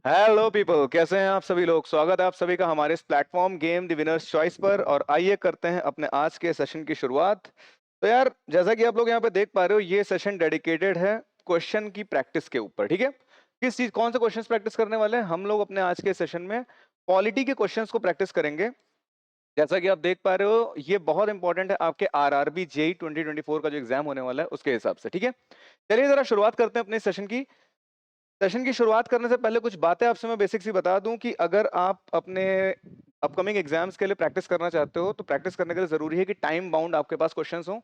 Hello people, कैसे हैं आप सभी लोग। स्वागत है आप सभी का हमारे इस platform game the winners choice पर। और आइए करते हैं अपने आज के सेशन की शुरुआत। तो यार, जैसा कि आप लोग यहाँ पे देख पा रहे हो, ये सेशन डेडिकेटेड है क्वेश्चन की प्रैक्टिस के ऊपर। ठीक है, किस चीज कौन से क्वेश्चंस प्रैक्टिस करने वाले हैं हम लोग अपने आज के सेशन में? पॉलिटी के क्वेश्चंस को प्रैक्टिस करेंगे। जैसा कि आप देख पा रहे हो, ये बहुत इंपॉर्टेंट है आपके आरआरबी जेई 2024 का जो एग्जाम होने वाला है उसके हिसाब से। ठीक है, चलिए जरा शुरुआत करते हैं अपने सेशन की। सेशन की शुरुआत करने से पहले कुछ बातें आपसे मैं बेसिक सी बता दूं कि अगर आप अपने अपकमिंग एग्जाम्स के लिए प्रैक्टिस करना चाहते हो तो प्रैक्टिस करने के लिए जरूरी है कि टाइम बाउंड आपके पास क्वेश्चंस हो।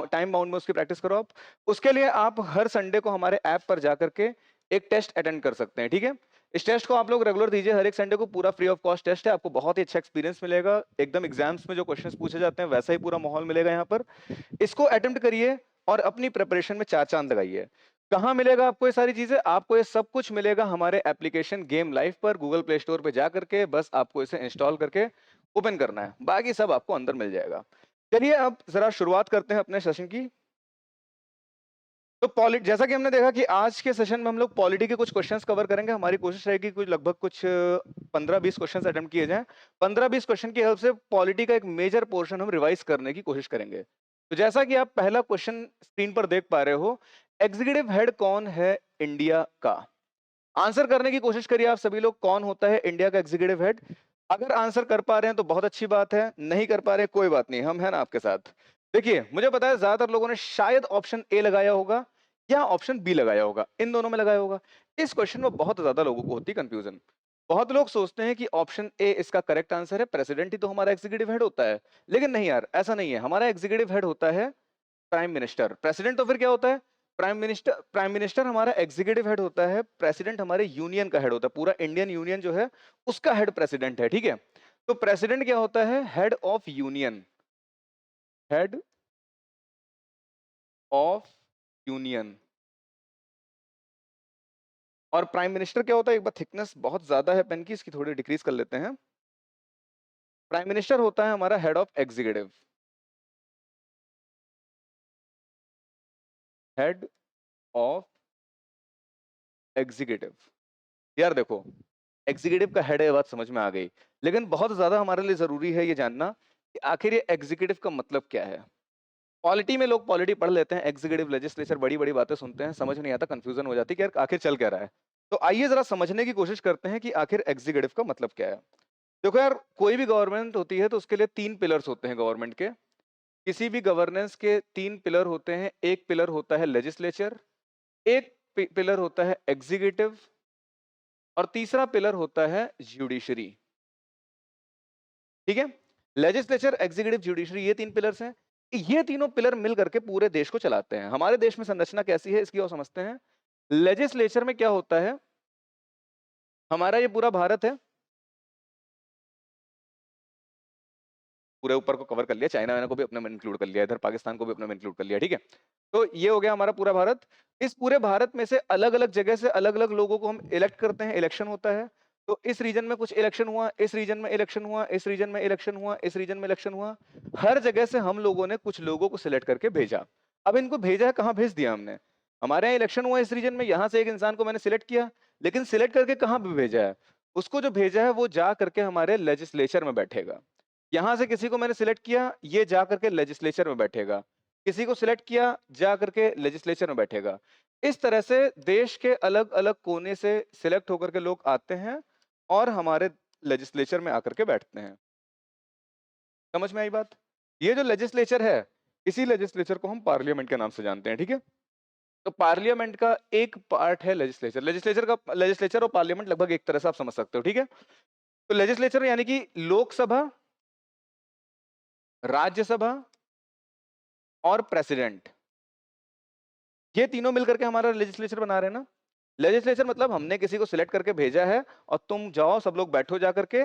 टाइम बाउंड में उसकी प्रैक्टिस करो आप। उसके लिए आप हर संडे को हमारे ऐप पर जाकर के एक टेस्ट अटेंड कर सकते हैं। ठीक है, इस टेस्ट को आप लोग रेगुलर दीजिए, हर एक संडे को। पूरा फ्री ऑफ कॉस्ट टेस्ट है, आपको बहुत ही अच्छा एक्सपीरियंस मिलेगा। एकदम एग्जाम्स में जो क्वेश्चंस पूछे जाते हैं वैसा ही पूरा माहौल मिलेगा यहाँ पर। इसको अटेम्प्ट करिए और अपनी प्रिपरेशन में चार चांद लगाइए। कहाँ मिलेगा आपको ये सारी चीजें? आपको ये सब कुछ मिलेगा हमारे एप्लीकेशन गेम लाइव पर। गूगल प्ले स्टोर पे जा करके बस आपको इसे इंस्टॉल करके ओपन करना है, बाकी सब आपको अंदर मिल जाएगा। चलिए अब जरा शुरुआत करते हैं अपने सेशन की। तो पॉलिट जैसा कि हमने देखा कि आज के सेशन में हम लोग पॉलिटी के कुछ क्वेश्चंस कवर करेंगे। हमारी कोशिश रहेगी कुछ लगभग कुछ 15-20 क्वेश्चंस अटेम्प्ट किए जाएं। 15-20 क्वेश्चन की हेल्प से पॉलिटी का एक मेजर पोर्शन हम रिवाइज करने की कोशिश करेंगे। तो जैसा कि आप पहला क्वेश्चन स्क्रीन पर देख पा रहे हो, एग्जीक्यूटिव हेड कौन है इंडिया का? आंसर करने की कोशिश करिए आप सभी लोग, कौन होता है इंडिया का एग्जीक्यूटिव हेड। अगर आंसर कर पा रहे हैं तो बहुत अच्छी बात है, नहीं कर पा रहे कोई बात नहीं, हम है ना आपके साथ। देखिए, मुझे पता है ज्यादातर लोगों ने शायद ऑप्शन ए लगाया होगा या ऑप्शन बी लगाया होगा, इन दोनों में लगाया होगा। इस क्वेश्चन में बहुत ज्यादा लोगों को होती है कंफ्यूजन। बहुत लोग सोचते हैं कि ऑप्शन ए इसका करेक्ट आंसर है, प्रेसिडेंट ही तो हमारा एग्जीक्यूटिव हेड होता है। लेकिन नहीं यार, ऐसा नहीं है। हमारा एग्जीक्यूटिव हेड होता है प्राइम मिनिस्टर। प्रेसिडेंट तो फिर क्या होता है? Prime minister. प्राइम मिनिस्टर हमारा एग्जीक्यूटिव हेड होता है, प्रेसिडेंट हमारे यूनियन का हेड होता है। पूरा इंडियन यूनियन जो है उसका हेड प्रेसिडेंट है। ठीक है, तो प्रेसिडेंट क्या होता है? Head of union. Head of union. और प्राइम मिनिस्टर क्या होता है? एक बार थिकनेस बहुत ज्यादा है पेन की, इसकी थोड़ी डिक्रीज कर लेते हैं। प्राइम मिनिस्टर होता है हमारा head of executive. Head of executive. यार देखो, एग्जीक्यूटिव का हेड है, बात समझ में आ गई। लेकिन बहुत ज्यादा हमारे लिए जरूरी है ये जानना कि आखिर ये एग्जीक्यूटिव का मतलब क्या है। पॉलिटी में लोग पॉलिटी पढ़ लेते हैं, एग्जीक्यूटिव लेजिस्लेचर बड़ी बड़ी बातें सुनते हैं, समझ नहीं आता, कंफ्यूजन हो जाती है कि यार आखिर चल क्या रहा है। तो आइए जरा समझने की कोशिश करते हैं कि आखिर एग्जीक्यूटिव का मतलब क्या है। देखो यार, कोई भी गवर्नमेंट होती है तो उसके लिए तीन पिलर्स होते हैं गवर्नमेंट के। किसी भी गवर्नेंस के तीन पिलर होते हैं। एक पिलर होता है लेजिस्लेचर, एक पिलर होता है एग्जीक्यूटिव, और तीसरा पिलर होता है जुडिशरी। ठीक है, लेजिस्लेचर, एग्जीक्यूटिव, जुडिशरी, ये तीन पिलर्स हैं। ये तीनों पिलर मिल करके पूरे देश को चलाते हैं। हमारे देश में संरचना कैसी है इसकी और समझते हैं। लेजिस्लेचर में क्या होता है? हमारा ये पूरा भारत है, पूरे ऊपर को कवर कर लिया, चाइना वाइना को भी अपने में इंक्लूड कर लिया, इधर पाकिस्तान को भी अपने में इंक्लूड कर लिया। ठीक है, तो ये हो गया हमारा पूरा भारत। इस पूरे भारत में से अलग अलग जगह से अलग अलग लोगों को हम इलेक्ट करते हैं, इलेक्शन होता है। तो इस रीजन में कुछ इलेक्शन हुआ, इस रीजन में इलेक्शन हुआ, इस रीजन में इलेक्शन हुआ, इस रीजन में इलेक्शन हुआ। हर जगह से हम लोगों ने कुछ लोगों को सिलेक्ट करके भेजा। अब इनको भेजा है, कहाँ भेज दिया हमने? हमारे यहाँ इलेक्शन हुआ इस रीजन में, यहाँ से एक इंसान को मैंने सिलेक्ट किया, लेकिन सिलेक्ट करके कहाँ पे भेजा है? उसको जो भेजा है वो जा करके हमारे लेजिस्लेचर में बैठेगा। यहां से किसी को मैंने सिलेक्ट किया, ये जा करके लेजिस्लेचर में बैठेगा। किसी को सिलेक्ट किया, जा करके लेजिस्लेचर में बैठेगा। इस तरह से देश के अलग अलग कोने से सिलेक्ट होकर के लोग आते हैं और हमारे लेजिस्लेचर में आकर के बैठते हैं। समझ में आई बात? ये जो लेजिस्लेचर है, इसी लेजिस्लेचर को हम पार्लियामेंट के नाम से जानते हैं। ठीक है, तो पार्लियामेंट का एक पार्ट है लेजिस्लेचर। लेजिस्लेचर और पार्लियामेंट लगभग एक तरह से आप समझ सकते हो। ठीक है, तो लेजिस्लेचर यानी कि लोकसभा, राज्यसभा और प्रेसिडेंट, ये तीनों मिलकर के हमारा लेजिस्लेचर बना रहे हैं ना। लेजिस्लेचर मतलब हमने किसी को सिलेक्ट करके भेजा है और तुम जाओ, सब लोग बैठो जा करके।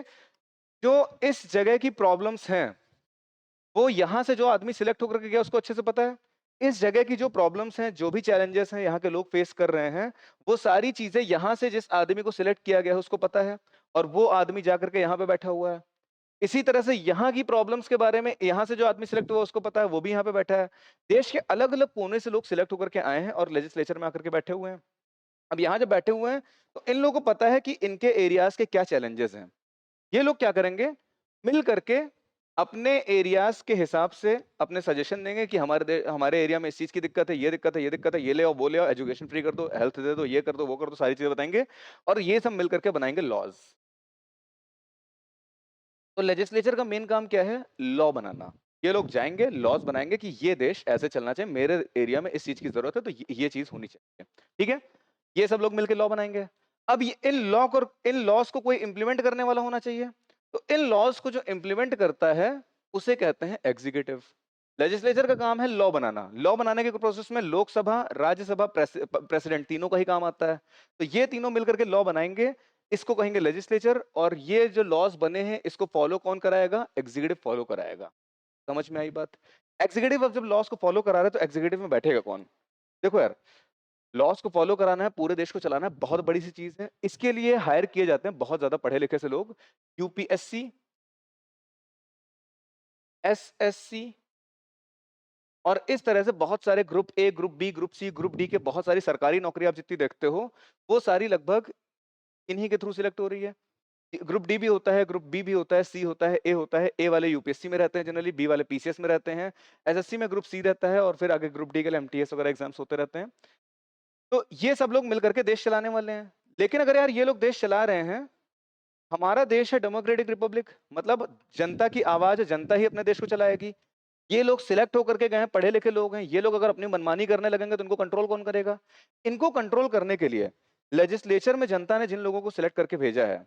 जो इस जगह की प्रॉब्लम्स हैं वो यहाँ से जो आदमी सिलेक्ट होकर के गया उसको अच्छे से पता है। इस जगह की जो प्रॉब्लम्स हैं, जो भी चैलेंजेस हैं यहाँ के लोग फेस कर रहे हैं, वो सारी चीजें यहाँ से जिस आदमी को सिलेक्ट किया गया है उसको पता है, और वो आदमी जाकर के यहाँ पे बैठा हुआ है। इसी तरह से यहाँ की प्रॉब्लम्स के बारे में यहाँ से जो आदमी सिलेक्ट हुआ उसको पता है, वो भी यहाँ पे बैठा है। देश के अलग अलग कोने से लोग सिलेक्ट होकर के आए हैं और लेजिस्लेचर में आकर के बैठे हुए हैं। अब यहाँ जब बैठे हुए हैं तो इन लोगों को पता है कि इनके एरियाज के क्या चैलेंजेस हैं। ये लोग क्या करेंगे, मिल करके अपने एरियाज के हिसाब से अपने सजेशन देंगे कि हमारे एरिया में इस चीज की दिक्कत है, ये दिक्कत है, ये दिक्कत है, ये ले आओ, वो ले आओ, एजुकेशन फ्री कर दो, हेल्थ दे दो, ये कर दो, वो कर दो, सारी चीजें बताएंगे और ये सब मिल करके बनाएंगे लॉज। तो लेजिस्लेचर का मेन काम क्या है, लॉ बनाना। ये लोग जाएंगे लॉज बनाएंगे कि ये देश ऐसे चलना चाहिए, मेरे एरिया में इस चीज की जरूरत है तो ये चीज होनी चाहिए, ठीक है। ये सब लोग मिलकर लॉ बनाएंगे। अब इन लॉज को कोई इंप्लीमेंट करने वाला होना चाहिए। तो इन लॉज को जो इंप्लीमेंट करता है उसे कहते हैं एग्जीक्यूटिव। लेजिस्लेचर का काम है लॉ बनाना। लॉ बनाने के प्रोसेस में लोकसभा, राज्यसभा, प्रेसिडेंट तीनों का ही काम आता है। तो ये तीनों मिलकर के लॉ बनाएंगे, इसको कहेंगे लेजिस्लेचर। और ये जो लॉज बने हैं इसको फॉलो कौन कराएगा, एग्जीक्यूटिव फॉलो कराएगा। समझ में आई बात। एग्जीक्यूटिव अब जब लॉज को फॉलो करा रहे हैं तो एग्जीक्यूटिव में बैठेगा कौन। देखो यार, लॉस को फॉलो कराना है, पूरे देश को चलाना है, बहुत बड़ी सी चीज है। इसके लिए हायर किए जाते हैं बहुत ज्यादा पढ़े लिखे से लोग, यूपीएससी, एसएससी और इस तरह से बहुत सारे group A, group B, group C, group D के बहुत सारी सरकारी नौकरी आप जितनी देखते हो वो सारी लगभग इन्हीं के थ्रू सिलेक्ट हो रही है। ग्रुप डी भी होता है, ग्रुप बी भी होता है, सी होता है, ए होता है। ए वाले यूपीएससी में रहते हैं जनरली, बी वाले पीसीएस में रहते हैं, एसएससी में ग्रुप सी रहता है और फिर आगे ग्रुप डी के लिए एमटीएस वगैरह एग्जाम्स होते रहते हैं। तो ये सब लोग मिलकर के देश चलाने वाले हैं। लेकिन अगर यार ये लोग देश चला रहे हैं, हमारा देश है डेमोक्रेटिक रिपब्लिक, मतलब जनता की आवाज है, जनता ही अपने देश को चलाएगी। ये लोग सिलेक्ट होकर के गए हैं, पढ़े लिखे लोग हैं, ये लोग अगर अपनी मनमानी करने लगेंगे तो इनको कंट्रोल कौन करेगा। इनको कंट्रोल करने के लिए लेजिस्लेचर में जनता ने जिन लोगों को सिलेक्ट करके भेजा है,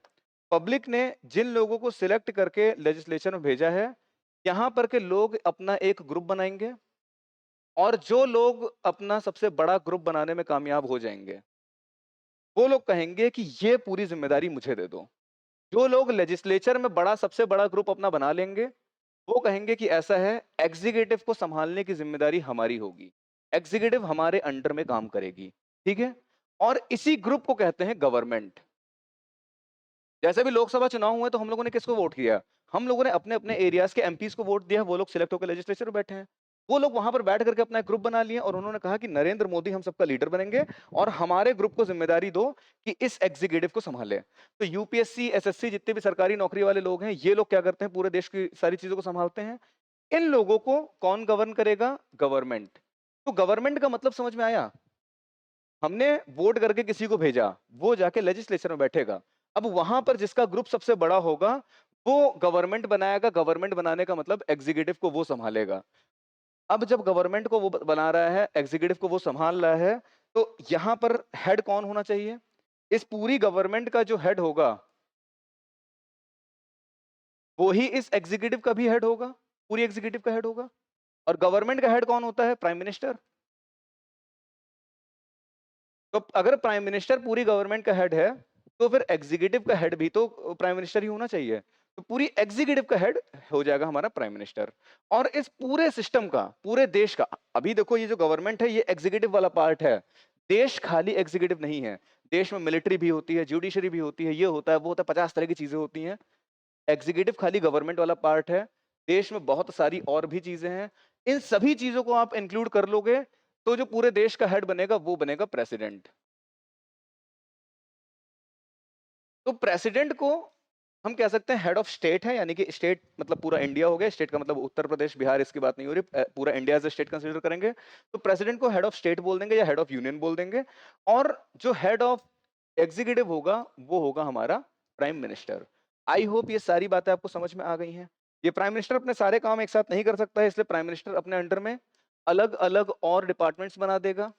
पब्लिक ने जिन लोगों को सिलेक्ट करके लेजिस्लेचर में भेजा है, यहाँ पर के लोग अपना एक ग्रुप बनाएंगे और जो लोग अपना सबसे बड़ा ग्रुप बनाने में कामयाब हो जाएंगे वो लोग कहेंगे कि ये पूरी जिम्मेदारी मुझे दे दो। जो लोग लेजिस्लेचर में सबसे बड़ा ग्रुप अपना बना लेंगे वो कहेंगे कि ऐसा है, एग्जीक्यूटिव को संभालने की जिम्मेदारी हमारी होगी, एग्जीक्यूटिव हमारे अंडर में काम करेगी, ठीक है। और इसी ग्रुप को कहते हैं गवर्नमेंट। जैसे भी लोकसभा चुनाव हुए तो हम लोगों ने किसको वोट किया, हम लोगों ने अपने अपने एरियाज के एमपीज को वोट दिया, वो लोग सिलेक्ट होकर लेजिस्लेचर में बैठे हैं। वो लोग वहां पर बैठ करके अपना एक ग्रुप बना लिए और उन्होंने कहा कि नरेंद्र मोदी हम सबका लीडर बनेंगे और हमारे ग्रुप को जिम्मेदारी दो कि इस एग्जीक्यूटिव को संभाले। तो यूपीएससी, एसएससी, जितने भी सरकारी नौकरी वाले लोग हैं ये लोग क्या करते हैं, पूरे देश की सारी चीजों को संभालते हैं। इन लोगों को कौन गवर्न करेगा, गवर्नमेंट। तो गवर्नमेंट का मतलब समझ में आया। हमने वोट करके किसी को भेजा, वो जाके लेजिस्लेचर में बैठेगा। अब वहां पर जिसका ग्रुप सबसे बड़ा होगा वो गवर्नमेंट बनाएगा। गवर्नमेंट बनाने का मतलब एग्जीक्यूटिव को वो संभालेगा। अब जब गवर्नमेंट को वो बना रहा है, एग्जीक्यूटिव को वो संभाल रहा है, तो यहां पर हेड कौन होना चाहिए, इस पूरी गवर्नमेंट का जो हेड होगा वो ही इस एग्जीक्यूटिव का भी हेड होगा, पूरी एग्जीक्यूटिव का हेड होगा। और गवर्नमेंट का हेड कौन होता है, प्राइम मिनिस्टर। तो अगर प्राइम मिनिस्टर पूरी गवर्नमेंट का हेड है तो फिर एग्जीक्यूटिव का हेड भी तो प्राइम मिनिस्टर ही होना चाहिए। तो पूरी एग्जीक्यूटिव का हेड हो जाएगा हमारा प्राइम मिनिस्टर। और इस पूरे सिस्टम का, पूरे देश का, अभी देखो ये जो गवर्नमेंट है ये एग्जीक्यूटिव वाला पार्ट है। देश खाली एग्जीक्यूटिव नहीं है, देश में मिलिट्री भी होती है, जुडिशरी भी होती है, ये होता है वो होता है, 50 तरह की चीजें होती हैं। एग्जीक्यूटिव खाली गवर्नमेंट वाला पार्ट है, देश में बहुत सारी और भी चीजें हैं। इन सभी चीजों को आप इंक्लूड कर लोगे तो जो पूरे देश का हेड बनेगा वो बनेगा प्रेसिडेंट। तो प्रेसिडेंट को हम कह सकते हैं हेड ऑफ स्टेट है, यानी कि स्टेट मतलब पूरा इंडिया हो गया, स्टेट का मतलब उत्तर प्रदेश, बिहार, इसकी बात नहीं हो रही, पूरा India as a state consider करेंगे। तो प्रेसिडेंट को हेड ऑफ स्टेट बोल देंगे या हेड ऑफ यूनियन बोल देंगे। और जो हेड ऑफ एग्जीक्यूटिव होगा वो होगा हमारा प्राइम मिनिस्टर। आई होप ये सारी बातें आपको समझ में आ गई हैं। ये प्राइम मिनिस्टर अपने सारे काम एक साथ नहीं कर सकता है, इसलिए प्राइम मिनिस्टर अपने अंडर में अलग अलग और डिपार्टमेंट्स बना देगा।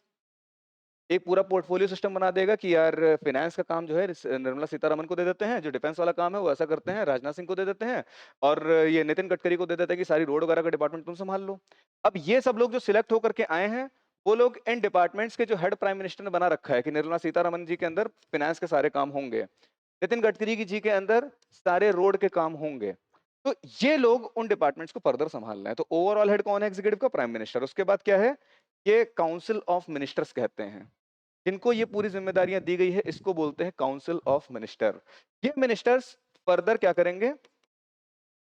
एक पूरा पोर्टफोलियो सिस्टम बना देगा कि यार फाइनेंस का काम जो है निर्मला सीतारमन को दे देते हैं, जो डिफेंस वाला काम है वो ऐसा करते हैं राजनाथ सिंह को दे देते हैं, और ये नितिन गडकरी को दे देते हैं कि सारी रोड वगैरह का डिपार्टमेंट तुम संभाल लो। अब ये सब लोग जो सिलेक्ट होकर के आए हैं वो लोग इन डिपार्टमेंट्स के जो हेड प्राइम मिनिस्टर ने बना रखा है कि निर्मला सीतारमन जी के अंदर फाइनेंस के सारे काम होंगे, नितिन गडकरी जी के अंदर सारे रोड के काम होंगे। तो ये लोग उन डिपार्टमेंट्स को फर्दर संभाल रहे हैं। तो ओवरऑल हेड कौन है एग्जीक्यूटिव का, प्राइम मिनिस्टर। उसके बाद क्या है, ये काउंसिल ऑफ मिनिस्टर्स कहते हैं, जिनको ये पूरी जिम्मेदारियां दी गई है इसको बोलते हैं काउंसिल ऑफ मिनिस्टर। ये मिनिस्टर्स फर्दर क्या करेंगे,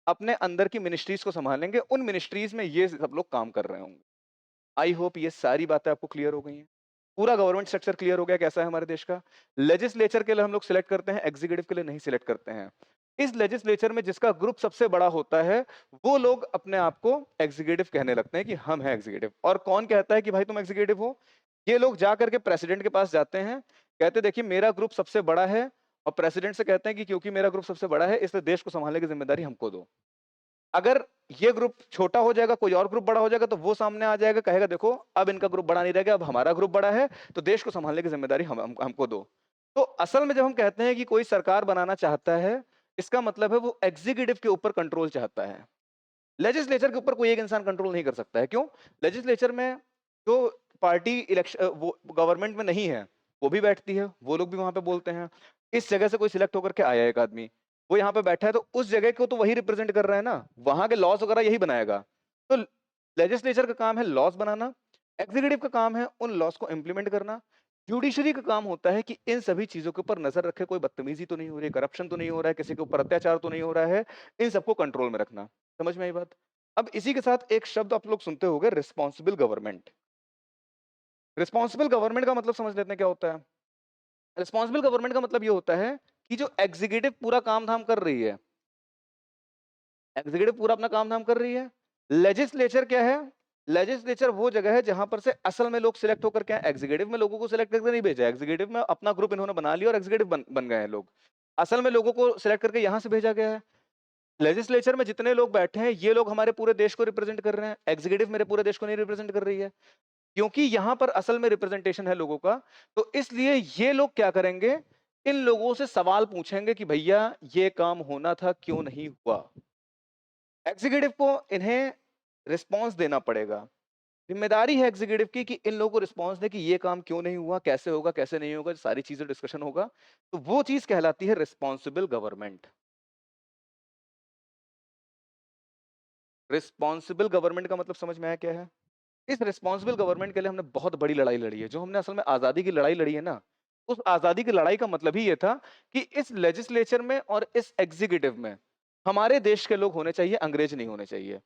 अपने अंदर की मिनिस्ट्रीज को संभालेंगे, उन मिनिस्ट्रीज में ये सब लोग काम कर रहे होंगे। आई होप ये सारी बातें आपको क्लियर हो गई हैं। पूरा गवर्नमेंट स्ट्रक्चर क्लियर हो गया कैसा है हमारे देश का। लेजिस्लेचर के लिए हम लोग सिलेक्ट करते हैं, एग्जीक्यूटिव के लिए नहीं सिलेक्ट करते हैं। इस लेजिस्लेचर में जिसका ग्रुप सबसे बड़ा होता है वो लोग अपने आप को एग्जीक्यूटिव कहने लगते हैं कि हम हैं एग्जीक्यूटिव। और कौन कहता है कि भाई तुम एग्जीक्यूटिव हो? ये लोग जा करके प्रेसिडेंट के पास जाते हैं, कहते देखिए मेरा ग्रुप सबसे बड़ा है, और प्रेसिडेंट से कहते हैं कि क्योंकि मेरा ग्रुप सबसे बड़ा है इसलिए देश को संभालने की जिम्मेदारी हमको दो। अगर ये ग्रुप छोटा हो जाएगा, कोई और ग्रुप बड़ा हो जाएगा, तो वो सामने आ जाएगा, कहेगा देखो अब इनका ग्रुप बड़ा नहीं रहेगा, अब हमारा ग्रुप बड़ा है, तो देश को संभालने की जिम्मेदारी हमको दो। तो असल में जब हम कहते हैं कि कोई सरकार बनाना चाहता है, इसका मतलब है वो एग्जीक्यूटिव के ऊपर कंट्रोल चाहता है। लेजिस्लेचर के ऊपर कोई एक इंसान कंट्रोल नहीं कर सकता है। क्यों? लेजिस्लेचर में जो पार्टी इलेक्शन वो गवर्नमेंट में नहीं है वो भी बैठती है, वो लोग भी वहां पे बोलते हैं। इस जगह से कोई सिलेक्ट होकर के आया एक आदमी, वो यहाँ पे बैठा है, तो उस जगह को तो वही रिप्रेजेंट कर रहा है ना, वहां के लॉस वगैरह यही बनाएगा। तो लेजिस्लेचर का काम है लॉस बनाना, एग्जीक्यूटिव का काम है उन लॉस को इंप्लीमेंट करना, जुडिशरी का काम होता है कि इन सभी चीजों के ऊपर नजर रखे, कोई बदतमीजी तो नहीं हो रही, करप्शन तो नहीं हो रहा है, किसी के ऊपर अत्याचार तो नहीं हो रहा है, इन सबको कंट्रोल में रखना। समझ में आई बात? अब इसी के साथ एक शब्द आप लोग सुनते होंगे, रिस्पॉन्सिबल गवर्नमेंट। रिस्पॉन्सिबल गवर्नमेंट का मतलब समझ लेते हैं क्या होता है। रिस्पॉन्सिबल गवर्नमेंट का मतलब ये होता है कि जो एग्जीक्यूटिव पूरा काम धाम कर रही है, एग्जीक्यूटिव पूरा अपना काम धाम कर रही है, लेजिस्लेचर क्या है? लेजिस्लेचर वो जगह है जहां पर से असल में लोग सिलेक्ट होकर के एग्जीक्यूटिव में लोगों को सिलेक्ट करके नहीं भेजा, एग्जीक्यूटिव में अपना ग्रुप इन्होंने बना लिया और एग्जीक्यूटिव बन गए हैं लोग। असल में लोगों को सिलेक्ट करके यहां से भेजा गया है। लेजिस्लेचर में जितने लोग बैठे हैं ये लोग हमारे पूरे देश को रिप्रेजेंट कर रहे हैं, एग्जीक्यूटिव मेरे पूरे देश को नहीं रिप्रेजेंट कर रही है, क्योंकि यहां पर असल में रिप्रेजेंटेशन है लोगों का। तो इसलिए ये लोग क्या करेंगे, इन लोगों से सवाल पूछेंगे कि भैया ये काम होना था क्यों नहीं हुआ। एग्जीक्यूटिव को इन्हें रिस्पॉन्स देना पड़ेगा, जिम्मेदारी है एग्जीक्यूटिव की कि इन लोगों को रिस्पॉन्स दे कि ये काम क्यों नहीं हुआ, कैसे होगा, कैसे नहीं होगा, सारी चीजें डिस्कशन होगा। तो वो चीज कहलाती है रिस्पॉन्सिबल गवर्नमेंट। रिस्पॉन्सिबल गवर्नमेंट का मतलब समझ में आया क्या है? इस रिस्पॉन्सिबल गवर्नमेंट के लिए हमने बहुत बड़ी लड़ाई लड़ी है, जो हमने असल में आजादी की लड़ाई लड़ी है ना, उस आजादी की लड़ाई का मतलब ही ये था कि इस लेजिस्लेचर में और इस एग्जीक्यूटिव में हमारे देश के लोग होने चाहिए, अंग्रेज नहीं होने चाहिए।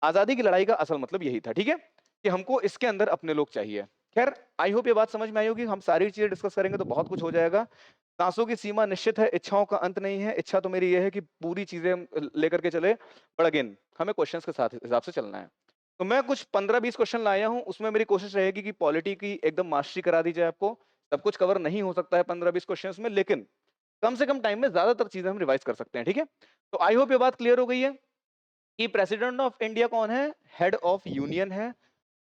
आजादी की लड़ाई का असल मतलब यही था, ठीक है, कि हमको इसके अंदर अपने लोग चाहिए। खैर आई होप ये बात समझ में आई होगी। हम सारी चीजें डिस्कस करेंगे तो बहुत कुछ हो जाएगा। सांसों की सीमा निश्चित है, इच्छाओं का अंत नहीं है। इच्छा तो मेरी ये है कि पूरी चीजें हम लेकर के चले, बट अगेन हमें क्वेश्चंस के साथ हिसाब से चलना है। तो मैं कुछ 15-20 क्वेश्चन लाया हूं, उसमें मेरी कोशिश रहेगी कि पॉलिटी की एकदम मास्टरी करा दी जाए आपको। सब कुछ कवर नहीं हो सकता है 15-20 क्वेश्चंस में, लेकिन कम से कम टाइम में ज्यादातर चीजें हम रिवाइज कर सकते हैं, ठीक है। तो आई होप ये बात क्लियर हो गई है कि प्रेसिडेंट ऑफ इंडिया कौन है? हेड ऑफ यूनियन है।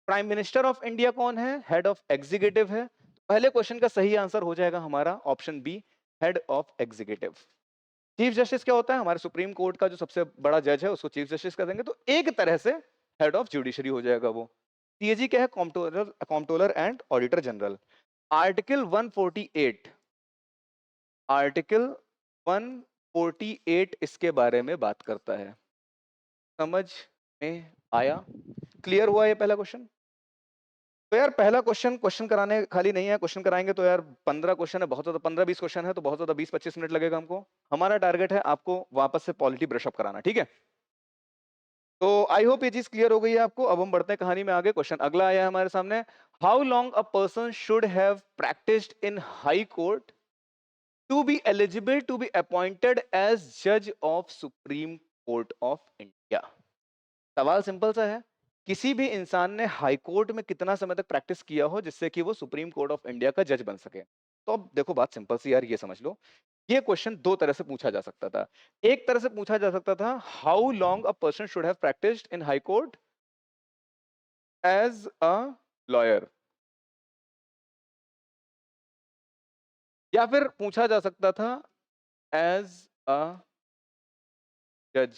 प्राइम मिनिस्टर ऑफ इंडिया कौन है? हेड ऑफ एग्जीक्यूटिव है। पहले क्वेश्चन का सही आंसर हो जाएगा हमारा option B, head of executive. Chief justice क्या होता है? हमारे सुप्रीम कोर्ट का जो सबसे बड़ा जज है उसको चीफ जस्टिस कर देंगे, तो एक तरह से हेड ऑफ जुडिशरी हो जाएगा वो। सीएजी क्या है? Comptroller and auditor general. Article 148, article 148 इसके बारे में बात करता है। समझ में आया? क्लियर हुआ ये पहला क्वेश्चन? तो यार पहला क्वेश्चन कराने खाली नहीं है, क्वेश्चन कराएंगे तो यार 15 क्वेश्चन है, बहुत ज्यादा 15-20 क्वेश्चन है तो बहुत ज्यादा 20-25 मिनट लगेगा हमको। हमारा टारगेट है आपको वापस से पॉलिटी ब्रशअप कराना, ठीक है। तो आई होप ये चीज क्लियर हो गई है आपको। अब हम बढ़ते हैं कहानी में आगे। क्वेश्चन अगला आया है हमारे सामने, how long a person should have practised in high court to be eligible to be appointed as जज of supreme court of India. सवाल सिंपल सा है, किसी भी इंसान ने हाई कोर्ट में कितना समय तक प्रैक्टिस किया हो जिससे कि वो सुप्रीम कोर्ट ऑफ इंडिया का जज बन सके। तो अब देखो बात सिंपल सी यार, ये समझ लो, ये क्वेश्चन दो तरह से पूछा जा सकता था। एक तरह से पूछा जा सकता था, how long a person should have practised in high court as a lawyer, या फिर पूछा जा सकता था एज अ जज।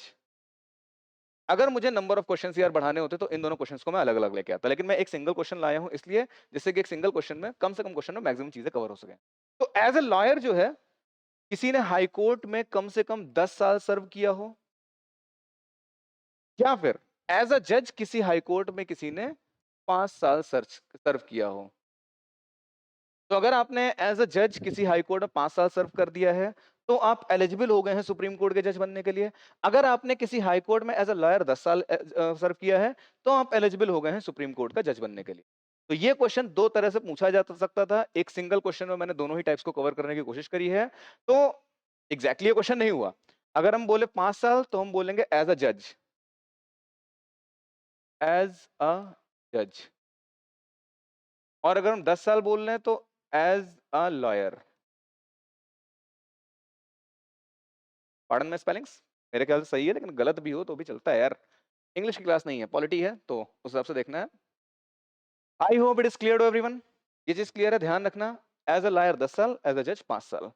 अगर मुझे नंबर ऑफ क्वेश्चंस यार बढ़ाने होते तो इन दोनों क्वेश्चंस को मैं अलग अलग लेके आता, लेकिन मैं एक सिंगल क्वेश्चन लाया हूं इसलिए, जिससे कि एक सिंगल क्वेश्चन में कम से कम क्वेश्चन में मैक्सिमम चीजें कवर हो सके। तो एज ए लॉयर जो है, किसी ने हाई कोर्ट में कम से कम 10 साल सर्व किया हो, या फिर एज अ जज किसी हाई कोर्ट में किसी ने 5 साल सर्व किया हो। तो अगर आपने एज अ जज किसी हाई कोर्ट में 5 साल सर्व कर दिया है तो आप एलिजिबल हो गए हैं सुप्रीम कोर्ट के जज बनने के लिए। अगर आपने किसी हाई कोर्ट में एज अ लॉयर 10 साल सर्व किया है तो आप एलिजिबल हो गए हैं सुप्रीम कोर्ट का जज बनने के लिए। तो ये क्वेश्चन दो तरह से पूछा जा सकता था, एक सिंगल क्वेश्चन में मैंने दोनों ही टाइप्स को कवर करने की कोशिश करी है। तो एग्जैक्टली ये क्वेश्चन नहीं हुआ। अगर हम बोले 5 साल तो हम बोलेंगे एज अ जज, एज अ जज। और अगर हम 10 साल बोल रहे हैं तो एज अ लॉयर। पार्डन में स्पेलिंग्स मेरे ख्याल से सही है, लेकिन गलत भी हो तो भी चलता है यार, इंग्लिश की क्लास नहीं है, पॉलिटी है, तो उस हिसाब से देखना है। I hope it is clear to everyone. ये चीज क्लियर है, ध्यान रखना। एज अ लॉयर 10 साल, एज अ जज 5 साल।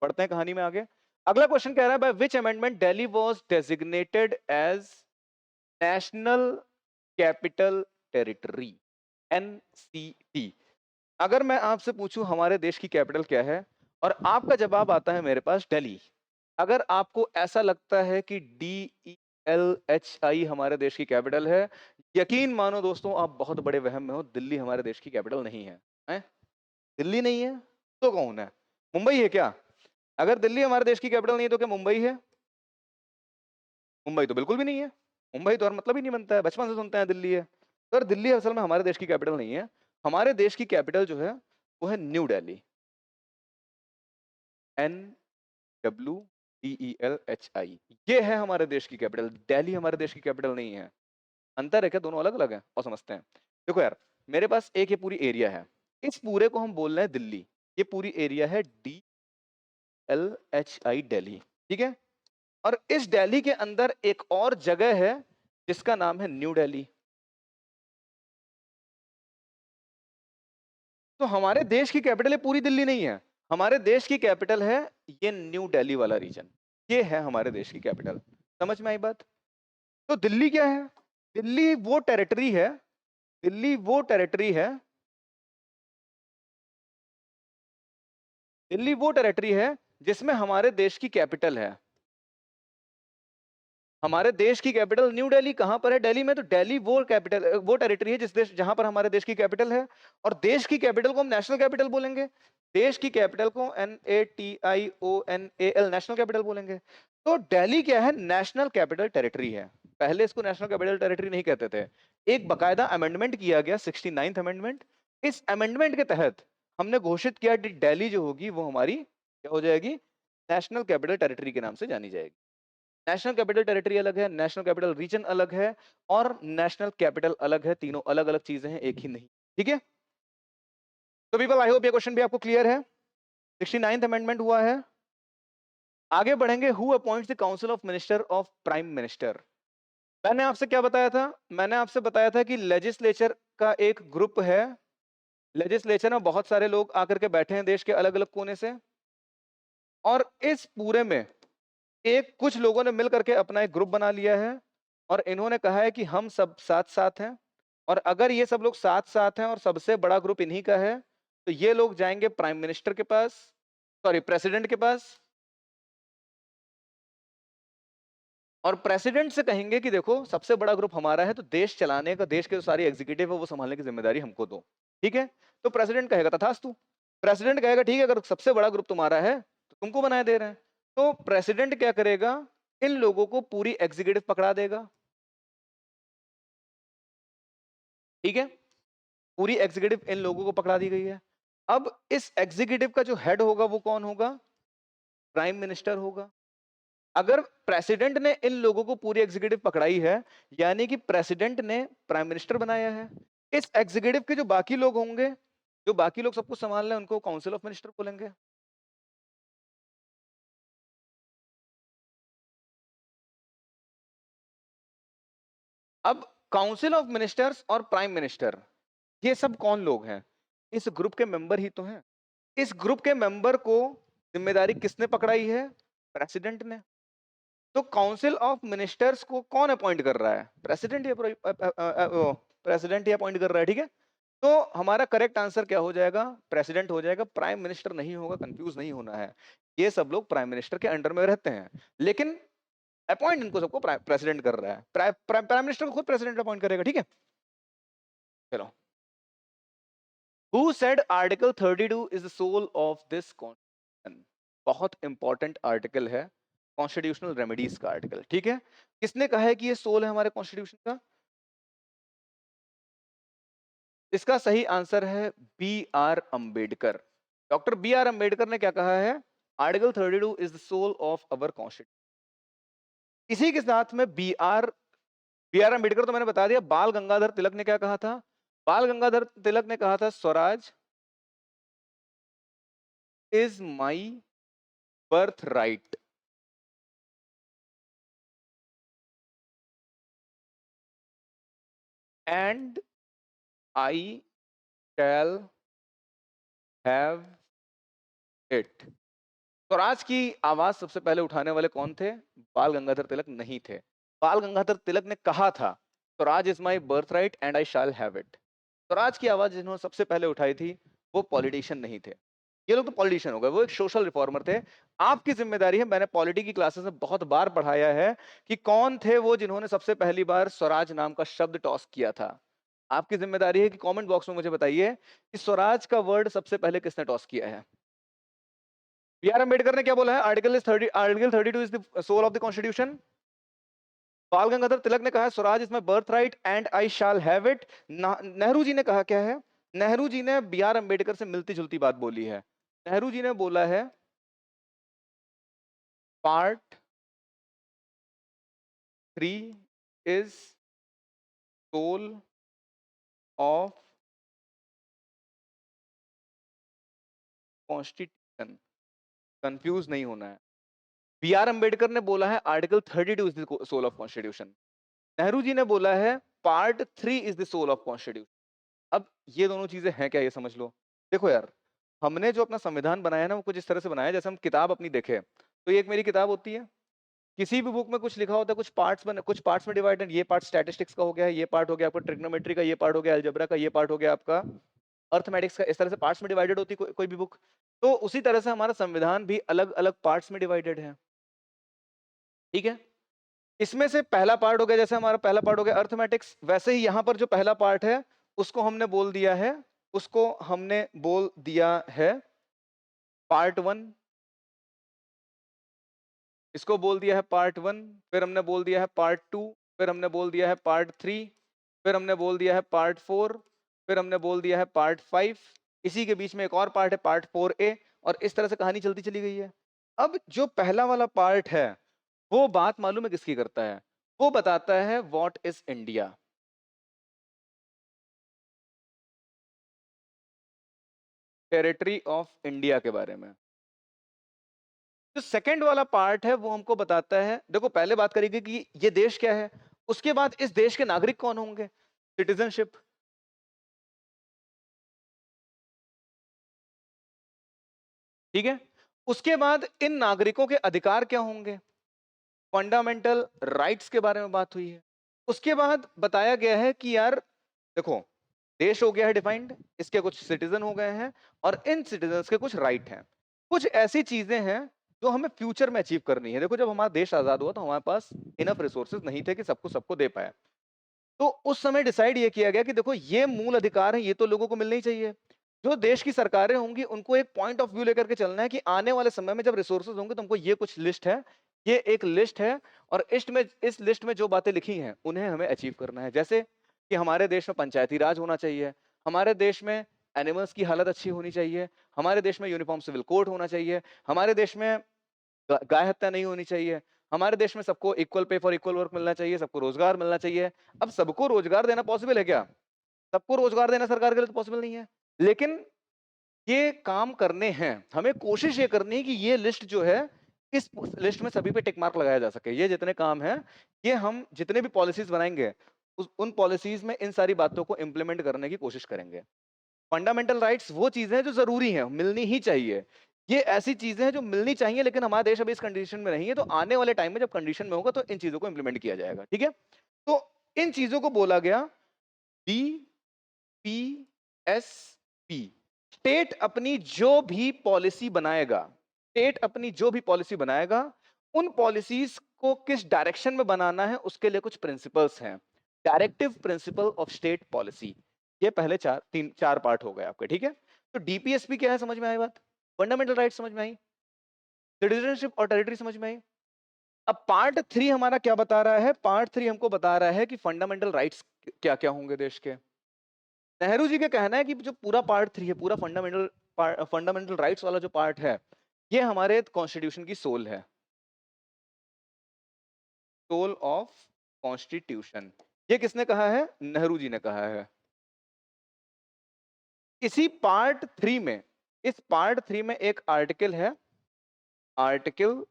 पढ़ते हैं कहानी में आगे। अगला क्वेश्चन कह रहा है, by which amendment Delhi was designated as national capital territory, NCT. अगर मैं आपसे पूछूं हमारे देश की कैपिटल क्या है और आपका जवाब आता है मेरे पास दिल्ली, अगर आपको ऐसा लगता है कि DELHI हमारे देश की कैपिटल है, यकीन मानो दोस्तों आप बहुत बड़े वहम में हो, दिल्ली हमारे देश की कैपिटल नहीं है। हैं? दिल्ली नहीं है तो कौन है? मुंबई है क्या? अगर दिल्ली हमारे देश की कैपिटल नहीं है तो क्या मुंबई है? मुंबई तो बिल्कुल भी नहीं है। मुंबई तो और मतलब ही नहीं बनता है, बचपन से सुनते हैं दिल्ली है। तो दिल्ली असल में हमारे देश की कैपिटल नहीं है। हमारे देश की कैपिटल जो है वो है न्यू दिल्ली, NWDELHI। ये है हमारे देश की कैपिटल। दिल्ली हमारे देश की कैपिटल नहीं है। अंतर है क्या? दोनों अलग अलग है और समझते हैं। देखो यार, मेरे पास एक ये पूरी एरिया है, इस पूरे को हम बोल रहे हैं दिल्ली। ये पूरी एरिया है DLHI, दिल्ली, ठीक है। और इस दिल्ली के अंदर एक और जगह है जिसका नाम है न्यू दिल्ली। तो हमारे देश की कैपिटल है पूरी दिल्ली नहीं है, हमारे देश की कैपिटल है ये न्यू दिल्ली वाला रीजन। ये है हमारे देश की कैपिटल। समझ में आई बात? तो दिल्ली क्या है? दिल्ली वो टेरिटरी है, दिल्ली वो टेरिटरी है, दिल्ली वो टेरिटरी है जिसमें हमारे देश की कैपिटल है। हमारे देश की कैपिटल न्यू दिल्ली कहां पर है? दिल्ली में। तो दिल्ली वो कैपिटल, वो टेरिटरी है जिस देश जहां पर हमारे देश की कैपिटल है। और देश की कैपिटल को हम नेशनल कैपिटल बोलेंगे। देश की कैपिटल को NATIONAL, नेशनल कैपिटल बोलेंगे। तो दिल्ली क्या है? नेशनल कैपिटल टेरिटरी है। पहले इसको नेशनल कैपिटल टेरिटरी नहीं कहते थे, एक बकायदा अमेंडमेंट किया गया, 69th अमेंडमेंट। इस अमेंडमेंट के तहत हमने घोषित किया कि दिल्ली जो होगी वो हमारी क्या हो जाएगी? नेशनल कैपिटल टेरिटरी के नाम से जानी जाएगी। नेशनल कैपिटल टेरिटरी अलग है, नेशनल कैपिटल रीजन अलग है, और नेशनल कैपिटल अलग है। तीनों अलग अलग चीजें हैं, एक ही नहीं। ठीक है। तो पीपल, आई होप ये क्वेश्चन भी आपको क्लियर है। 69th अमेंडमेंट हुआ है। आगे बढ़ेंगे। Who appoints the council of minister of prime minister? मैंने आपसे क्या बताया था? मैंने आपसे बताया था कि लेजिस्लेचर का एक ग्रुप है। लेजिस्लेचर में बहुत सारे लोग आकर के बैठे हैं देश के अलग अलग कोने से, और इस पूरे में एक कुछ लोगों ने मिल करके अपना एक ग्रुप बना लिया है, और इन्होंने कहा है कि हम सब साथ साथ हैं। और अगर ये सब लोग साथ साथ हैं और सबसे बड़ा ग्रुप इन्हीं का है, तो ये लोग जाएंगे प्राइम मिनिस्टर के पास, सॉरी प्रेसिडेंट के पास, और प्रेसिडेंट से कहेंगे कि देखो सबसे बड़ा ग्रुप हमारा है, तो देश चलाने का, देश के जो सारी एग्जीक्यूटिव है वो संभालने की जिम्मेदारी हमको दो। ठीक है। तो प्रेसिडेंट कहेगा तथास्तु। प्रेसिडेंट कहेगा ठीक है, अगर सबसे बड़ा ग्रुप तुम्हारा है तो तुमको बनाए दे रहे हैं। तो प्रेसिडेंट क्या करेगा? इन लोगों को पूरी एग्जीक्यूटिव पकड़ा देगा। ठीक है। पूरी एग्जीक्यूटिव इन लोगों को पकड़ा दी गई है। अब इस एग्जीक्यूटिव का जो हेड होगा वो कौन होगा? प्राइम मिनिस्टर होगा। अगर प्रेसिडेंट ने इन लोगों को पूरी एग्जीक्यूटिव पकड़ाई है, यानी कि प्रेसिडेंट ने प्राइम मिनिस्टर बनाया है। इस एग्जीक्यूटिव के जो बाकी लोग होंगे, जो बाकी लोग सब कुछ संभाल रहे हैं, उनको काउंसिल ऑफ मिनिस्टर बोलेंगे। अब काउंसिल ऑफ मिनिस्टर्स और प्राइम मिनिस्टर, ये सब कौन लोग हैं? इस ग्रुप के मेंबर ही तो हैं। इस ग्रुप के मेंबर को जिम्मेदारी किसने पकड़ाई है? प्रेसिडेंट ने। तो काउंसिल ऑफ मिनिस्टर्स को कौन अपॉइंट कर रहा है? प्रेसिडेंट, या प्रेसिडेंट ही अपॉइंट कर रहा है। ठीक है। तो हमारा करेक्ट आंसर क्या हो जाएगा? प्रेसिडेंट हो जाएगा, प्राइम मिनिस्टर नहीं होगा। कंफ्यूज नहीं होना है। ये सब लोग प्राइम मिनिस्टर के अंडर में रहते हैं, लेकिन अपॉइंट इनको सबको प्रेसिडेंट कर रहा है। प्राइम मिनिस्टर को खुद प्रेसिडेंट अपॉइंट करेगा। ठीक है। चलो। Who said Article 32 is the soul of this constitution? बहुत इंपॉर्टेंट आर्टिकल है, कॉन्स्टिट्यूशनल रेमेडीज का आर्टिकल। ठीक है। किसने कहा है कि ये सोल है हमारे कॉन्स्टिट्यूशन का? इसका सही आंसर है B R Ambedkar. Doctor B R Ambedkar ने क्या कहा है? Article 32 is the soul of our constitution. इसी के साथ में बी आर अंबेडकर तो मैंने बता दिया। बाल गंगाधर तिलक ने क्या कहा था? बाल गंगाधर तिलक ने कहा था Swaraj is my birth right. And I shall have it. Swaraj की आवाज सबसे पहले उठाने वाले कौन थे? बाल गंगाधर तिलक नहीं थे। बाल गंगाधर तिलक ने कहा था Swaraj is my birth right and I shall have it. Swaraj की आवाज जिन्होंने सबसे पहले उठाई थी वो पॉलिटिशियन नहीं थे। ये लोग तो पॉलिटिशियन हो गए, वो एक सोशल रिफॉर्मर थे। आपकी जिम्मेदारी है, मैंने पॉलिटी की क्लासेस में बहुत बार पढ़ाया है कि कौन थे वो जिन्होंने सबसे पहली बार स्वराज नाम का शब्द टॉस किया था। आपकी जिम्मेदारी है कि कमेंट बॉक्स में मुझे बताइए कि स्वराज का वर्ड सबसे पहले किसने टॉस किया है। बी आर अम्बेडकर ने क्या बोला है? Article 32 is the soul of the constitution. Bal Gangadhar Tilak ने कहा है Swaraj is my birthright and I shall have it. Nehru ji ने कहा क्या है? नेहरू जी ने बी आर अम्बेडकर से मिलती जुलती बात बोली है। नेहरू जी ने बोला है part 3 is soul of constitution. Confuse नहीं होना है। बी आर अम्बेडकर ने बोला है article 32 is the soul of constitution. Nehru ji ने बोला है part 3 is the soul of constitution. अब ये दोनों चीजें हैं क्या, ये समझ लो। देखो यार, हमने जो अपना संविधान बनाया है ना, वो कुछ इस तरह से बनाया है जैसे हम किताब अपनी देखें तो ये एक मेरी किताब होती है। किसी भी बुक में कुछ लिखा होता है, कुछ पार्ट्स में डिवाइडेड। ये पार्ट स्टैटिस्टिक्स का हो गया, ये पार्ट हो गया आपका ट्रिग्नोमेट्री का, ये पार्ट हो गया अलजेब्रा का, ये पार्ट हो गया आपका अर्थमेटिक्स का। इस तरह से पार्ट्स में डिवाइडेड होती है कोई भी बुक। तो उसी तरह से हमारा संविधान भी अलग अलग पार्ट्स में डिवाइडेड है। ठीक है, इसमें से पहला पार्ट हो गया, जैसे हमारा पहला पार्ट हो गया अर्थमेटिक्स, वैसे ही यहाँ पर जो पहला पार्ट है उसको हमने बोल दिया है, पार्ट 1। इसको बोल दिया है पार्ट 1, फिर हमने बोल दिया है पार्ट 2, फिर हमने बोल दिया है पार्ट 3, फिर हमने बोल दिया है पार्ट 4, फिर हमने बोल दिया है पार्ट 5। इसी के बीच में एक और पार्ट है पार्ट 4A, और इस तरह से कहानी चलती चली गई है। अब जो पहला वाला पार्ट है वो बात मालूम है किसकी करता है? वो बताता है what is India. Territory of India के बारे में। जो सेकंड वाला पार्ट है वो हमको बताता है, देखो पहले बात करेगी कि ये देश क्या है, उसके बाद इस देश के नागरिक कौन होंगे, सिटीजनशिप। ठीक है, उसके बाद इन नागरिकों के अधिकार क्या होंगे, फंडामेंटल राइट्स के बारे में बात हुई है। उसके बाद बताया गया है कि यार देखो, देश हो गया है डिफाइंड, इसके कुछ सिटीजन हो गए हैं और इन सिटीजन्स के कुछ राइट हैं। कुछ ऐसी चीजें हैं जो हमें फ्यूचर में अचीव करनी है। देखो, जब हमारा देश आजाद हुआ तो हमारे पास इनफ रिसोर्सेज नहीं थे कि सबको सबको दे पाए। तो उस समय डिसाइड ये किया गया कि देखो, ये मूल अधिकार है, ये तो लोगों को मिलने ही चाहिए। जो देश की सरकारें होंगी उनको एक पॉइंट ऑफ व्यू लेकर के चलना है कि आने वाले समय में जब रिसोर्सेज होंगे तो हमको ये कुछ लिस्ट है, ये एक लिस्ट है, और इस लिस्ट में जो बातें लिखी हैं उन्हें हमें अचीव करना है। जैसे कि हमारे देश में पंचायती राज होना चाहिए, हमारे देश में एनिमल्स की हालत अच्छी होनी चाहिए, हमारे देश में यूनिफॉर्म सिविल कोड होना चाहिए, हमारे देश में गाय हत्या नहीं होनी चाहिए, हमारे देश में सबको equal pay for equal work मिलना चाहिए, सबको रोजगार मिलना चाहिए। अब सबको रोजगार देना पॉसिबल है क्या? सबको रोजगार देना सरकार के लिए तो पॉसिबल नहीं है, लेकिन ये काम करने हैं। हमें कोशिश ये करनी है कि ये लिस्ट जो है, इस लिस्ट में सभी पे टिक मार्क लगाया जा सके। ये जितने काम हैं, ये हम जितने भी पॉलिसीज बनाएंगे उन पॉलिसीज में इन सारी बातों को इंप्लीमेंट करने की कोशिश करेंगे। फंडामेंटल राइट्स वो चीजें हैं जो जरूरी हैं, मिलनी ही चाहिए। ये ऐसी चीजें हैं जो मिलनी चाहिए, लेकिन हमारा देश अभी इस कंडीशन में नहीं है। तो आने वाले टाइम में जब कंडीशन में होगा तो इन चीजों को इंप्लीमेंट किया जाएगा। ठीक है, तो इन चीजों को बोला गया BPSP। स्टेट अपनी जो भी पॉलिसी बनाएगा, उन पॉलिसीज को किस डायरेक्शन में बनाना है उसके लिए कुछ प्रिंसिपल्स हैं। Directive principle of state policy. ये पहले चार पार्ट हो गए आपके। ठीक है, तो डीपीएसपी क्या है, समझ में आई बात? फंडामेंटल राइट समझ में आई, सिटीजनशिप और टेरिटरी समझ में आई। अब पार्ट 3 हमारा क्या बता रहा है? पार्ट 3 हमको बता रहा है कि फंडामेंटल राइट्स क्या क्या होंगे देश के। नेहरू जी का कहना है कि जो पूरा पार्ट 3 है, पूरा फंडामेंटल राइट्स वाला जो पार्ट है, ये हमारे कॉन्स्टिट्यूशन की सोल है। सोल ऑफ कॉन्स्टिट्यूशन, ये किसने कहा है? नेहरू जी ने कहा है। इसी पार्ट 3 में, इस पार्ट 3 में एक आर्टिकल है, आर्टिकल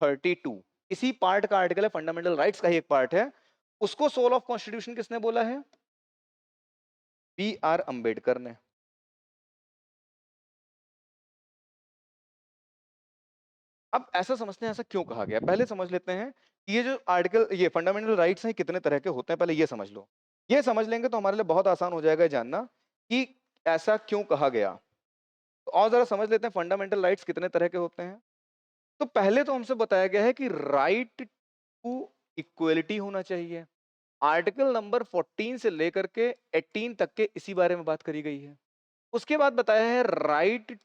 32। इसी पार्ट का आर्टिकल है, फंडामेंटल राइट्स का ही एक पार्ट है। उसको सोल ऑफ कॉन्स्टिट्यूशन किसने बोला है? B.R. अंबेडकर ने। अब ऐसा समझते हैं, ऐसा क्यों कहा गया? पहले समझ लेते हैं कि ये जो आर्टिकल, ये फंडामेंटल राइट्स हैं, कितने तरह के होते हैं, पहले ये समझ लो। ये समझ लेंगे तो हमारे लिए बहुत आसान हो जाएगा जानना कि ऐसा क्यों कहा गया। तो और जरा समझ लेते हैं फंडामेंटल राइट्स कितने तरह के होते हैं। तो पहले तो हमसे बताया गया है कि राइट टू इक्वलिटी होना चाहिए। आर्टिकल नंबर 14 से लेकर के 18 तक के इसी बारे में बात करी गई है। उसके बाद बताया है राइट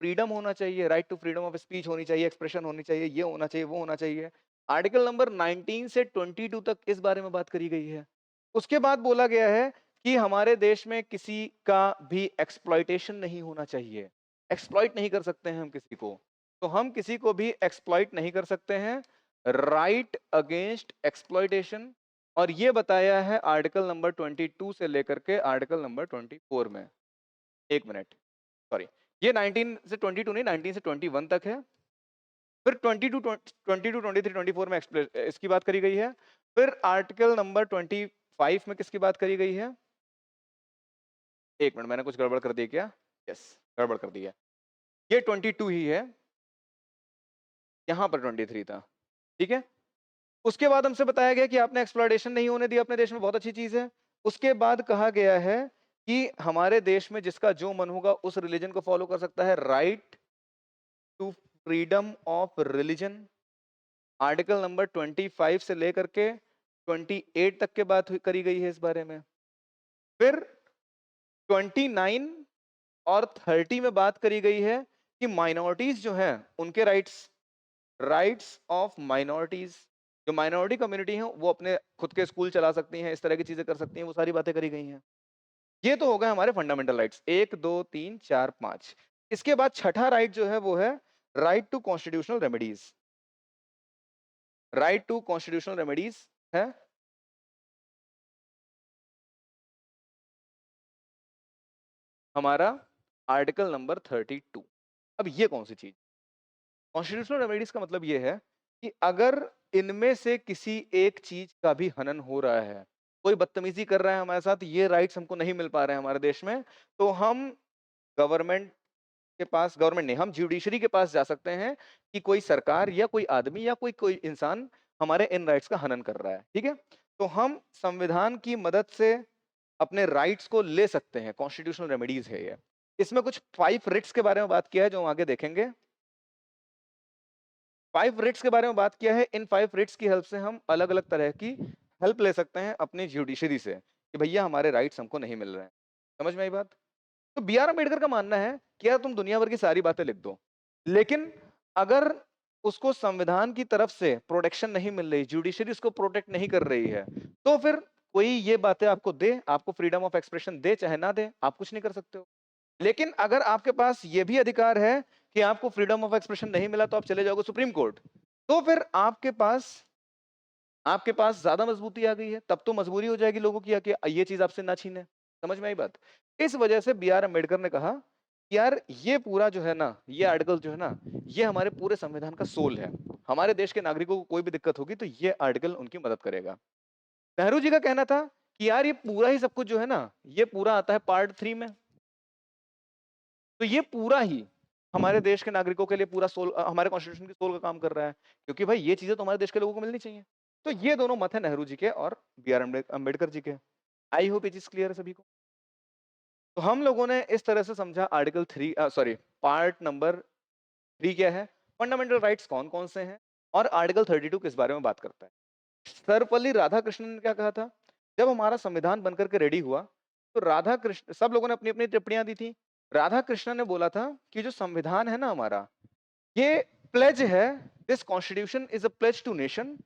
फ्रीडम होना चाहिए, right to freedom of speech होनी चाहिए, एक्सप्रेशन होनी चाहिए, ये होना चाहिए, वो होना चाहिए। आर्टिकल नंबर 19 से 22 तक इस बारे में बात करी गई है। उसके बाद बोला गया है कि हमारे देश में किसी का भी एक्सप्लॉइटेशन नहीं होना चाहिए। एक्सप्लॉइट नहीं कर सकते हैं हम किसी को, तो हम किसी को भी एक्सप्लॉइट नहीं कर सकते हैं। राइट अगेंस्ट एक्सप्लॉइटेशन, और ये बताया है आर्टिकल नंबर 22 से लेकर के आर्टिकल नंबर 24 में। एक मिनट, सॉरी, ये 19 से 22 नहीं, 19 से 21 तक है। फिर 22, 23, 24 में इसकी बात करी गई है। फिर आर्टिकल नंबर 25 में किसकी बात करी गई है? एक मिनट, मैंने कुछ गड़बड़ कर दी क्या? यस, गड़बड़ कर दी है। ये 22 ही है, यहाँ पर 23 था, ठीक है। उसके बाद हमसे बताया गया कि आपने एक्सप्लॉयटेशन नहीं होने दी अपने देश में, बहुत अच्छी चीज है। उसके बाद कहा गया है कि हमारे देश में जिसका जो मन होगा उस रिलीजन को फॉलो कर सकता है। Right to freedom of religion, article number 25 से लेकर के 28 तक के बात करी गई है इस बारे में। फिर 29 और 30 में बात करी गई है कि माइनॉरिटीज जो हैं उनके राइट्स, राइट्स ऑफ माइनॉरिटीज, जो माइनॉरिटी कम्युनिटी है वो अपने खुद के स्कूल चला सकती हैं, इस तरह की चीजें कर सकती हैं, वो सारी बातें करी गई हैं। ये तो हो गए हमारे फंडामेंटल राइट्स, 1 2 3 4 5। इसके बाद छठा राइट जो है वो है right to constitutional remedies. Right to constitutional remedies है हमारा आर्टिकल नंबर 32। अब ये कौन सी चीज? कॉन्स्टिट्यूशनल रेमेडीज का मतलब ये है कि अगर इनमें से किसी एक चीज का भी हनन हो रहा है, कोई बदतमीजी कर रहा है हमारे साथ, ये राइट्स हमको नहीं मिल पा रहे हैं हमारे देश में, तो हम गवर्नमेंट के पास, गवर्नमेंट नहीं, हम जुडिशरी के पास जा सकते हैं कि कोई सरकार या कोई आदमी या कोई कोई इंसान हमारे इन राइट्स का हनन कर रहा है, ठीक है। तो हम संविधान की मदद से अपने राइट्स को ले सकते हैं, कॉन्स्टिट्यूशनल रेमेडीज है ये। इसमें कुछ 5 रिट्स के बारे में बात किया है जो हम आगे देखेंगे। 5 रिट्स के बारे में बात किया है। इन 5 रिट्स की हेल्प से हम अलग अलग तरह की हेल्प ले सकते हैं अपनी जुडिशरी से कि भैया हमारे राइट्स हमको नहीं मिल रहे हैं। समझ में आई बात? तो B.R. अम्बेडकर का मानना है कि यार तुम दुनिया भर की सारी बातें लिख दो, लेकिन अगर उसको संविधान की तरफ से प्रोटेक्शन नहीं मिल रही, जुडिशरी उसको प्रोटेक्ट नहीं कर रही है, तो फिर कोई ये बातें आपको दे, आपको फ्रीडम ऑफ एक्सप्रेशन दे चाहे ना दे, आप कुछ नहीं कर सकते हो। लेकिन अगर आपके पास ये भी अधिकार है कि आपको फ्रीडम ऑफ एक्सप्रेशन नहीं मिला तो आप चले जाओगे सुप्रीम कोर्ट, तो फिर आपके पास ज्यादा मजबूती आ गई है। तब तो मजबूरी हो जाएगी लोगों की कि ये चीज आपसे ना छीने। समझ में आई बात? इस वजह से B.R. अम्बेडकर ने कहा कि यार ये पूरा जो है ना, ये आर्टिकल जो है ना, ये हमारे पूरे संविधान का सोल है। हमारे देश के नागरिकों को कोई भी दिक्कत होगी तो ये आर्टिकल उनकी मदद करेगा। नेहरू जी का कहना था कि यार ये पूरा ही सब कुछ जो है ना, ये पूरा आता है पार्ट 3 में। तो ये पूरा ही हमारे देश के नागरिकों के लिए पूरा सोल, हमारे कॉन्स्टिट्यूशन की सोल का काम कर रहा है, क्योंकि भाई ये चीजें तो हमारे देश के लोगों को मिलनी चाहिए। तो ये दोनों मत है नेहरू जी के और B.R. अम्बेडकर जी के। आई होप ये चीज क्लियर है सभी को। तो हम लोगों ने इस तरह से समझा आर्टिकल 3, सॉरी, पार्ट नंबर 3 क्या है, फंडामेंटल राइट्स कौन कौन से हैं, और आर्टिकल 32 किस बारे में बात करता है। सर्वपल्ली राधाकृष्णन ने क्या कहा था? जब हमारा संविधान बनकर के रेडी हुआ तो राधा कृष्ण, सब लोगों ने अपनी अपनी टिप्पणियां दी थी। राधा कृष्णन ने बोला था कि जो संविधान है ना हमारा, ये प्लेज है, this constitution is a pledge to nation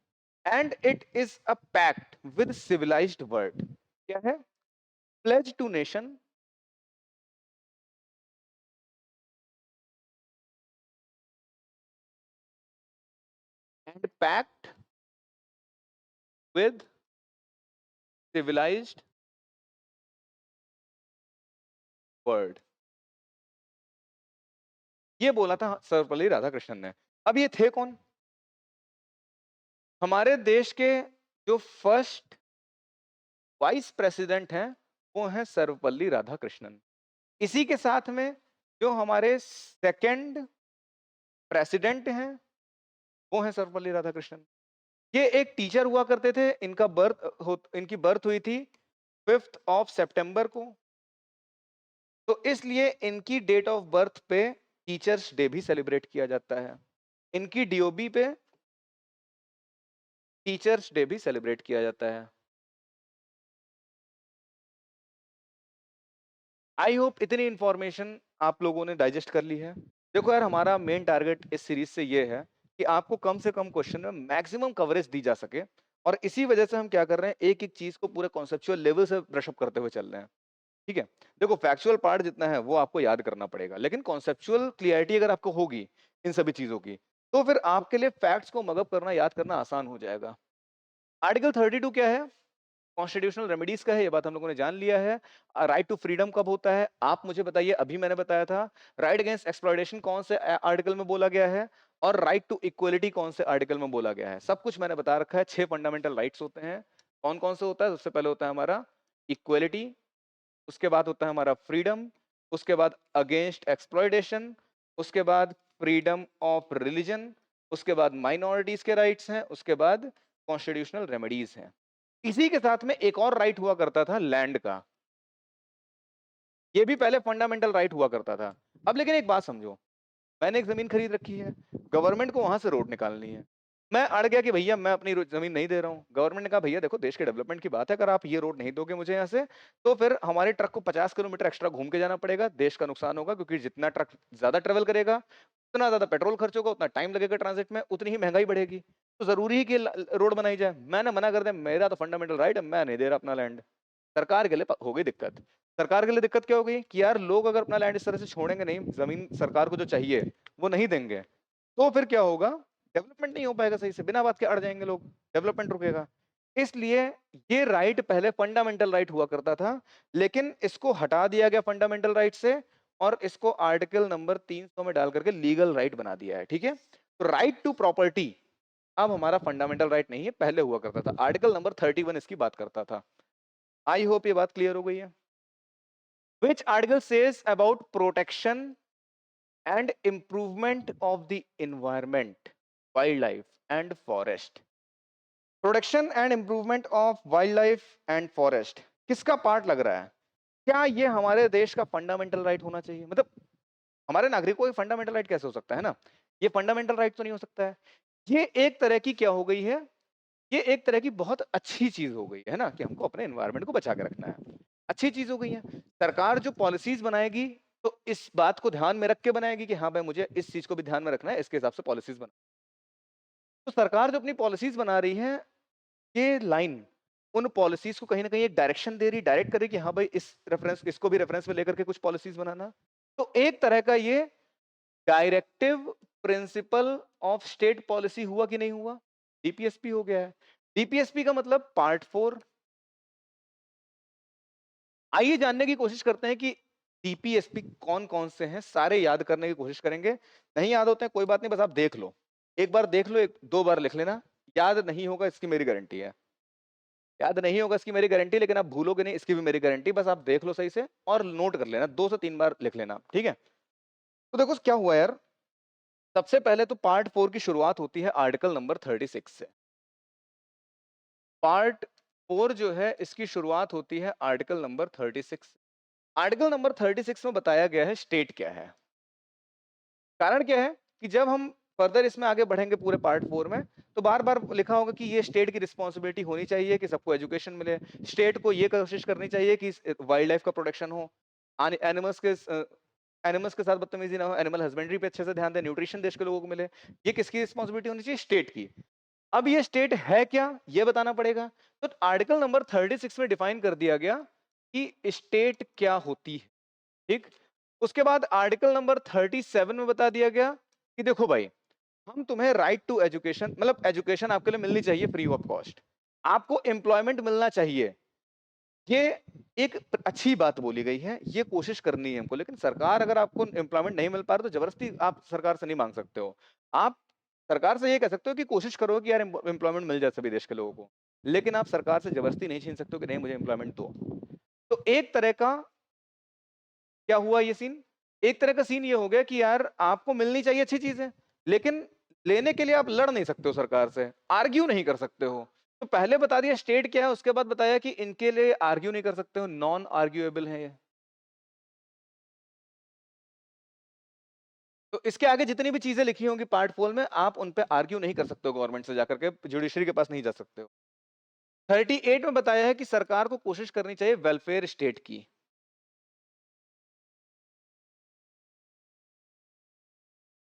and it is a pact with civilised world. क्या है? Pledge to nation and pact with civilised world. ये बोला था सर्वपल्ली राधाकृष्णन ने। अब ये थे कौन? हमारे देश के जो फर्स्ट वाइस प्रेसिडेंट हैं वो हैं सर्वपल्ली राधाकृष्णन। इसी के साथ में जो हमारे सेकंड प्रेसिडेंट हैं वो हैं सर्वपल्ली राधाकृष्णन। ये एक टीचर हुआ करते थे। इनकी बर्थ हुई थी 5th ऑफ सितंबर को। तो इसलिए इनकी डेट ऑफ बर्थ पे टीचर्स डे भी सेलिब्रेट किया जाता है। इनकी डीओबी पे टीचर्स डे भी सेलिब्रेट किया जाता है। आई होप इतनी इंफॉर्मेशन आप लोगों ने डाइजेस्ट कर ली है। देखो यार, हमारा मेन टारगेट इस सीरीज से ये है कि आपको कम से कम क्वेश्चन में मैक्सिमम कवरेज दी जा सके, और इसी वजह से हम क्या कर रहे हैं, एक एक चीज को पूरे कॉन्सेप्चुअल लेवल से ब्रशअप करते हुए चल रहे हैं। ठीक है, देखो फैक्चुअल पार्ट जितना है वो आपको याद करना पड़ेगा, लेकिन कॉन्सेप्चुअल क्लियरिटी अगर आपको होगी इन सभी चीजों की, तो फिर आपके लिए फैक्ट्स को मगअप करना, याद करना आसान हो जाएगा। आर्टिकल 32 क्या है? कॉन्स्टिट्यूशनल रेमेडीज का है, ये बात हम लोगों ने जान लिया है। राइट टू फ्रीडम कब होता है आप मुझे बताइए, अभी मैंने बताया था। राइट अगेंस्ट एक्सप्लॉयटेशन कौन से आर्टिकल में बोला गया है, और राइट टू इक्वलिटी कौन से आर्टिकल में बोला गया है, सब कुछ मैंने बता रखा है। 6 फंडामेंटल राइट्स होते हैं। कौन कौन से होता है? सबसे पहले होता है हमारा इक्वलिटी, उसके बाद होता है हमारा फ्रीडम, उसके बाद अगेंस्ट एक्सप्लॉयटेशन, उसके बाद फ्रीडम ऑफ रिलीजन, उसके बाद माइनॉरिटीज के राइट्स हैं, उसके बाद कॉन्स्टिट्यूशनल रेमेडीज हैं। इसी के साथ में एक और राइट हुआ करता था लैंड का। ये भी पहले फंडामेंटल राइट हुआ करता था। अब लेकिन एक बात समझो, मैंने एक जमीन खरीद रखी है, गवर्नमेंट को वहां से रोड निकालनी है। मैं अड़ गया कि भैया मैं अपनी जमीन नहीं दे रहा हूँ। गवर्नमेंट ने कहा भैया देखो देश के डेवलपमेंट की बात है, अगर आप ये रोड नहीं दोगे मुझे यहाँ से, तो फिर हमारे ट्रक को 50 किलोमीटर एक्स्ट्रा घूम के जाना पड़ेगा, देश का नुकसान होगा, क्योंकि जितना ट्रक ज्यादा ट्रेवल करेगा उतना ज्यादा पेट्रोल खर्च होगा, उतना टाइम लगेगा ट्रांजिट में, उतनी ही महंगाई बढ़ेगी। तो जरूरी है कि रोड बनाई जाए। मैंने मना कर दिया, मेरा तो फंडामेंटल राइट है, मैं नहीं दे रहा अपना लैंड। सरकार के लिए हो गई दिक्कत। सरकार के लिए दिक्कत क्या हो गई कि यार लोग अगर अपना लैंड इस तरह से छोड़ेंगे नहीं, जमीन सरकार को जो चाहिए वो नहीं देंगे, तो फिर क्या होगा, डेवलपमेंट नहीं हो पाएगा सही से, बिना बात के अड़ जाएंगे लोग, डेवलपमेंट रुकेगा। इसलिए ये राइट पहले फंडामेंटल राइट हुआ करता था, लेकिन इसको हटा दिया गया फंडामेंटल राइट से, और इसको आर्टिकल नंबर 300 में डाल करके लीगल राइट बना दिया है। ठीक है, तो राइट टू प्रॉपर्टी अब हमारा फंडामेंटल राइट नहीं है, पहले हुआ करता था। आर्टिकल नंबर 31 इसकी बात करता था। आई होप ये बात क्लियर हो गई है। Which article says about protection and improvement of the environment, wildlife and forest? Protection and improvement of wild life and forest किसका पार्ट लग रहा है? क्या ये हमारे देश का फंडामेंटल राइट होना चाहिए? मतलब हमारे नागरिकों को फंडामेंटल राइट कैसे हो सकता है ना? ये फंडामेंटल राइट तो नहीं हो सकता है। ये एक तरह की क्या हो गई है, ये एक तरह की बहुत अच्छी चीज हो गई है ना, कि हमको अपने एनवायरनमेंट को बचा के रखना है। अच्छी चीज हो गई है। सरकार जो पॉलिसीज बनाएगी तो इस बात को ध्यान में रख के बनाएगी कि हाँ भाई मुझे इस चीज को भी ध्यान में रखना है, इसके हिसाब से पॉलिसीज बना। तो सरकार जो अपनी पॉलिसीज बना रही है, ये लाइन उन पॉलिसीज को कहीं ना कहीं एक डायरेक्शन दे रही, डायरेक्ट कर रही कि हाँ भाई इस रेफरेंस, इसको भी रेफरेंस में लेकर के कुछ पॉलिसीज बनाना। तो एक तरह का ये directive principle of state policy हुआ कि नहीं हुआ? डीपीएसपी हो गया है। डीपीएसपी का मतलब पार्ट 4। आइए जानने की कोशिश करते हैं कि डीपीएसपी कौन कौन से हैं, सारे याद करने की कोशिश करेंगे। नहीं याद होते हैं कोई बात नहीं, बस आप देख लो, एक बार देख लो, एक दो बार लिख लेना। याद नहीं होगा इसकी मेरी गारंटी है, याद नहीं होगा इसकी मेरी गारंटी, लेकिन आप भूलोगे नहीं इसकी भी मेरी गारंटी। बस आप देख लो सही से और नोट कर लेना, 2 से 3 बार लिख लेना, ठीक है? तो देखो क्या हुआ यार, सबसे पहले तो पार्ट 4 की शुरुआत होती है आर्टिकल नंबर 36 से। पार्ट 4 जो है इसकी शुरुआत होती है आर्टिकल नंबर 36। आर्टिकल नंबर 36 में बताया गया है स्टेट क्या है। कारण क्या है कि जब हम फर्दर इसमें आगे बढ़ेंगे पूरे पार्ट 4 में, तो बार बार लिखा होगा कि ये स्टेट की रिस्पॉन्सिबिलिटी होनी चाहिए कि सबको एजुकेशन मिले, स्टेट को ये कोशिश करनी चाहिए कि वाइल्ड लाइफ का प्रोटेक्शन हो, एनिमल्स के साथ बदतमीजी ना हो, एनिमल हस्बेंड्री पे अच्छे से ध्यान दे, न्यूट्रिशन देश के लोगों को मिले। ये किसकी रिस्पॉन्सिबिलिटी होनी चाहिए? स्टेट की। अब ये स्टेट है क्या, ये बताना पड़ेगा। तो आर्टिकल नंबर 36 में डिफाइन कर दिया गया कि स्टेट क्या होती है। ठीक, उसके बाद आर्टिकल नंबर 37 में बता दिया गया कि देखो भाई, हम तुम्हें राइट टू एजुकेशन, मतलब एजुकेशन आपके लिए मिलनी चाहिए फ्री ऑफ कॉस्ट, आपको एम्प्लॉयमेंट मिलना चाहिए, ये एक अच्छी बात बोली गई है, ये कोशिश करनी है हमको। लेकिन सरकार, अगर आपको एम्प्लॉयमेंट नहीं मिल पा रहा तो जबरदस्ती आप सरकार से नहीं मांग सकते हो। आप सरकार से ये कह सकते हो कि कोशिश करो कि यार एम्प्लॉयमेंट मिल जाए सभी देश के लोगों को, लेकिन आप सरकार से जबरदस्ती नहीं छीन सकते हो कि नहीं मुझे एम्प्लॉयमेंट दो। तो एक तरह का क्या हुआ ये सीन, एक तरह का सीन ये हो गया कि यार आपको मिलनी चाहिए अच्छी चीजें, लेकिन लेने के लिए आप लड़ नहीं सकते हो सरकार से, आर्ग्यू नहीं कर सकते हो। तो पहले बता दिया स्टेट क्या है, उसके बाद बताया कि इनके लिए आर्ग्यू नहीं कर सकते हो, नॉन आर्ग्यूएबल है ये। तो इसके आगे जितनी भी चीजें लिखी होंगी पार्ट 4 में, आप उन पे आर्ग्यू नहीं कर सकते हो, गवर्नमेंट से जाकर के जुडिशरी के पास नहीं जा सकते हो। 38 में बताया है कि सरकार को कोशिश करनी चाहिए वेलफेयर स्टेट की।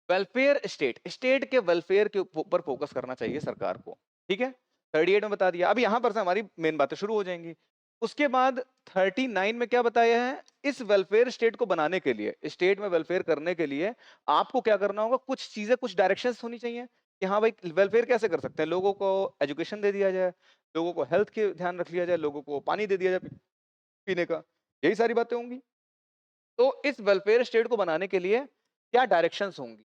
वेलफेयर स्टेट, स्टेट के वेलफेयर के ऊपर फोकस करना चाहिए सरकार को। ठीक है, 38 में बता दिया। अब यहां पर से हमारी मेन बातें शुरू हो जाएंगी। उसके बाद 39 में क्या बताया है, इस वेलफेयर स्टेट को बनाने के लिए, स्टेट में वेलफेयर करने के लिए आपको क्या करना होगा, कुछ चीजें, कुछ डायरेक्शंस होनी चाहिए कि हाँ भाई वेलफेयर कैसे कर सकते हैं, लोगों को एजुकेशन दे दिया जाए, लोगों को हेल्थ के ध्यान रख लिया जाए, लोगों को पानी दे दिया जाए पीने का, यही सारी बातें होंगी। तो इस वेलफेयर स्टेट को बनाने के लिए क्या डायरेक्शंस होंगी,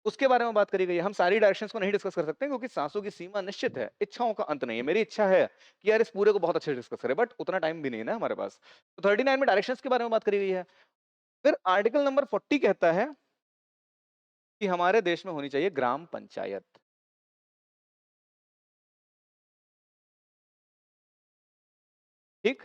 उसके बारे में बात करी गई है। हम सारी डायरेक्शंस को नहीं डिस्कस कर सकते क्योंकि सांसों की सीमा निश्चित है, इच्छाओं का अंत नहीं है। मेरी इच्छा है कि यार इस पूरे को बहुत अच्छे से डिस्कस करें, बट उतना टाइम भी नहीं है ना हमारे पास। तो 39 में डायरेक्शंस के बारे में बात करी गई है। फिर आर्टिकल नंबर 40 कहता है कि हमारे देश में होनी चाहिए ग्राम पंचायत। ठीक,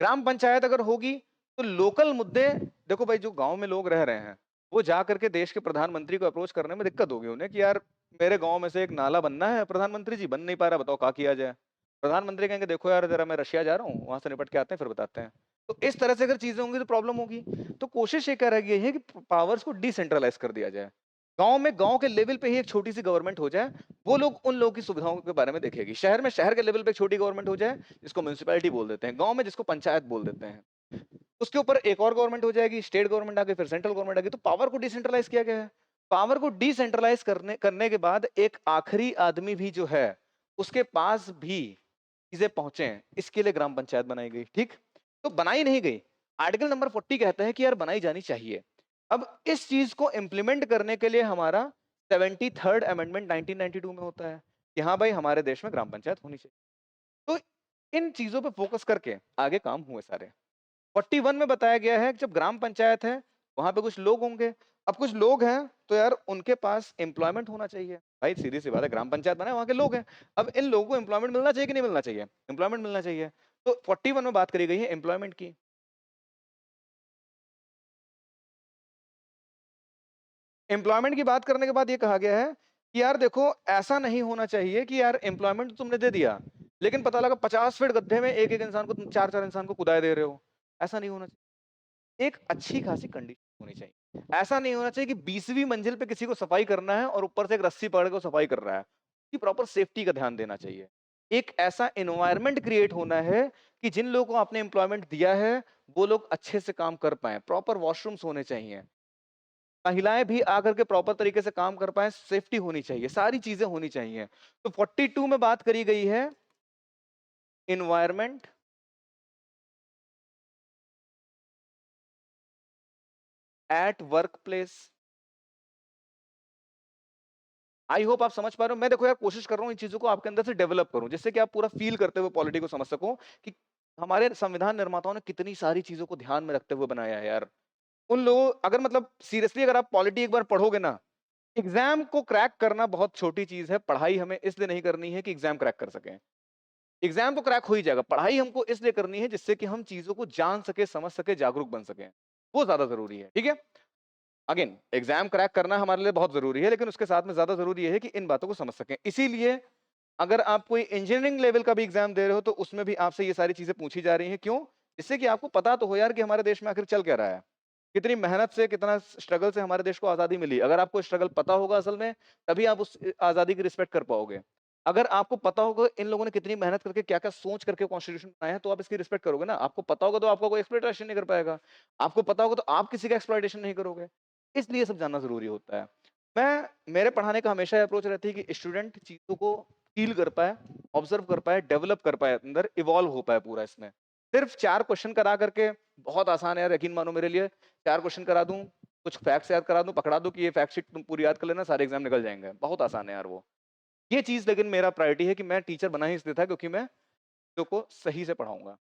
ग्राम पंचायत अगर होगी तो लोकल मुद्दे, देखो भाई जो गांव में लोग रह रहे हैं वो जा करके देश के प्रधानमंत्री को अप्रोच करने में दिक्कत होगी उन्हें कि यार मेरे गांव में से एक नाला बनना है, प्रधानमंत्री जी बन नहीं पा रहा, बताओ क्या किया जाए। प्रधानमंत्री कहेंगे देखो यार जरा मैं रशिया जा रहा हूँ, वहां से निपट के आते हैं फिर बताते हैं। तो इस तरह से अगर चीजें होंगी तो प्रॉब्लम होगी। तो कोशिश ये कर रही है कि पावर्स को डिसेंट्रलाइज कर दिया जाए, गांव में गांव के लेवल पे ही एक छोटी सी गवर्नमेंट हो जाए, वो लोग उन लोगों की सुविधाओं के बारे में देखेगी। शहर में शहर के लेवल पे एक छोटी गवर्नमेंट हो जाए जिसको म्यूनिसिपैलिटी बोल देते हैं, गांव में जिसको पंचायत बोल देते हैं, उसके ऊपर एक और गवर्नमेंट हो जाएगी, स्टेट गवर्नमेंट आ गई, फिर सेंट्रल गवर्नमेंट आ गई। तो पावर को डिसेंट्रलाइज किया गया है। पावर को डिसेंट्रलाइज करने करने के बाद एक आखिरी आदमी भी जो है उसके पास भी चीजें पहुंचे, इसके लिए ग्राम पंचायत बनाई गई। ठीक, तो बनाई नहीं गई, आर्टिकल नंबर 40 कहता है कि यार बनाई जानी चाहिए। अब इस चीज को इंप्लीमेंट करने के लिए हमारा 73rd अमेंडमेंट 1992 में होता है कि हाँ भाई हमारे देश में ग्राम पंचायत होनी चाहिए। तो इन चीजों पे फोकस करके आगे काम हुए सारे। 41 में बताया गया है कि जब ग्राम पंचायत है वहां पे कुछ लोग होंगे, अब कुछ लोग हैं तो यार उनके पास एम्प्लॉयमेंट होना चाहिए। भाई सीधी सी बात है, ग्राम पंचायत बना है, वहां के लोग हैं, अब इन लोगों को एम्प्लॉयमेंट मिलना चाहिए कि नहीं मिलना चाहिए, एम्प्लॉयमेंट मिलना चाहिए। तो 41 में बात करी गई है एम्प्लॉयमेंट की। एम्प्लॉयमेंट की बात करने के बाद ये कहा गया है कि यार देखो ऐसा नहीं होना चाहिए कि यार एम्प्लॉयमेंट तो तुमने दे दिया लेकिन पता लगा 50 फीट गड्ढे में एक एक इंसान को तुम चार चार इंसान को कुदाए दे रहे हो। ऐसा नहीं होना चाहिए, एक अच्छी खासी कंडीशन होनी चाहिए। ऐसा नहीं होना चाहिए कि 20वीं मंजिल पे किसी को सफाई करना है और ऊपर से एक रस्सी पकड़ के सफाई कर रहा है, कि प्रॉपर सेफ्टी का ध्यान देना चाहिए। एक ऐसा एनवायरनमेंट क्रिएट होना है कि जिन लोगों को आपने एम्प्लॉयमेंट दिया है वो लोग अच्छे से काम कर पाए, प्रॉपर वॉशरूम्स होने चाहिए, महिलाएं भी आकर के प्रॉपर तरीके से काम कर पाए, सेफ्टी होनी चाहिए, सारी चीजें होनी चाहिए। तो 42 में बात करी गई है environment at work place. I hope आप समझ पा रहे हो। मैं देखो यार कोशिश कर रहा हूँ इन चीजों को आपके अंदर से डेवलप करूं जिससे कि आप पूरा फील करते हुए पॉलिटी को समझ सको कि हमारे संविधान निर्माताओं ने कितनी सारी चीजों को ध्यान में रखते हुए बनाया है यार। उन लोगों, अगर मतलब सीरियसली अगर आप पॉलिटी एक बार पढ़ोगे ना, एग्जाम को क्रैक करना बहुत छोटी चीज है, पढ़ाई हमें इसलिए नहीं करनी है कि एग्जाम क्रैक कर सकें। एग्जाम तो क्रैक हो ही जाएगा, पढ़ाई हमको इसलिए करनी है जिससे कि हम चीजों को जान सके, समझ सके, जागरूक बन सके, वो ज्यादा जरूरी है। ठीक है, अगेन एग्जाम क्रैक करना हमारे लिए बहुत जरूरी है लेकिन उसके साथ में ज्यादा जरूरी है कि इन बातों को समझ सकें। इसीलिए अगर आप कोई इंजीनियरिंग लेवल का भी एग्जाम दे रहे हो तो उसमें भी आपसे ये सारी चीजें पूछी जा रही हैं। क्यों? इससे कि आपको पता तो हो यार कि हमारे देश में आखिर चल क्या रहा है, कितनी मेहनत से, कितना स्ट्रगल से हमारे देश को आजादी मिली। अगर आपको स्ट्रगल पता होगा असल में, तभी आप उस आजादी की रिस्पेक्ट कर पाओगे। अगर आपको पता होगा इन लोगों ने कितनी मेहनत करके क्या-क्या सोच करके कॉन्स्टिट्यूशन बनाया है, तो आप इसकी रिस्पेक्ट करोगे ना। आपको पता होगा तो आपका कोई एक्सप्लॉइटेशन नहीं कर पाएगा। आपको पता होगा तो आप किसी का एक्सप्लॉइटेशन नहीं करोगे। इसलिए ये सब जानना ज़रूरी होता है। मेरे पढ़ाने का हमेशा अप्रोच रहती है कि स्टूडेंट चीज़ों को फील कर पाए, ऑब्जर्व कर पाए, डेवलप कर पाए अंदर, इवॉल्व हो पाए पूरा इसमें। सिर्फ 4 क्वेश्चन करा करके बहुत आसान है यार, यकीन मानो मेरे लिए 4 क्वेश्चन करा दूँ, कुछ फैक्ट्स याद करा दूँ, पकड़ा दूँ कि ये फैक्ट शीट तुम पूरी याद कर लेना, सारे एग्ज़ाम निकल जाएँगे। बहुत आसान है यार वो। ये चीज़ लेकिन मेरा प्रायोरिटी है कि मैं टीचर बना ही इसलिए था क्योंकि मैं बच्चों को सही से पढ़ाऊँगा।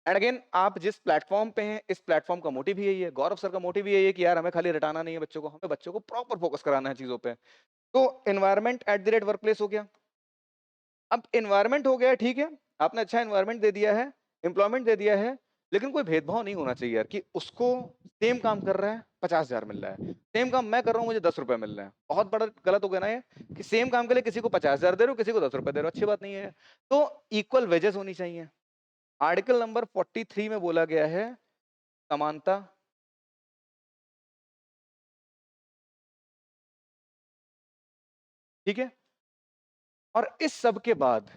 एंड अगेन आप जिस प्लेटफ़ॉर्म पे हैं, इस प्लेटफ़ॉर्म का मोटिव ही यही है। गौरव सर का मोटिव ही यही है कि यार हमें खाली रटाना नहीं है बच्चों को, हमें बच्चों को प्रॉपर फ़ोकस कराना है चीज़ों पे। तो environment at the rate workplace हो गया। अब एनवायरनमेंट हो गया ठीक है, आपने अच्छा एनवायरनमेंट दे दिया है, एम्प्लॉयमेंट दे दिया है, लेकिन कोई भेदभाव नहीं होना चाहिए यार कि उसको सेम काम कर रहा है, 50,000 मिल रहा है। सेम काम मैं कर रहा हूँ, मुझे ₹10 मिल रहे हैं। बहुत बड़ा गलत हो गया ना ये कि सेम काम के लिए किसी को 50,000 दे रहे हो, किसी को ₹10 दे रहे हो, अच्छी बात नहीं है। तो इक्वल वेजेस होनी चाहिए। आर्टिकल नंबर 43 में बोला गया है समानता, ठीक है? और इस सब के बाद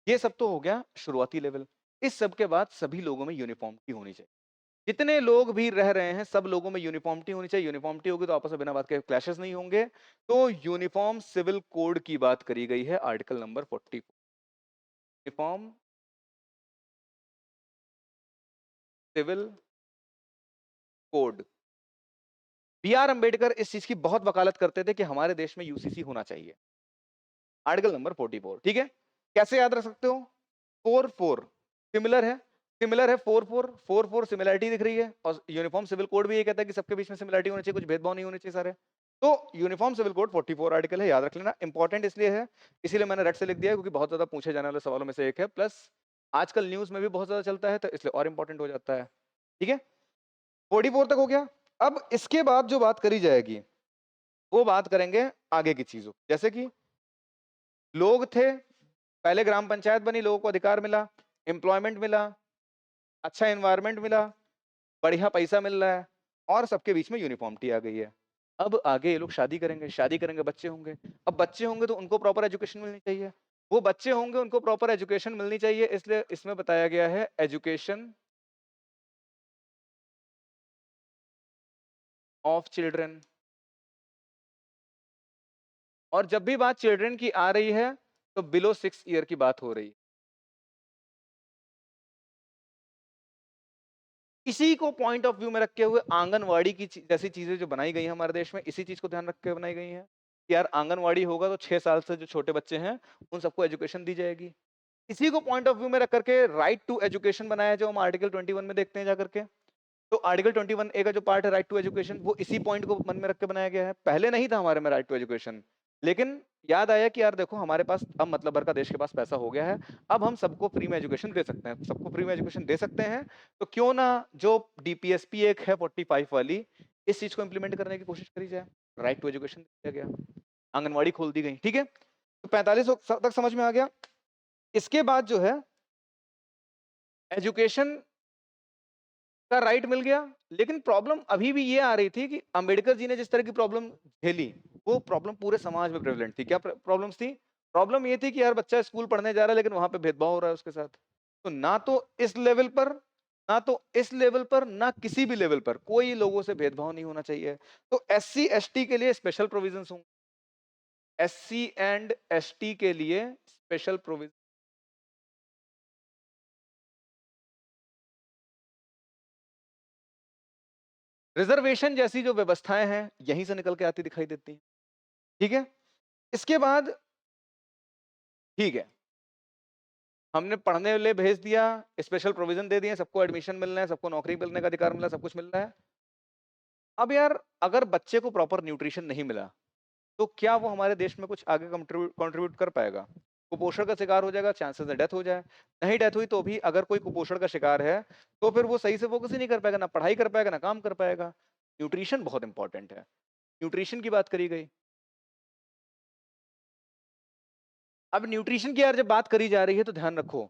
ये सब तो हो गया शुरुआती लेवल। इस सब के बाद सभी लोगों में यूनिफ़ॉर्मिटी होनी चाहिए। जितने लोग भी रह रहे हैं सब लोगों में यूनिफ़ॉर्मिटी होनी चाहिए। यूनिफ़ॉर्मिटी होगी तो आपस में बिना बात के क्लैशेस नहीं होंगे। तो यूनिफ़ॉर्म सिविल कोड की बात करी गई है article number 44। Uniform civil code. B R Ambedkar इस चीज़ की बहुत वकालत करते थे कि हमारे देश में यूसीसी होना चाहिए। आर्टिकल नंबर 44 ठीक है? कैसे याद रख सकते हो? 4-4 सिमिलर है, सिमिलर है 4-4, 4-4 सिमिलैरिटी दिख रही है और यूनिफ़ॉर्म सिविल कोड भी ये कहता है कि सबके बीच में सिमिलैरिटी होनी चाहिए, कुछ भेदभाव नहीं होने चाहिए सारे। तो यूनिफ़ॉर्म सिविल कोड 44 आर्टिकल है, याद रख लेना। इंपॉर्टेंट इसलिए है, इसीलिए मैंने रेड से लिख दिया है क्योंकि बहुत ज़्यादा पूछे जाने वाले सवालों में से एक है। प्लस आजकल न्यूज़ में भी बहुत ज़्यादा चलता है तो इसलिए और इंपॉर्टेंट हो जाता है। ठीक है? 44 तक हो गया। अब इसके बाद जो बात करी जाएगी, वो बात करेंगे आगे की चीज़ों की। जैसे कि लोग थे, पहले ग्राम पंचायत बनी, लोगों को अधिकार मिला, एम्प्लॉयमेंट मिला, अच्छा एनवायरनमेंट मिला, बढ़िया पैसा मिल रहा है और सबके बीच में यूनिफ़ॉर्मिटी आ गई है। अब आगे ये लोग शादी करेंगे, बच्चे होंगे। अब बच्चे होंगे तो उनको प्रॉपर एजुकेशन मिलनी चाहिए। वो बच्चे होंगे, उनको प्रॉपर एजुकेशन मिलनी चाहिए, इसलिए इसमें बताया गया है एजुकेशन ऑफ चिल्ड्रन। और जब भी बात चिल्ड्रन की आ रही है, तो बिलो 6 ईयर की बात हो रही है। इसी को पॉइंट ऑफ व्यू में रखे हुए आंगनवाड़ी की जैसी चीजें जो बनाई गई हैं हमारे देश में, इसी चीज को ध्यान रख के बनाई गई हैं कि यार आंगनवाड़ी होगा तो 6 साल से जो छोटे बच्चे हैं उन सबको एजुकेशन दी जाएगी। इसी को पॉइंट ऑफ व्यू में रख करके राइट टू एजुकेशन बनाया है, जो हम आर्टिकल 21 में देखते हैं जा करके। तो आर्टिकल 21 ए का जो पार्ट है राइट टू एजुकेशन, वो इसी पॉइंट को मन में रख के बनाया गया है। पहले नहीं था हमारे में राइट टू एजुकेशन, लेकिन याद आया कि यार देखो हमारे पास अब मतलब भर का देश के पास पैसा हो गया है, अब हम सबको फ्री में एजुकेशन दे सकते हैं। सबको फ्री में एजुकेशन दे सकते हैं तो क्यों ना जो डीपीएसपी एक है 45 वाली, इस चीज को इम्प्लीमेंट करने की कोशिश करी जाए। राइट टू एजुकेशन दिया गया, आंगनवाड़ी खोल दी गई, ठीक है। तो 45 तक समझ में आ गया। इसके बाद जो है एजुकेशन का राइट मिल गया, लेकिन प्रॉब्लम अभी भी ये आ रही थी कि अंबेडकर जी ने जिस तरह की प्रॉब्लम झेली, वो प्रॉब्लम पूरे समाज में प्रेवलेंट थी। क्या प्रॉब्लम्स थी? प्रॉब्लम ये थी कि यार बच्चा स्कूल पढ़ने जा रहा है लेकिन वहां पे भेदभाव हो रहा है उसके साथ। तो ना तो इस लेवल पर, ना तो इस लेवल पर, ना किसी भी लेवल पर कोई लोगों से भेदभाव नहीं होना चाहिए। तो एससी एसटी के लिए स्पेशल प्रोविजंस होंगे, एससी एंड एसटी के लिए स्पेशल प्रोविजन। रिजर्वेशन जैसी जो व्यवस्थाएं हैं यहीं से निकल के आती दिखाई देती हैं, ठीक है। इसके बाद ठीक है, हमने पढ़ने के लिए भेज दिया, स्पेशल प्रोविजन दे दिए, सबको एडमिशन मिल रहा है, सबको नौकरी मिलने का अधिकार मिला, सब कुछ मिल रहा है। अब यार अगर बच्चे को प्रॉपर न्यूट्रिशन नहीं मिला, तो क्या वो हमारे देश में कुछ आगे कंट्रीब्यूट कर पाएगा? कुपोषण का शिकार हो जाएगा, चांसेस है डेथ हो जाए। नहीं डेथ हुई तो भी अगर कोई कुपोषण का शिकार है, तो फिर वो सही से फोकस ही नहीं कर पाएगा, ना पढ़ाई कर पाएगा, ना काम कर पाएगा। न्यूट्रिशन बहुत इंपॉर्टेंट है। न्यूट्रिशन की बात करी गई। अब न्यूट्रिशन की यार जब बात करी जा रही है तो ध्यान रखो,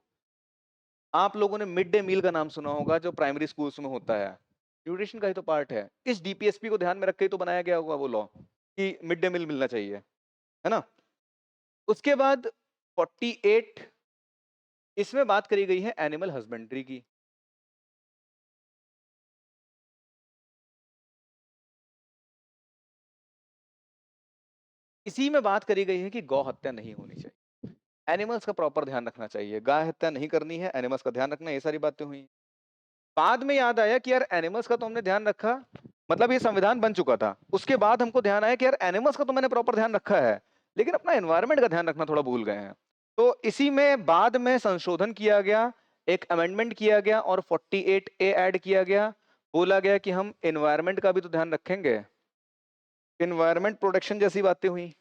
आप लोगों ने मिड डे मील का नाम सुना होगा जो प्राइमरी स्कूल्स में होता है। न्यूट्रिशन का ही तो पार्ट है। इस डीपीएसपी को ध्यान में रख के ही तो बनाया गया होगा वो लॉ कि मिड डे मील मिलना चाहिए, है ना। उसके बाद 48 इसमें बात करी गई है एनिमल हस्बेंड्री की। इसी में बात करी गई है कि गौ हत्या नहीं होनी चाहिए, एनिमल्स का प्रॉपर ध्यान रखना चाहिए, गाय हत्या नहीं करनी है, एनिमल्स का ध्यान रखना है, ये सारी बातें हुई। बाद में याद आया कि यार एनिमल्स का तो हमने ध्यान रखा, मतलब ये संविधान बन चुका था, उसके बाद हमको ध्यान आया कि यार एनिमल्स का तो मैंने प्रॉपर ध्यान रखा है, लेकिन अपना एनवायरनमेंट का ध्यान रखना थोड़ा भूल गए हैं। तो इसी में बाद में संशोधन किया गया, एक अमेंडमेंट किया गया और 48A ऐड किया गया, बोला गया कि हम एनवायरनमेंट का भी तो ध्यान रखेंगे, एनवायरनमेंट प्रोटेक्शन जैसी बातें हुई।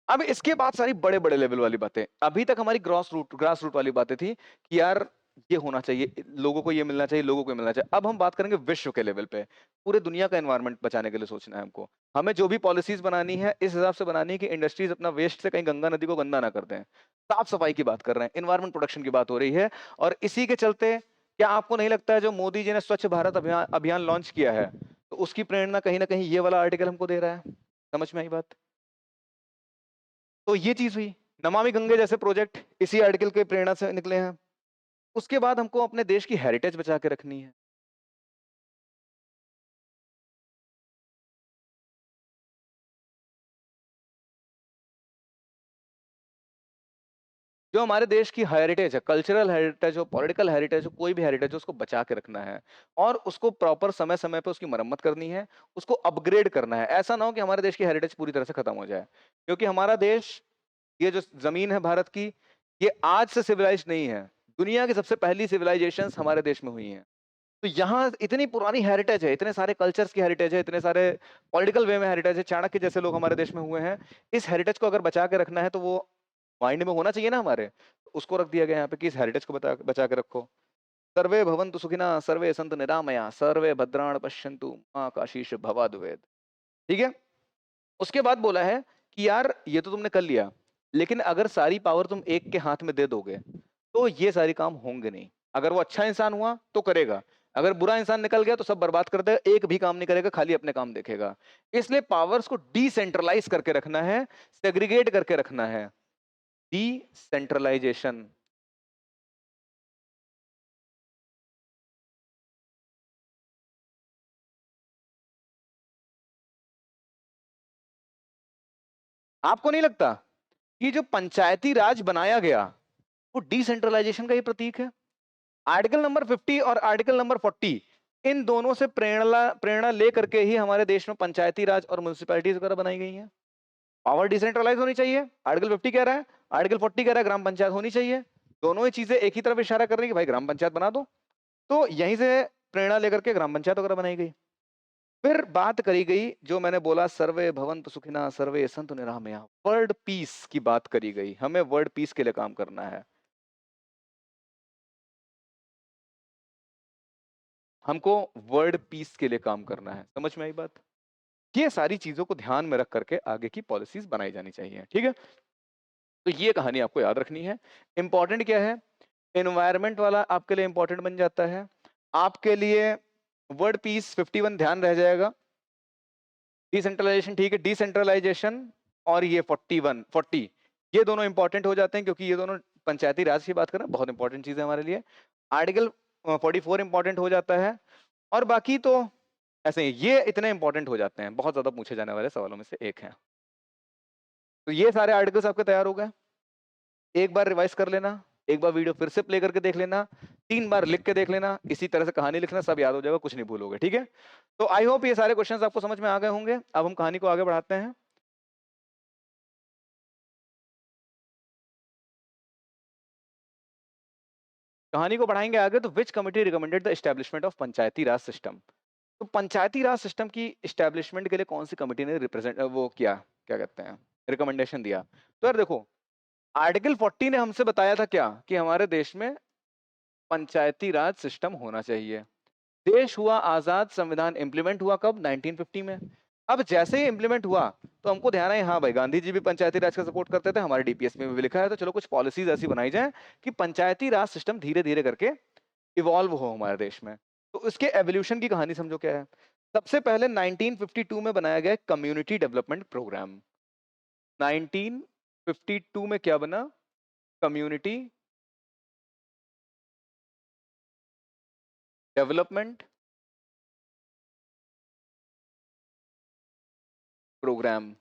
अब इसके बाद सारी बड़े बड़े लेवल वाली बातें, अभी तक हमारी ग्रास रूट वाली बातें थी कि यार ये होना चाहिए, लोगों को ये मिलना चाहिए, लोगों को ये मिलना चाहिए। अब हम बात करेंगे विश्व के लेवल पे, पूरे दुनिया का एनवायरनमेंट बचाने के लिए सोचना है हमको, हमें जो भी पॉलिसीज बनानी है इस हिसाब से बनानी है कि इंडस्ट्रीज अपना वेस्ट से कहीं गंगा नदी को गंदा ना कर दें। साफ सफाई की बात कर रहे हैं, एनवायरनमेंट प्रोटेक्शन की बात हो रही है। और इसी के चलते क्या आपको नहीं लगता है जो मोदी जी ने स्वच्छ भारत अभियान लॉन्च किया है, तो उसकी प्रेरणा कहीं ना कहीं ये वाला आर्टिकल हमको दे रहा है? समझ में आई बात? तो ये चीज हुई, नमामि गंगे जैसे प्रोजेक्ट इसी आर्टिकल के प्रेरणा से निकले हैं। उसके बाद हमको अपने देश की हेरिटेज बचा के रखनी है। जो हमारे देश की हेरिटेज है, कल्चरल हेरिटेज हो, पॉलिटिकल हेरिटेज हो, कोई भी हेरिटेज हो, उसको बचा के रखना है और उसको प्रॉपर समय समय पे उसकी मरम्मत करनी है, उसको अपग्रेड करना है। ऐसा ना हो कि हमारे देश की हेरिटेज पूरी तरह से खत्म हो जाए, क्योंकि हमारा देश, ये जो जमीन है भारत की, ये आज से सिविलाइज नहीं है, दुनिया की सबसे पहली सिविलाइजेशन हमारे देश में हुई है। तो यहाँ इतनी पुरानी हेरिटेज है, इतने सारे कल्चर्स की हेरिटेज है, इतने सारे पॉलिटिकल वे में हेरिटेज है, चाणक्य जैसे लोग हमारे देश में हुए हैं। इस हेरिटेज को अगर बचा के रखना है तो वो माइंड में होना चाहिए ना हमारे, उसको रख दिया गया यहाँ पे कि इस हेरिटेज को बचा के रखो। सर्वे भवन्तु सुखिनः, सर्वे सन्तु निरामया, सर्वे भद्राणि पश्यन्तु मा कश्चित् भवेत् दुःखम्। ठीक है? उसके बाद बोला है कि यार ये तो तुमने कर लिया, लेकिन अगर सारी पावर तुम एक के हाथ में दे दोगे तो ये सारे काम होंगे नहीं। अगर वो अच्छा इंसान हुआ तो करेगा, अगर बुरा इंसान निकल गया तो सब बर्बाद कर देगा, एक भी काम नहीं करेगा, खाली अपने काम देखेगा। इसलिए पावर्स को डिसेंट्रलाइज करके रखना है, सेग्रीगेट करके रखना है, डिसेंट्रलाइजेशन। आपको नहीं लगता कि जो पंचायती राज बनाया गया वो डिसेंट्रलाइजेशन का ही प्रतीक है? आर्टिकल नंबर 50 और आर्टिकल नंबर 40, इन दोनों से प्रेरणा प्रेरणा लेकर के ही हमारे देश में पंचायती राज और म्युनिसिपैलिटीज वगैरह बनाई गई हैं। पावर डिसेंट्रलाइज होनी चाहिए, आर्टिकल 50 कह रहा है, आर्टिकल 40 कह रहा है ग्राम पंचायत होनी चाहिए। दोनों ही चीजें एक ही तरफ इशारा कर रही है कि भाई ग्राम पंचायत बना दो। तो यहीं से प्रेरणा लेकर के ग्राम पंचायत वगैरह बनाई गई। फिर बात करी गई, जो मैंने बोला, सर्वे भवन्तु सुखिनः सर्वे सन्तु निरामया, वर्ल्ड पीस की बात करी गई। हमें वर्ल्ड पीस के लिए काम करना है, हमको वर्ल्ड पीस के लिए काम करना है। समझ में आई बात? ये सारी चीजों को ध्यान में रख करके आगे की पॉलिसीज बनाई जानी चाहिए। ठीक है? तो ये कहानी आपको याद रखनी है। इंपॉर्टेंट क्या है? एनवायरनमेंट वाला आपके लिए इंपॉर्टेंट बन जाता है, आपके लिए वर्ड पीस 51 ध्यान रह जाएगा। डिसेंट्रलाइजेशन, ठीक है, डिसेंट्रलाइजेशन और ये 40 ये दोनों इंपॉर्टेंट हो जाते हैं, क्योंकि ये दोनों पंचायती राज की बात करें, बहुत इंपॉर्टेंट चीज है हमारे लिए। आर्टिकल 44 इंपॉर्टेंट हो जाता है, और बाकी तो ऐसे ही ये इतने इंपॉर्टेंट हो जाते हैं, बहुत ज्यादा पूछे जाने वाले सवालों में से एक है। तो ये सारे आर्टिकल्स आपके तैयार हो गए। एक बार रिवाइज कर लेना, एक बार वीडियो फिर से प्ले करके देख लेना, 3 बार लिख के देख लेना, इसी तरह से कहानी लिखना, सब याद हो जाएगा, कुछ नहीं भूलोगे। ठीक है? तो आई होप ये सारे क्वेश्चंस आपको समझ में आ गए होंगे। अब हम कहानी को आगे बढ़ाते हैं। कहानी को बढ़ाएंगे आगे, तो विच committee recommended the establishment of Panchayati Raj system? तो पंचायती राज सिस्टम की एस्टेब्लिशमेंट के लिए कौन सी कमिटी ने रिप्रेजेंट वो किया, क्या कहते हैं, रिकमेंडेशन दिया? तो यार देखो, आर्टिकल 40 ने हमसे बताया था क्या, कि हमारे देश में पंचायती राज सिस्टम होना चाहिए। देश हुआ आजाद, संविधान इंप्लीमेंट हुआ कब? 1950 में। अब जैसे ही इंप्लीमेंट हुआ तो हमको ध्यान है, हाँ भाई गांधी जी भी पंचायती राज का सपोर्ट करते थे, हमारे डीपीएस में भी लिखा है, तो चलो कुछ पॉलिसीज ऐसी बनाई जाए कि पंचायती राज सिस्टम धीरे धीरे करके इवॉल्व हो हमारे देश में। तो इसके एवोल्यूशन की कहानी समझो क्या है। सबसे पहले 1952 में बनाया गया कम्युनिटी डेवलपमेंट प्रोग्राम। 1952 में क्या बना? Community development programme.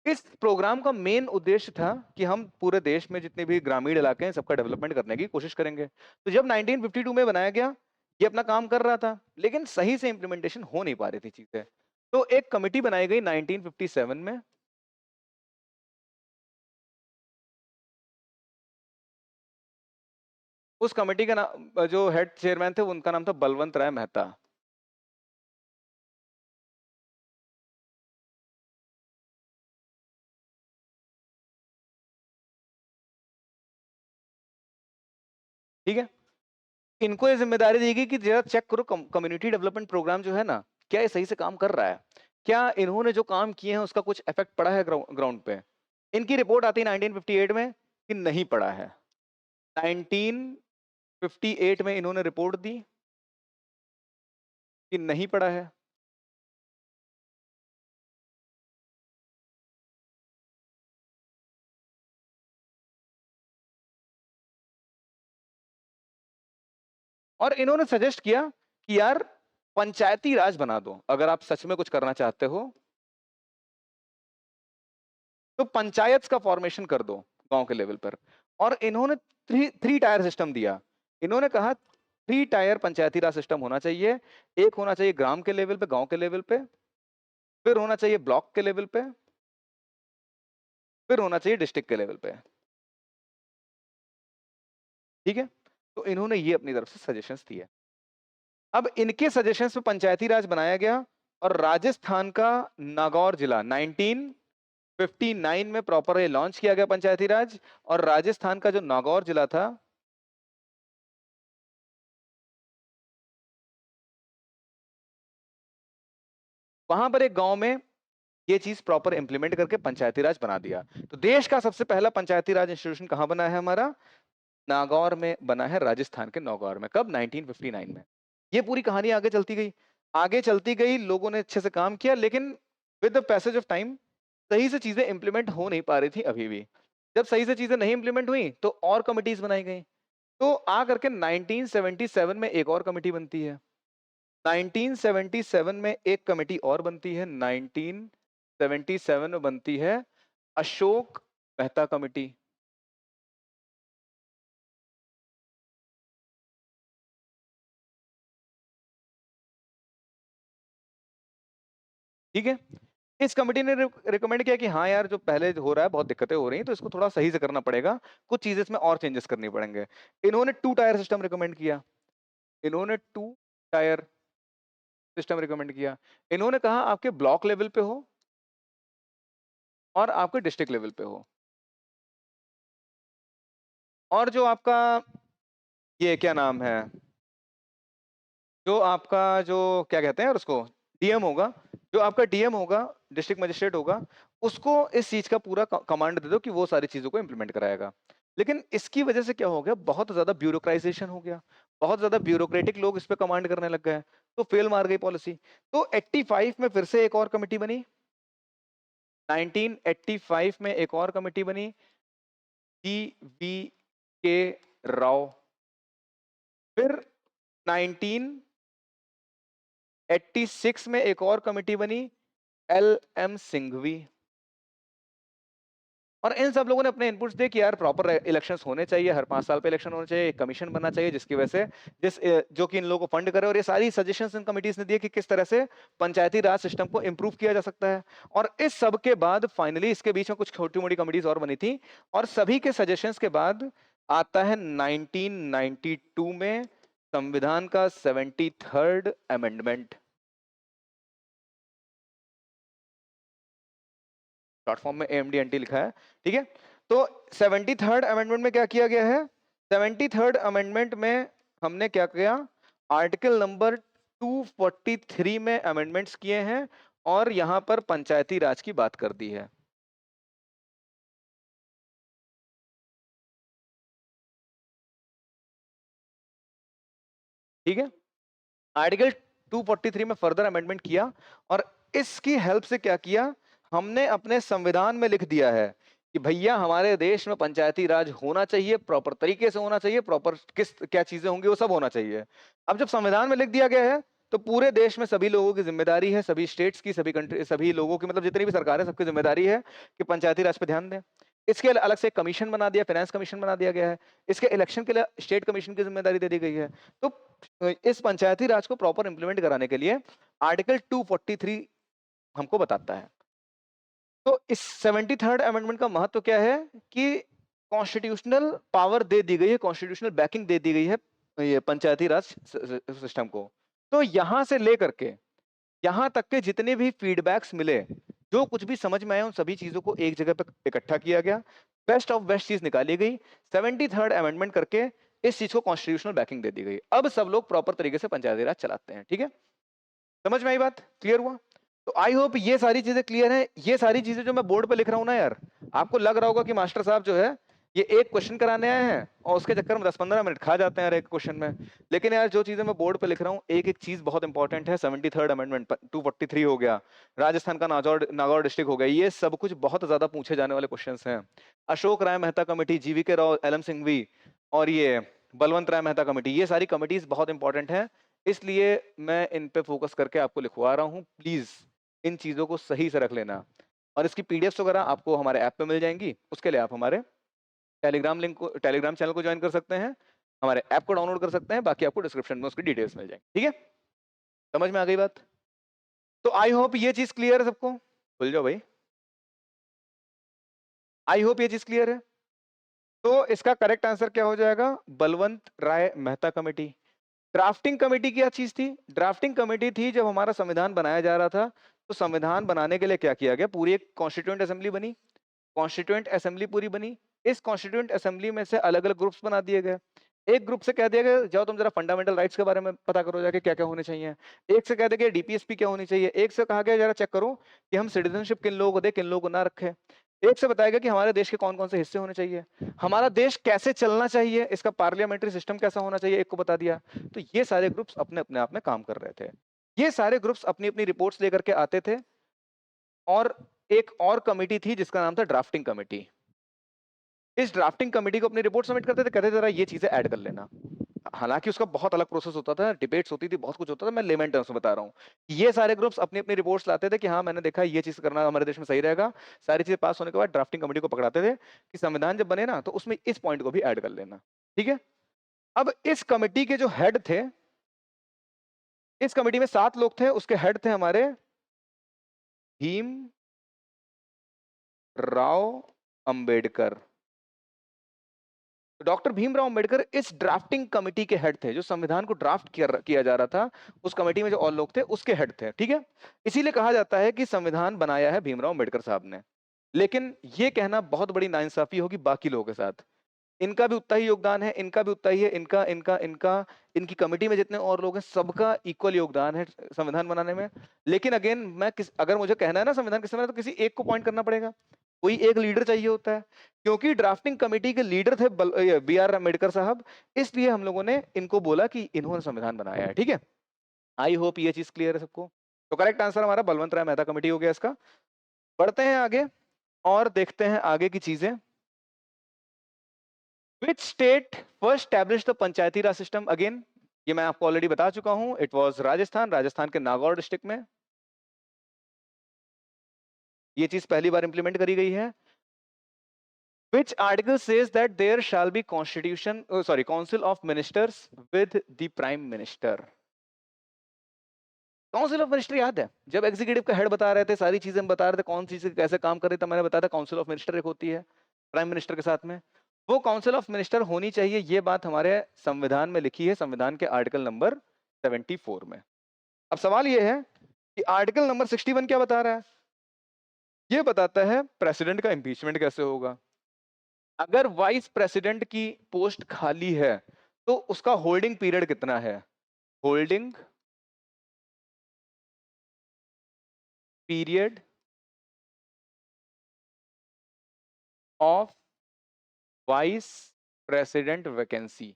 इस प्रोग्राम का मेन उद्देश्य था कि हम पूरे देश में जितने भी ग्रामीण इलाके हैं सबका डेवलपमेंट करने की कोशिश करेंगे। तो जब 1952 में बनाया गया, ये अपना काम कर रहा था, लेकिन सही से इंप्लीमेंटेशन हो नहीं पा रही थी चीजें। तो एक कमिटी बनाई गई 1957 में। उस कमेटी का नाम, जो हेड चेयरमैन थे, उनका नाम था बलवंत राय मेहता। ठीक है, इनको ये जिम्मेदारी दी गई कि जरा चेक करो कम्युनिटी डेवलपमेंट प्रोग्राम जो है ना, क्या ये सही से काम कर रहा है, क्या इन्होंने जो काम किए हैं उसका कुछ इफेक्ट पड़ा है ग्राउंड पे। इनकी रिपोर्ट आती है 1958 में कि नहीं पड़ा है। 1958 में इन्होंने रिपोर्ट दी कि नहीं पड़ा है। और इन्होंने सजेस्ट किया कि यार पंचायती राज बना दो, अगर आप सच में कुछ करना चाहते हो तो पंचायत का फॉर्मेशन कर दो गांव के लेवल पर। और इन्होंने थ्री टायर सिस्टम दिया। इन्होंने कहा 3 टायर पंचायती राज सिस्टम होना चाहिए। एक होना चाहिए ग्राम के लेवल पे, गांव के लेवल पे, फिर होना चाहिए ब्लॉक के लेवल पे, फिर होना चाहिए डिस्ट्रिक्ट के लेवल पे। ठीक है, तो इन्होंने ये अपनी तरफ से सजेशंस दिए। अब इनके सजेशंस पे पंचायती राज बनाया गया। और राजस्थान का नागौर जिला 1959 में प्रॉपर लॉन्च किया गया पंचायती राज। और राजस्थान का जो नागौर जिला था, वहां पर एक गांव में ये चीज प्रॉपर इंप्लीमेंट करके पंचायती राज बना दिया। तो देश का सबसे पहला पंचायती राज इंस्टीट्यूशन कहां बना है हमारा? नागौर में बना है, राजस्थान के नागौर में। कब? 1959 में। ये पूरी कहानी आगे चलती गई, आगे चलती गई, लोगों ने अच्छे से काम किया, लेकिन with the passage of time सही से चीजें इंप्लीमेंट हो नहीं पा रही थी अभी भी। जब सही से चीजें नहीं इंप्लीमेंट हुई तो और कमिटीज बनाई गई। तो आ करके 1977 में एक और कमेटी बनती है। 1977 में एक कमेटी और बनती है। 1977 में बनती है अशोक मेहता कमेटी। ठीक है, इस कमेटी ने रिकमेंड किया कि हाँ यार, जो पहले हो रहा है बहुत दिक्कतें हो रही हैं, तो इसको थोड़ा सही से करना पड़ेगा, कुछ चीजें इसमें और चेंजेस करनी पड़ेंगे। इन्होंने 2 टायर सिस्टम रिकमेंड किया। इन्होंने 2 टायर सिस्टम रिकमेंड किया। इन्होंने कहा आपके ब्लॉक लेवल पे हो और आपके डिस्ट्रिक्ट लेवल पे हो। और जो आपका ये क्या नाम है, जो आपका जो क्या कहते हैं, और उसको डीएम होगा, जो आपका डीएम होगा, डिस्ट्रिक्ट मजिस्ट्रेट होगा, उसको इस चीज का पूरा कमांड दे दो कि वो सारी चीजों को इंप्लीमेंट कराएगा। लेकिन इसकी वजह से क्या हो गया, बहुत ज्यादा ब्यूरोक्राइजेशन हो गया, बहुत ज्यादा ब्यूरोक्रेटिक लोग इस पे कमांड करने लग गए, तो फेल मार गई पॉलिसी। तो 85 में फिर से एक और कमेटी बनी। 1985 में एक और कमेटी बनी, जी वी के राव। फिर 1986 में एक और कमेटी बनी, एल एम सिंघवी। और इन सब लोगों ने अपने इनपुट्स दिए कि यार प्रॉपर इलेक्शंस होने चाहिए, हर 5 साल पे इलेक्शन होने चाहिए, एक कमीशन बनना चाहिए जिसकी वजह से जो कि इन लोगों को फंड करे। और ये सारी सजेशंस इन कमिटीज ने दिए कि किस तरह से पंचायती राज सिस्टम को इंप्रूव किया जा सकता है। और इस सब के बाद फाइनली इसके बीच में कुछ छोटी मोटी कमिटीज और बनी थी, और सभी के सजेशंस के बाद आता है 1992 में संविधान का 73rd अमेंडमेंट। प्लेटफॉर्म में AMDNT लिखा है। ठीक है, तो 73rd अमेंडमेंट में क्या किया गया है? 73rd अमेंडमेंट में हमने क्या किया, आर्टिकल नंबर 243 में अमेंडमेंट्स किए हैं और यहां पर पंचायती राज की बात कर दी है। ठीक है, आर्टिकल 243 में फर्दर अमेंडमेंट किया और इसकी हेल्प से क्या किया, हमने अपने संविधान में लिख दिया है कि भैया हमारे देश में पंचायती राज होना चाहिए, प्रॉपर तरीके से होना चाहिए, प्रॉपर किस क्या चीजें होंगी वो सब होना चाहिए। अब जब संविधान में लिख दिया गया है तो पूरे देश में सभी लोगों की जिम्मेदारी है, सभी स्टेट्स की, सभी कंट्री, सभी लोगों की, मतलब जितनी भी सरकार है सबकी जिम्मेदारी है कि पंचायती राज पे ध्यान दें। इसके लिए अलग से कमीशन बना दिया, फाइनेंस कमीशन बना दिया गया है। इसके इलेक्शन के लिए स्टेट कमीशन की जिम्मेदारी दे दी गई है। तो इस पंचायती राज को प्रॉपर इंप्लीमेंट कराने के लिए आर्टिकल 243 हमको बताता है। तो इस 73rd अमेंडमेंट का महत्व क्या है कि कॉन्स्टिट्यूशनल पावर दे दी गई है, कॉन्स्टिट्यूशनल बैकिंग दे दी गई है ये पंचायती राज सिस्टम को। तो यहां से लेकर के यहां तक के जितने भी फीडबैक्स मिले, जो कुछ भी समझ में आया, उन सभी चीजों को एक जगह पे इकट्ठा किया गया, बेस्ट ऑफ बेस्ट चीज निकाली गई, 73rd अमेंडमेंट करके इस चीज को कॉन्स्टिट्यूशनल बैकिंग दे दी गई। अब सब लोग प्रॉपर तरीके से पंचायती राज चलाते हैं। ठीक है, समझ में आई बात, क्लियर हुआ? तो आई होप ये सारी चीजें क्लियर है। ये सारी चीजें जो मैं बोर्ड पे लिख रहा हूं ना यार, आपको लग रहा होगा कि मास्टर साहब जो है ये एक क्वेश्चन कराने आए हैं और उसके चक्कर में 10-15 मिनट खा जाते हैं यार एक क्वेश्चन में। लेकिन यार जो चीजें मैं बोर्ड पे लिख रहा हूँ, एक एक चीज बहुत इंपॉर्टेंट है। 73rd अमेंडमेंट, 243 हो गया, राजस्थान का नागौर डिस्ट्रिक्ट हो गया, ये सब कुछ बहुत ज्यादा पूछे जाने वाले क्वेश्चन हैं। Ashok Rai Mehta committee, GVK Rao, LM Singhvi और ये बलवंत राय मेहता कमेटी, ये सारी कमिटीज बहुत इंपॉर्टेंट है, इसलिए मैं इन पे फोकस करके आपको लिखवा रहा हूँ। प्लीज इन चीजों को सही से रख लेना। और इसकी पीडीएफ वगैरह आपको हमारे ऐप पे मिल जाएंगी। उसके लिए आप हमारे टेलीग्राम चैनल को ज्वाइन कर सकते हैं, हमारे ऐप को डाउनलोड कर सकते हैं, बाकी आपको डिस्क्रिप्शन में उसकी डिटेल्स मिल जाएंगी। ठीक है, समझ में आ गई बात? तो आई होप ये चीज क्लियर है सबको। खुल जाओ भाई, आई होप ये चीज क्लियर है। तो इसका करेक्ट आंसर क्या हो जाएगा? बलवंत राय मेहता कमेटी। ड्राफ्टिंग कमेटी क्या चीज थी? ड्राफ्टिंग कमेटी थी जब हमारा संविधान बनाया जा रहा था, तो संविधान बनाने के लिए क्या किया गया, पूरी एक कॉन्स्टिट्यूएंट असेंबली बनी, कॉन्स्टिट्यूएंट असेंबली पूरी बनी। इस कॉन्स्टिट्यूएंट असेंबली में से अलग अलग ग्रुप्स बना दिए गए। एक ग्रुप से कह दिया गया जाओ तुम जरा फंडामेंटल राइट्स के बारे में पता करो जाके क्या क्या होने चाहिए। एक से कह दिया गया डीपीएसपी क्या होनी चाहिए। एक से कहा गया जरा चेक करो कि हम सिटीजनशिप किन लोगों को दे, किन लोगों को ना रखे। एक से बताया गया कि हमारे देश के कौन कौन से हिस्से होने चाहिए, हमारा देश कैसे चलना चाहिए, इसका पार्लियामेंट्री सिस्टम कैसा होना चाहिए, एक को बता दिया। तो ये सारे ग्रुप्स अपने अपने आप में काम कर रहे थे। ये सारे ग्रुप्स अपनी अपनी रिपोर्ट्स लेकर के आते थे। और एक और कमेटी थी जिसका नाम था ड्राफ्टिंग कमेटी। इस ड्राफ्टिंग कमेटी को अपनी रिपोर्ट सबमिट करते थे, कहते थे जरा ये चीजें ऐड कर लेना। हालांकि उसका बहुत अलग प्रोसेस होता था, डिबेट्स होती थी, बहुत कुछ होता था। मैं लेमन टर्म्स में बता रहा हूँ। ये सारे ग्रुप्स अपनी अपनी रिपोर्ट्स लाते थे कि हाँ मैंने देखा ये चीज करना हमारे देश में सही रहेगा। सारी चीजें पास होने के बाद ड्राफ्टिंग कमेटी को पकड़ाते थे कि संविधान जब बने ना तो उसमें इस पॉइंट को भी ऐड कर लेना। ठीक है, अब इस कमेटी के जो हेड थे, इस कमेटी में 7 लोग थे, उसके हेड थे हमारे भीम राव अंबेडकर। डॉक्टर भीमराव अंबेडकर इस ड्राफ्टिंग कमेटी के हेड थे, जो संविधान को ड्राफ्ट किया जा रहा था। उस कमेटी में जो और लोग थे उसके हेड थे। ठीक है, इसीलिए कहा जाता है कि संविधान बनाया है भीमराव अंबेडकर साहब ने। लेकिन ये कहना बहुत बड़ी नाइंसाफी होगी बाकी लोगों के साथ। इनका भी उतना ही योगदान है, इनका भी उतना ही है, इनका इनका इनका इनकी कमेटी में जितने और लोग हैं सबका इक्वल योगदान है संविधान बनाने में। लेकिन अगेन अगर मुझे कहना है ना संविधान किसने बनाया, तो किसी एक को पॉइंट करना पड़ेगा, कोई एक लीडर चाहिए होता है। क्योंकि ड्राफ्टिंग कमेटी के लीडर थे बी आर अम्बेडकर साहब, इसलिए हम लोगों ने इनको बोला कि इन्होंने संविधान बनाया है। ठीक है, आई होप ये चीज क्लियर है सबको। तो करेक्ट आंसर हमारा बलवंत राय मेहता कमेटी हो गया इसका। बढ़ते हैं आगे और देखते हैं आगे की चीजें। Which state first established the Panchayati Raj system? Again ये मैं आपको ऑलरेडी बता चुका हूं, इट वाज राजस्थान, राजस्थान के नागौर डिस्ट्रिक्ट में ये चीज पहली बार इंप्लीमेंट करी गई है। Which article says that there shall be council of ministers with the prime minister? Council of minister याद है, जब एग्जीक्यूटिव का हेड बता रहे थे, सारी चीजें हम बता रहे थे, कौन सी चीज कैसे काम कर रही था, मैंने बताया था काउंसिल ऑफ मिनिस्टर एक होती है प्राइम मिनिस्टर के साथ में। वो काउंसिल ऑफ मिनिस्टर होनी चाहिए, ये बात हमारे संविधान में लिखी है, संविधान के आर्टिकल नंबर 74 में। अब सवाल ये है कि आर्टिकल नंबर 61 क्या बता रहा है? ये बताता है प्रेसिडेंट का इम्पीचमेंट कैसे होगा। अगर वाइस प्रेसिडेंट की पोस्ट खाली है तो उसका होल्डिंग पीरियड कितना है? Holding period of vice president vacancy.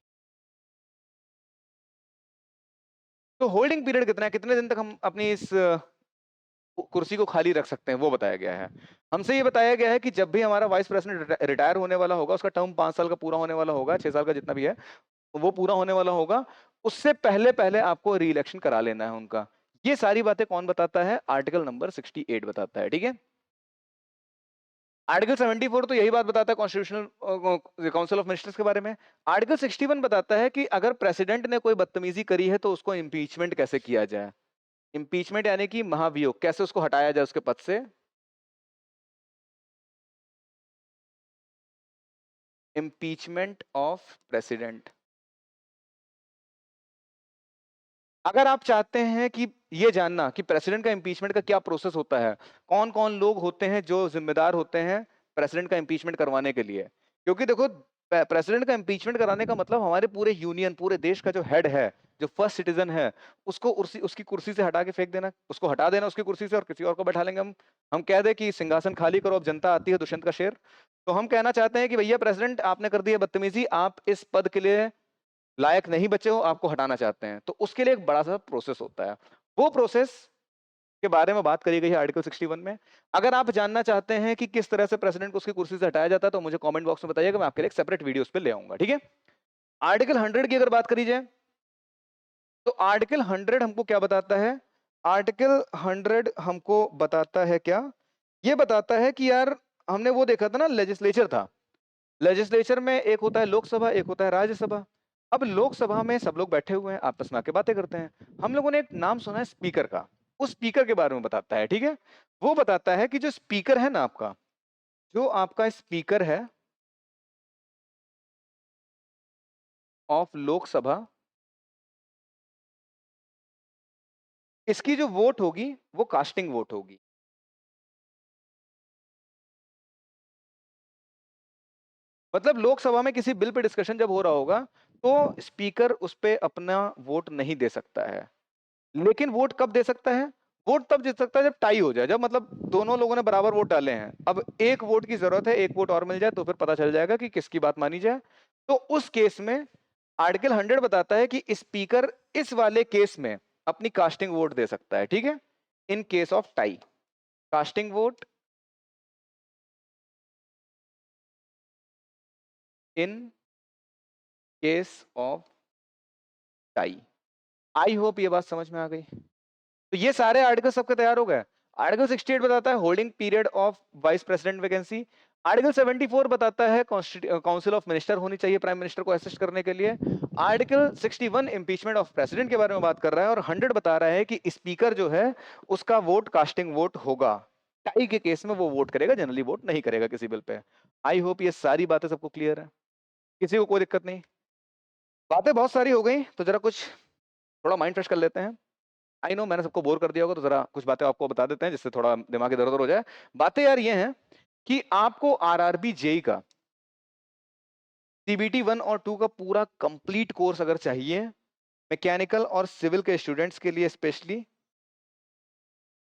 तो होल्डिंग पीरियड कितना है, कितने दिन तक हम अपनी इस कुर्सी को खाली रख सकते हैं, वो बताया गया है। हमसे ये बताया गया है कि जब भी हमारा वाइस प्रेसिडेंट रिटायर होने वाला होगा, उसका टर्म 5 साल का पूरा होने वाला होगा, 6 साल का जितना भी है वो पूरा होने वाला होगा, उससे पहले पहले आपको री इलेक्शन करा लेना है उनका। ये सारी बातें कौन बताता है? आर्टिकल नंबर 68 बताता है, ठीक है। आर्टिकल 74 तो यही बात बताता है कॉन्स्टिट्यूशनल काउंसिल ऑफ मिनिस्टर्स के बारे में। आर्टिकल 61 बताता है कि अगर प्रेसिडेंट ने कोई बदतमीजी करी है तो उसको इम्पीचमेंट कैसे किया जाए। इम्पीचमेंट यानी कि महाभियोग, कैसे उसको हटाया जाए उसके पद से। Impeachment of president. अगर आप चाहते हैं कि ये जानना कि प्रेसिडेंट का इम्पीचमेंट का क्या प्रोसेस होता है, कौन कौन लोग होते हैं जो जिम्मेदार होते हैं प्रेसिडेंट का इम्पीचमेंट करवाने के लिए, क्योंकि देखो प्रेसिडेंट का इम्पीचमेंट कराने का मतलब हमारे पूरे यूनियन, पूरे देश का जो हेड है, जो फर्स्ट सिटीजन है, उसको उसकी कुर्सी से हटा के फेंक देना, उसको हटा देना उसकी कुर्सी से और किसी और को बैठा लेंगे हम कह दे कि सिंहासन खाली करो, अब जनता आती है दुष्यंत का शेर। तो हम कहना चाहते हैं कि भैया प्रेसिडेंट आपने कर दी है बदतमीजी, आप इस पद के लिए लायक नहीं बचे हो, आपको हटाना चाहते हैं, तो उसके लिए एक बड़ा सा प्रोसेस होता है। वो प्रोसेस के बारे में बात करी गई है आर्टिकल 61 में। अगर आप जानना चाहते हैं कि किस तरह से प्रेसिडेंट को उसकी कुर्सी से हटाया जाता है तो मुझे कमेंट बॉक्स में बताइएगा, मैं आपके लिए एक सेपरेट वीडियो उस पर ले आऊंगा, ठीक है। आर्टिकल 100 की अगर बात करी जाए तो आर्टिकल 100 हमको क्या बताता है? आर्टिकल 100 हमको बताता है क्या? ये बताता है कि यार हमने वो देखा था ना, लेजिस्लेचर था, लेजिस्लेचर में एक होता है लोकसभा, एक होता है राज्यसभा। अब लोकसभा में सब लोग बैठे हुए हैं, आपस में आके बातें करते हैं। हम लोगों ने एक नाम सुना है स्पीकर का, उस स्पीकर के बारे में बताता है, ठीक है। वो बताता है कि जो स्पीकर है ना आपका, जो आपका स्पीकर है ऑफ लोकसभा, इसकी जो वोट होगी वो कास्टिंग वोट होगी। मतलब लोकसभा में किसी बिल पे डिस्कशन जब हो रहा होगा तो स्पीकर उस पे अपना वोट नहीं दे सकता है। लेकिन वोट कब दे सकता है? वोट तब दे सकता है जब टाई हो जाए, जब मतलब दोनों लोगों ने बराबर वोट डाले हैं, अब एक वोट की जरूरत है, एक वोट और मिल जाए तो फिर पता चल जाएगा कि किसकी बात मानी जाए। तो उस केस में आर्टिकल 100 बताता है कि स्पीकर इस वाले केस में अपनी कास्टिंग वोट दे सकता है, ठीक है। In case of tie, casting vote in case of tie. I hope ये बात समझ में आ गई। तो ये सारे आर्टिकल सबके तैयार हो गए। आर्टिकल 68 बताता है holding period of vice president vacancy. Article 74 बताता है काउंसिल ऑफ मिनिस्टर होनी चाहिए प्राइम मिनिस्टर को असिस्ट करने के लिए। आर्टिकल 61 इंपीचमेंट ऑफ प्रेसिडेंट के बारे में बात कर रहा है और 100 बता रहा है कि स्पीकर जो है उसका वोट कास्टिंग वोट होगा। टाई के केस में वो वोट करेगा, जनरली वोट नहीं करेगा किसी बिल पे। आई होप ये सारी बातें सबको क्लियर है, किसी को कोई दिक्कत नहीं। बातें बहुत सारी हो गई तो जरा कुछ थोड़ा माइंड फ्रेश कर लेते हैं। आई नो मैंने सबको बोर कर दिया होगा, तो जरा कुछ बातें आपको बता देते हैं जिससे थोड़ा दिमाग इधर उधर हो जाए। बातें यार ये हैं कि आपको आरआरबी जेई का सीबीटी 1 और 2 का पूरा कंप्लीट कोर्स अगर चाहिए मैकेनिकल और सिविल के स्टूडेंट्स के लिए स्पेशली,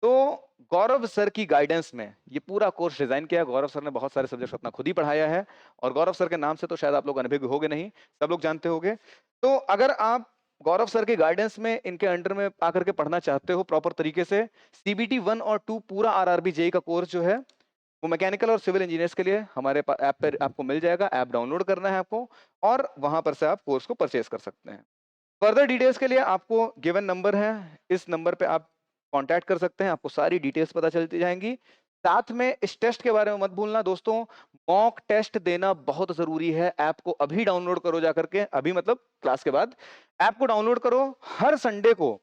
तो गौरव सर की गाइडेंस में ये पूरा कोर्स डिजाइन किया है। गौरव सर ने बहुत सारे सब्जेक्ट्स अपना खुद ही पढ़ाया है और गौरव सर के नाम से तो शायद आप लोग अनुभवी होंगे नहीं, सब लोग जानते होंगे। तो अगर आप गौरव सर के गाइडेंस में इनके अंडर में आकर के पढ़ना चाहते हो प्रॉपर तरीके से, सीबीटी 1 और 2 पूरा आरआरबी जेई का कोर्स जो है वो मैकेनिकल और सिविल इंजीनियर्स के लिए हमारे ऐप पर आपको मिल जाएगा। ऐप डाउनलोड करना है आपको और वहां पर से आप कोर्स को परचेज कर सकते हैं। फर्दर डिटेल्स के लिए आपको गिवन नंबर है, इस नंबर पे आप कांटेक्ट कर सकते हैं, आपको सारी डिटेल्स पता चलती जाएंगी। साथ में इस टेस्ट के बारे में मत भूलना दोस्तों, मॉक टेस्ट देना बहुत जरूरी है। ऐप को अभी डाउनलोड करो जाकर के, अभी मतलब क्लास के बाद ऐप को डाउनलोड करो। हर संडे को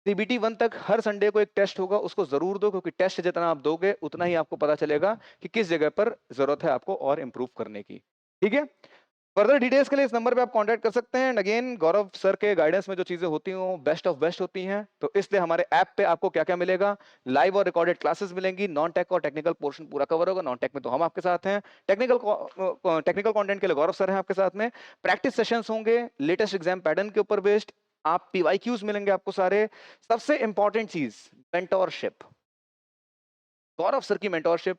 सीबीटी 1 तक हर संडे को एक टेस्ट होगा, उसको जरूर दो, क्योंकि टेस्ट जितना आप दोगे उतना ही आपको पता चलेगा कि किस जगह पर जरूरत है आपको और इंप्रूव करने की, ठीक है। फर्दर डिटेल्स के लिए इस नंबर पे आप कांटेक्ट कर सकते हैं। अगेन गौरव सर के गाइडेंस में जो चीजें होती हैं वो बेस्ट ऑफ बेस्ट होती हैं, तो इसलिए हमारे ऐप पे आपको क्या क्या मिलेगा, लाइव और रिकॉर्डेड क्लासेस मिलेंगी, नॉन टेक और टेक्निकल पोर्शन पूरा कवर होगा। नॉन टेक में तो हम आपके साथ हैं, टेक्निकल कंटेंट के लिए गौरव सर हैं आपके साथ में। प्रैक्टिस सेशंस होंगे लेटेस्ट एग्जाम पैटर्न के ऊपर बेस्ड, आप पीवाईक्यूज मिलेंगे आपको सारे। सबसे इंपॉर्टेंट चीज मेंटोरशिप, गौरव सर की मेंटोरशिप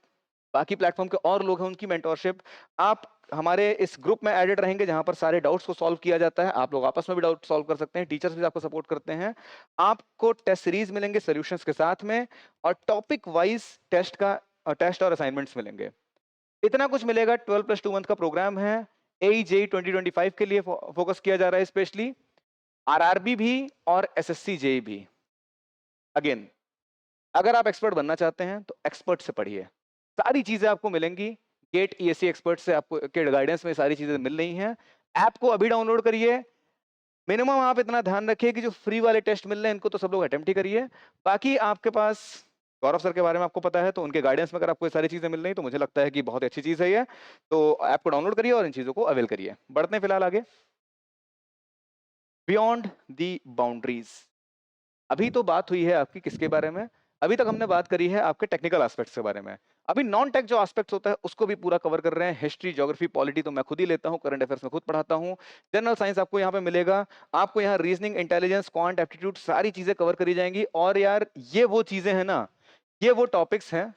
बाकी प्लेटफॉर्म के और लोग हैं उनकी मेंटोरशिप। आप हमारे इस ग्रुप में एडेड रहेंगे जहां पर सारे डाउट्स को सॉल्व किया जाता है। आप लोग आपस में भी डाउट सॉल्व कर सकते हैं, टीचर्स भी आपको सपोर्ट करते हैं। आपको टेस्ट सीरीज मिलेंगे सॉल्यूशंस के साथ में, और टॉपिक वाइज टेस्ट और असाइनमेंट्स मिलेंगे। इतना कुछ मिलेगा। 12+2 मंथ का प्रोग्राम है। AE-JEE 2025 के लिए फोकस किया जा रहा है स्पेशली, RRB भी और SSC JEE भी। अगेन, अगर आप एक्सपर्ट बनना चाहते हैं तो एक्सपर्ट से पढ़िए, सारी चीजें आपको मिलेंगी। गेट ESC एक्सपर्ट से आपको के गाइडेंस में सारी चीजें मिल रही हैं। ऐप को अभी डाउनलोड करिए। मिनिमम आप इतना ध्यान रखिए कि जो फ्री वाले टेस्ट मिल रहे हैं इनको तो सब लोग अटेम्प्ट ही करिए। बाकी आपके पास गौरव सर के बारे में आपको पता है, तो उनके गाइडेंस में अगर आपको ये सारी चीजें मिल रही तो मुझे लगता है कि बहुत अच्छी चीज है ये। तो ऐप को डाउनलोड करिए और इन चीजों को अवेल करिए। बढ़ते हैं फिलहाल आगे। Beyond the boundaries. अभी तो बात हुई है आपकी किसके बारे में? अभी तक हमने बात करी है आपके टेक्निकल एस्पेक्ट्स के बारे में। अभी नॉन टेक जो एस्पेक्ट्स होता है उसको भी पूरा कवर कर रहे हैं। हिस्ट्री, ज्योग्राफी, पॉलिटी तो मैं खुद ही लेता हूँ, करंट अफेयर्स में खुद पढ़ाता हूँ। जनरल साइंस आपको यहाँ पे मिलेगा। आपको यहाँ रीजनिंग, इंटेलिजेंस, क्वांट, एप्टीट्यूड सारी चीजें कवर करी जाएंगी। और यार ये वो चीजें हैं ना, ये वो टॉपिक्स हैं,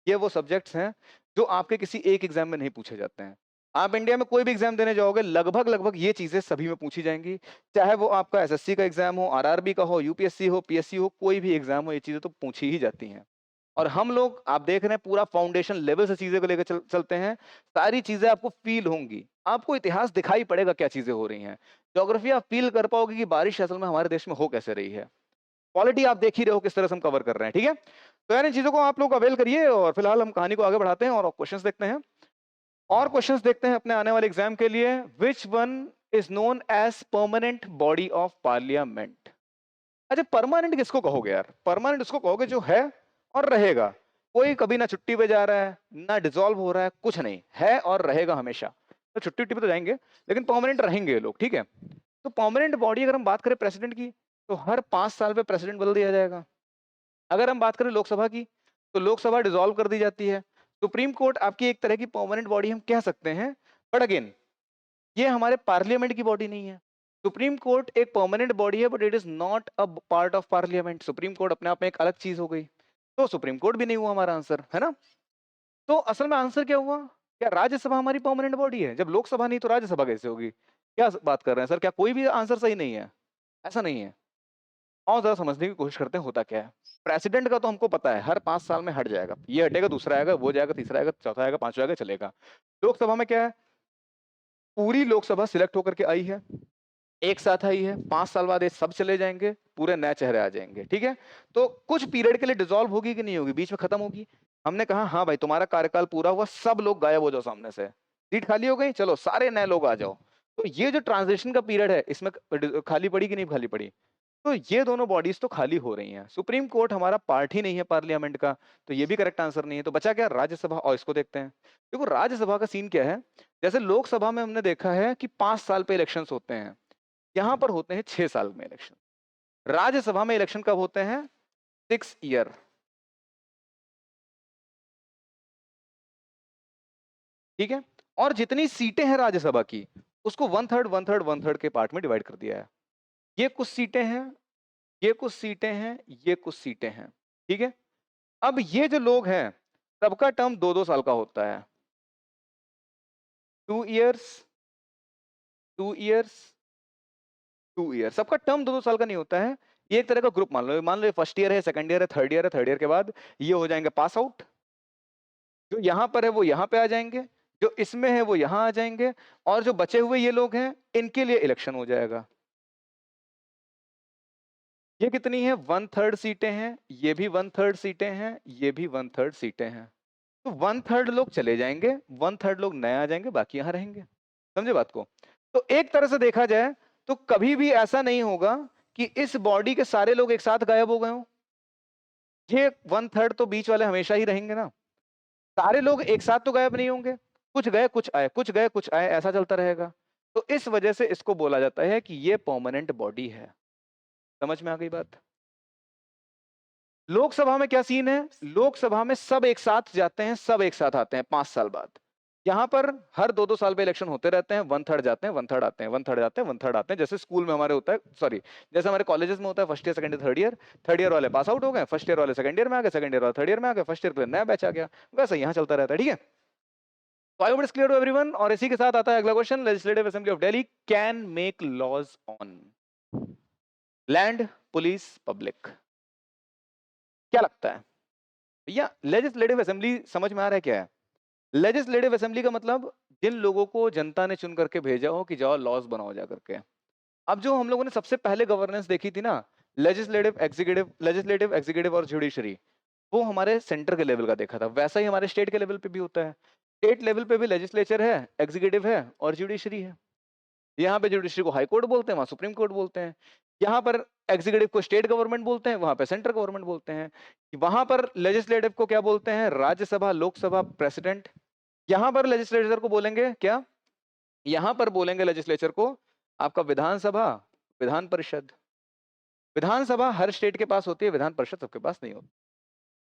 ये वो सब्जेक्ट्स हैं जो आपके किसी एक एग्जाम में नहीं पूछे जाते हैं। आप इंडिया में कोई भी एग्जाम देने जाओगे लगभग ये चीजें सभी में पूछी जाएंगी। चाहे वो आपका SSC का एग्जाम हो, RRB का हो, UPSC हो, PSC हो, कोई भी एग्जाम हो, ये चीजें तो पूछी ही जाती हैं। और हम लोग, आप देख रहे हैं, पूरा फाउंडेशन लेवल से चीजें को लेकर चलते हैं। सारी चीजें आपको फील होंगी, आपको इतिहास दिखाई पड़ेगा क्या चीजें हो रही हैं। ज्योग्राफी आप फील कर पाओगे कि बारिश असल में हमारे देश में हो कैसे रही है। पॉलिटी आप देख ही रहे हो किस तरह से हम कवर कर रहे हैं, ठीक है। तो यार इन चीजों को आप लोग अवेल करिए। और फिलहाल हम कहानी को आगे बढ़ाते हैं और क्वेश्चंस देखते हैं। और क्वेश्चंस देखते हैं अपने आने वाले एग्जाम के लिए। Which one is known as permanent body of parliament? अच्छा, परमानेंट किसको कहोगे यार? परमानेंट उसको कहोगे जो है और रहेगा। कोई कभी ना छुट्टी पे जा रहा है, ना डिसॉल्व हो रहा है, कुछ नहीं है और रहेगा हमेशा। तो छुट्टी पे तो जाएंगे लेकिन परमानेंट रहेंगे ये लोग, ठीक है। तो परमानेंट बॉडी अगर हम बात करें प्रेसिडेंट की, तो हर 5 साल पे प्रेसिडेंट बदल दिया जाएगा। अगर हम बात करें लोकसभा की, तो लोकसभा डिसॉल्व कर दी जाती है। सुप्रीम कोर्ट आपकी एक तरह की परमानेंट बॉडी हम कह सकते हैं, बट अगेन ये हमारे पार्लियामेंट की बॉडी नहीं है। सुप्रीम कोर्ट एक परमानेंट बॉडी है but it is not a part of parliament. Supreme court अपने आप में एक अलग चीज हो गई, तो सुप्रीम कोर्ट भी नहीं हुआ हमारा आंसर, है ना। तो असल में आंसर क्या हुआ? क्या राज्यसभा हमारी परमानेंट बॉडी है? जब लोकसभा नहीं तो राज्यसभा कैसे होगी? क्या बात कर रहे हैं सर? क्या कोई भी आंसर सही नहीं है? ऐसा नहीं है। और ज्यादा समझने की कोशिश करते हैं होता क्या है। प्रेसिडेंट का तो हमको पता है हर 5 साल में हट जाएगा, ये हटेगा, दूसरा आएगा, वो जाएगा, तीसरा आएगा, चौथा आएगा, पांचवा आएगा, चलेगा। लोकसभा में क्या है? पूरी लोकसभा सिलेक्ट होकर के आई है, एक साथ आई है। 5 साल बाद ये सब चले जाएंगे, पूरे नए चेहरे आ जाएंगे, ठीक है। तो कुछ पीरियड के लिए डिसॉल्व होगी कि नहीं होगी, बीच में खत्म होगी। हमने कहा हाँ भाई तुम्हारा कार्यकाल पूरा हुआ, सब लोग गायब हो जाओ सामने से, सीट खाली हो गई, चलो सारे नए लोग आ जाओ। तो ये जो ट्रांजिशन का पीरियड है इसमें खाली पड़ी कि नहीं खाली पड़ी? तो ये दोनों बॉडीज तो खाली हो रही हैं। सुप्रीम कोर्ट हमारा पार्ट ही नहीं है पार्लियामेंट का, तो ये भी करेक्ट आंसर नहीं है। तो बचा क्या? राज्यसभा। और इसको देखते हैं। देखो राज्यसभा का सीन क्या है। जैसे लोकसभा में हमने देखा है कि 5 साल पे इलेक्शंस होते हैं, यहाँ पर होते हैं 6 साल में इलेक्शन। राज्यसभा में इलेक्शन कब होते हैं? 6 ईयर, ठीक है। और जितनी सीटें हैं राज्यसभा की उसको 1/3 1/3 1/3 के पार्ट में डिवाइड कर दिया है। ये कुछ सीटें हैं, ये कुछ सीटें हैं, ये कुछ सीटें हैं, ठीक है। अब ये जो लोग हैं सबका टर्म 2-2 साल का होता है। 2 इयर्स, 2 इयर्स, 2 ईयर, सबका टर्म 2-2 साल का नहीं होता है। ये एक तरह का ग्रुप मान लो फर्स्ट ईयर है, सेकंड ईयर है, थर्ड ईयर है। थर्ड ईयर के बाद ये हो जाएंगे पास आउट। जो यहाँ पर है वो यहाँ पे आ जाएंगे, जो इसमें है वो यहाँ आ जाएंगे, और जो बचे हुए ये लोग हैं इनके लिए इलेक्शन हो जाएगा। ये कितनी है? 1/3 सीटें हैं, ये भी 1/3 सीटें हैं, ये भी 1/3 सीटें हैं। तो 1/3 लोग चले जाएंगे, 1/3 लोग नए आ जाएंगे, बाकी यहाँ रहेंगे। समझे बात को? तो एक तरह से देखा जाए तो कभी भी ऐसा नहीं होगा कि इस बॉडी के सारे लोग एक साथ गायब हो गए हों। ये 1/3 तो बीच वाले हमेशा ही रहेंगे ना। सारे लोग एक साथ तो गायब नहीं होंगे, कुछ गए कुछ आए, कुछ गए कुछ आए, ऐसा चलता रहेगा। तो इस वजह से इसको बोला जाता है कि ये परमानेंट बॉडी है। समझ में आ गई बात? लोकसभा में क्या सीन है? लोकसभा में सब एक साथ जाते हैं, सब एक साथ आते हैं 5 साल बाद। यहाँ पर हर 2-2 साल पे इलेक्शन होते रहते हैं, 1/3 जाते हैं, 1/3 आते हैं, 1/3 जाते हैं, 1/3 आते हैं। जैसे स्कूल में हमारे होता है, सॉरी, जैसे हमारे कॉलेजेस में होता है first year, second year, third year वाले पास आउट हो गए, फर्स्ट ईयर वाले सेकंड ईयर में आ गए, सेकंड ईयर वाले थर्ड ईयर में आ गए, फर्स्ट ईयर पे नया बैच आ गया। वैसे यहाँ चलता रहता है, ठीक है? तो I hope it's clear to everyone. और इसी के साथ आता है अगला question, legislative assembly of Delhi can make laws on land, police, public. क्या लगता है भैया, लेजिस्लेटिव असेंबली समझ में आ रहा है क्या है? लेजिस्लेटिव असेंबली का मतलब जिन लोगों को जनता ने चुन करके भेजा हो कि जाओ लॉज बनाओ जा करके। अब जो हम लोगों ने सबसे पहले गवर्नेंस देखी थी ना, लेजिस्लेटिव एग्जीक्यूटिव और जुडिशरी, वो हमारे सेंटर के लेवल का देखा था। वैसा ही हमारे स्टेट के लेवल पे भी होता है। स्टेट लेवल पे भी लेजिस्लेचर है, एग्जीक्यूटिव है और जुडिशरी है। यहाँ पे जुडिशरी को हाई कोर्ट बोलते हैं, वहां सुप्रीम कोर्ट बोलते हैं। यहाँ पर एग्जीक्यूटिव को स्टेट गवर्नमेंट बोलते हैं, वहां पे सेंट्रल गवर्नमेंट बोलते हैं। वहां पर लेजिस्लेटिव को क्या बोलते हैं? राज्यसभा, लोकसभा, प्रेसिडेंट। यहाँ पर लेजिस्लेचर को बोलेंगे क्या? यहाँ पर बोलेंगे लेजिस्लेचर को आपका विधानसभा, विधान परिषद। विधानसभा हर स्टेट के पास होती है, विधान परिषद सबके पास नहीं होती।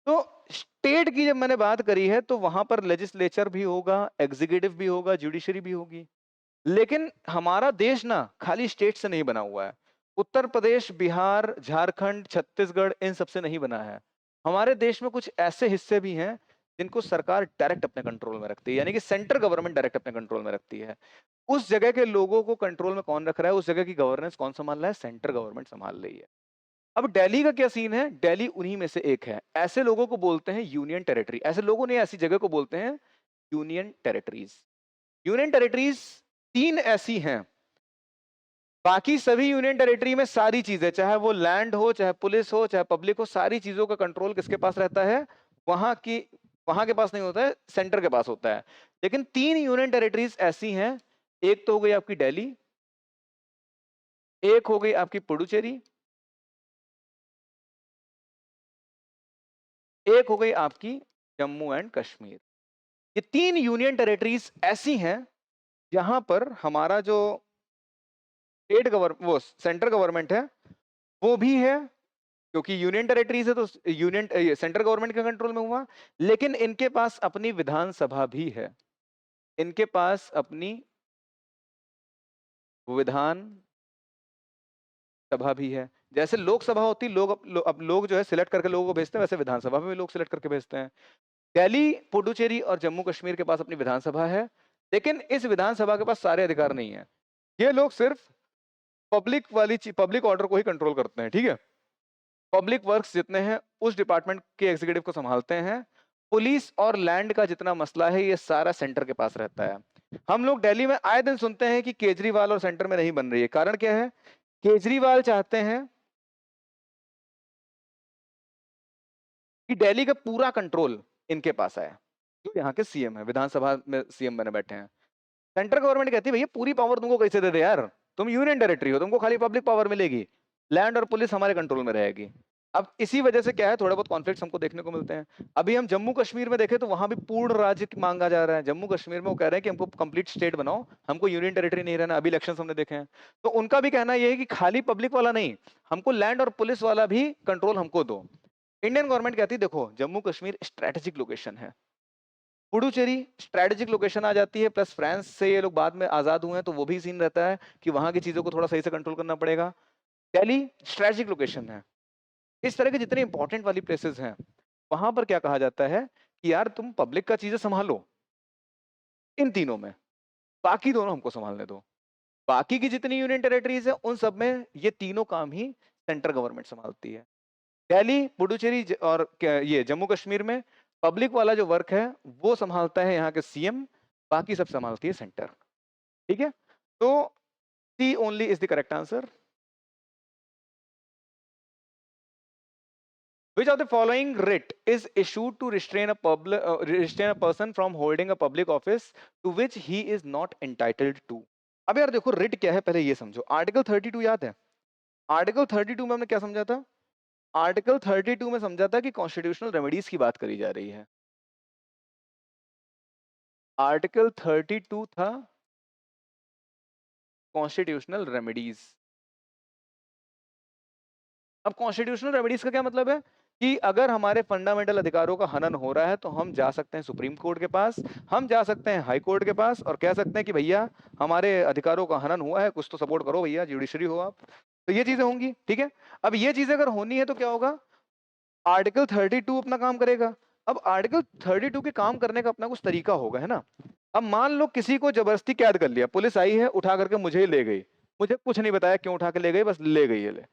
तो स्टेट की जब मैंने बात करी है तो वहां पर लेजिस्लेचर भी होगा, एग्जीक्यूटिव भी होगा, जुडिशरी भी होगी। लेकिन हमारा देश ना खाली स्टेट से नहीं बना हुआ है। उत्तर प्रदेश, बिहार, झारखंड, छत्तीसगढ़ इन सबसे नहीं बना है। हमारे देश में कुछ ऐसे हिस्से भी हैं जिनको सरकार डायरेक्ट अपने कंट्रोल में रखती है, यानी कि सेंट्रल गवर्नमेंट डायरेक्ट अपने कंट्रोल में रखती है। उस जगह के लोगों को कंट्रोल में कौन रख रहा है? उस जगह की गवर्नेंस कौन संभाल रहा है? सेंट्रल गवर्नमेंट संभाल रही है। अब दिल्ली का क्या सीन है? दिल्ली उन्हीं में से एक है। ऐसे लोगों को बोलते हैं यूनियन टेरिटरी। ऐसे लोगों ने ऐसी जगह को बोलते हैं यूनियन टेरिटरीज। यूनियन टेरिटरीज 3 ऐसी हैं। बाकी सभी यूनियन टेरिटरी में सारी चीजें, चाहे वो लैंड हो, चाहे पुलिस हो, चाहे पब्लिक हो, सारी चीजों का कंट्रोल किसके पास रहता है? वहां के पास नहीं होता है, सेंटर के पास होता है। लेकिन 3 यूनियन टेरिटरीज ऐसी हैं। एक तो हो गई आपकी दिल्ली, एक हो गई आपकी पुडुचेरी, एक हो गई आपकी जम्मू एंड कश्मीर। ये 3 यूनियन टेरिटरीज ऐसी हैं जहां पर हमारा जो स्टेट गवर्नमेंट, वो सेंट्रल गवर्नमेंट है, वो भी है, क्योंकि यूनियन टेरिटरीज है तो यूनियन सेंट्रल गवर्नमेंट के कंट्रोल में हुआ। लेकिन इनके पास अपनी विधानसभा भी है, इनके पास अपनी विधान सभा भी है। जैसे लोकसभा होती, अब लोग जो है सिलेक्ट करके लोगों को भेजते हैं, वैसे विधानसभा में भी लोग सिलेक्ट करके भेजते हैं। दिल्ली, पुडुचेरी और जम्मू कश्मीर के पास अपनी विधानसभा है, लेकिन इस विधानसभा के पास सारे अधिकार नहीं है। ये लोग सिर्फ पब्लिक ऑर्डर को ही कंट्रोल करते हैं, ठीक है? पब्लिक वर्क्स जितने हैं उस डिपार्टमेंट के एग्जीक्यूटिव को संभालते हैं। पुलिस और लैंड का जितना मसला है ये सारा सेंटर के पास रहता है। हम लोग दिल्ली में आए दिन सुनते हैं कि केजरीवाल और सेंटर में नहीं बन रही है। कारण क्या है? केजरीवाल चाहते हैं कि दिल्ली का पूरा कंट्रोल इनके पास आए, जो यहाँ के सीएम है, विधानसभा में सीएम बने बैठे हैं। सेंट्रल गवर्नमेंट कहती है भैया पूरी पावर तुमको कैसे दे दे यार, तुम यूनियन टेरिटरी हो, तुमको खाली पब्लिक पावर मिलेगी, लैंड और पुलिस हमारे कंट्रोल में रहेगी। अब इसी वजह से क्या है, थोड़े बहुत कॉन्फ्लिक्ट्स हमको देखने को मिलते हैं। अभी हम जम्मू कश्मीर में देखें तो वहां भी पूर्ण राज्य मांगा जा रहा है। जम्मू कश्मीर में वो कह रहे हैं कि हमको कंप्लीट स्टेट बनाओ, हमको यूनियन टेरिटरी नहीं रहना। अभी इलेक्शन हमने देखे हैं, तो उनका भी कहना यह है कि खाली पब्लिक वाला नहीं, हमको लैंड और पुलिस वाला भी कंट्रोल हमको दो। इंडियन गवर्नमेंट कहती है देखो जम्मू कश्मीर स्ट्रेटेजिक लोकेशन है, पुडुचेरी स्ट्रेटेजिक लोकेशन आ जाती है, प्लस फ्रांस से ये लोग बाद में आजाद हुए हैं तो वो भी सीन रहता है कि वहां की चीजों को थोड़ा सही से कंट्रोल करना पड़ेगा। दिल्ली स्ट्रेटेजिक लोकेशन है। इस तरह के जितने इंपॉर्टेंट वाली प्लेसेस हैं वहां पर क्या कहा जाता है कि यार तुम पब्लिक का चीजें संभालो इन तीनों में, बाकी दोनों हमको संभालने दो। बाकी की जितनी यूनियन टेरिटरीज है उन सब में ये तीनों काम ही सेंट्रल गवर्नमेंट संभालती है। दिल्ली, पुडुचेरी और ये जम्मू कश्मीर में पब्लिक वाला जो वर्क है वो संभालता है यहाँ के सीएम, बाकी सब संभालती है सेंटर। ठीक है, तो C only is the correct answer. Which of the following writ is issued to restrain a person from holding a public office to which he is not entitled to? अब यार देखो रिट क्या है पहले ये समझो। आर्टिकल 32 याद है? आर्टिकल 32 में हमने क्या समझा था? आर्टिकल 32 में समझा था कि कॉन्स्टिट्यूशनल रेमेडीज की बात करी जा रही है। आर्टिकल 32 था कॉन्स्टिट्यूशनल रेमेडीज। अब कॉन्स्टिट्यूशनल रेमेडीज का क्या मतलब है? कि अगर हमारे फंडामेंटल अधिकारों का हनन हो रहा है तो हम जा सकते हैं सुप्रीम कोर्ट के पास, हम जा सकते हैं हाई कोर्ट के पास और कह सकते हैं कि भैया हमारे अधिकारों का हनन हुआ है, कुछ तो सपोर्ट करो भैया, जुडिशरी हो आप। तो ये चीजें होंगी, ठीक है। अब ये चीजें अगर होनी है तो क्या होगा, आर्टिकल 32 अपना काम करेगा। अब आर्टिकल 32 के काम करने का अपना कुछ तरीका होगा, है ना। अब मान लो किसी को जबरदस्ती कैद कर लिया, पुलिस आई है उठा करके मुझे ही ले गई, मुझे कुछ नहीं बताया क्यों उठा के ले गई, बस ले गई है ले।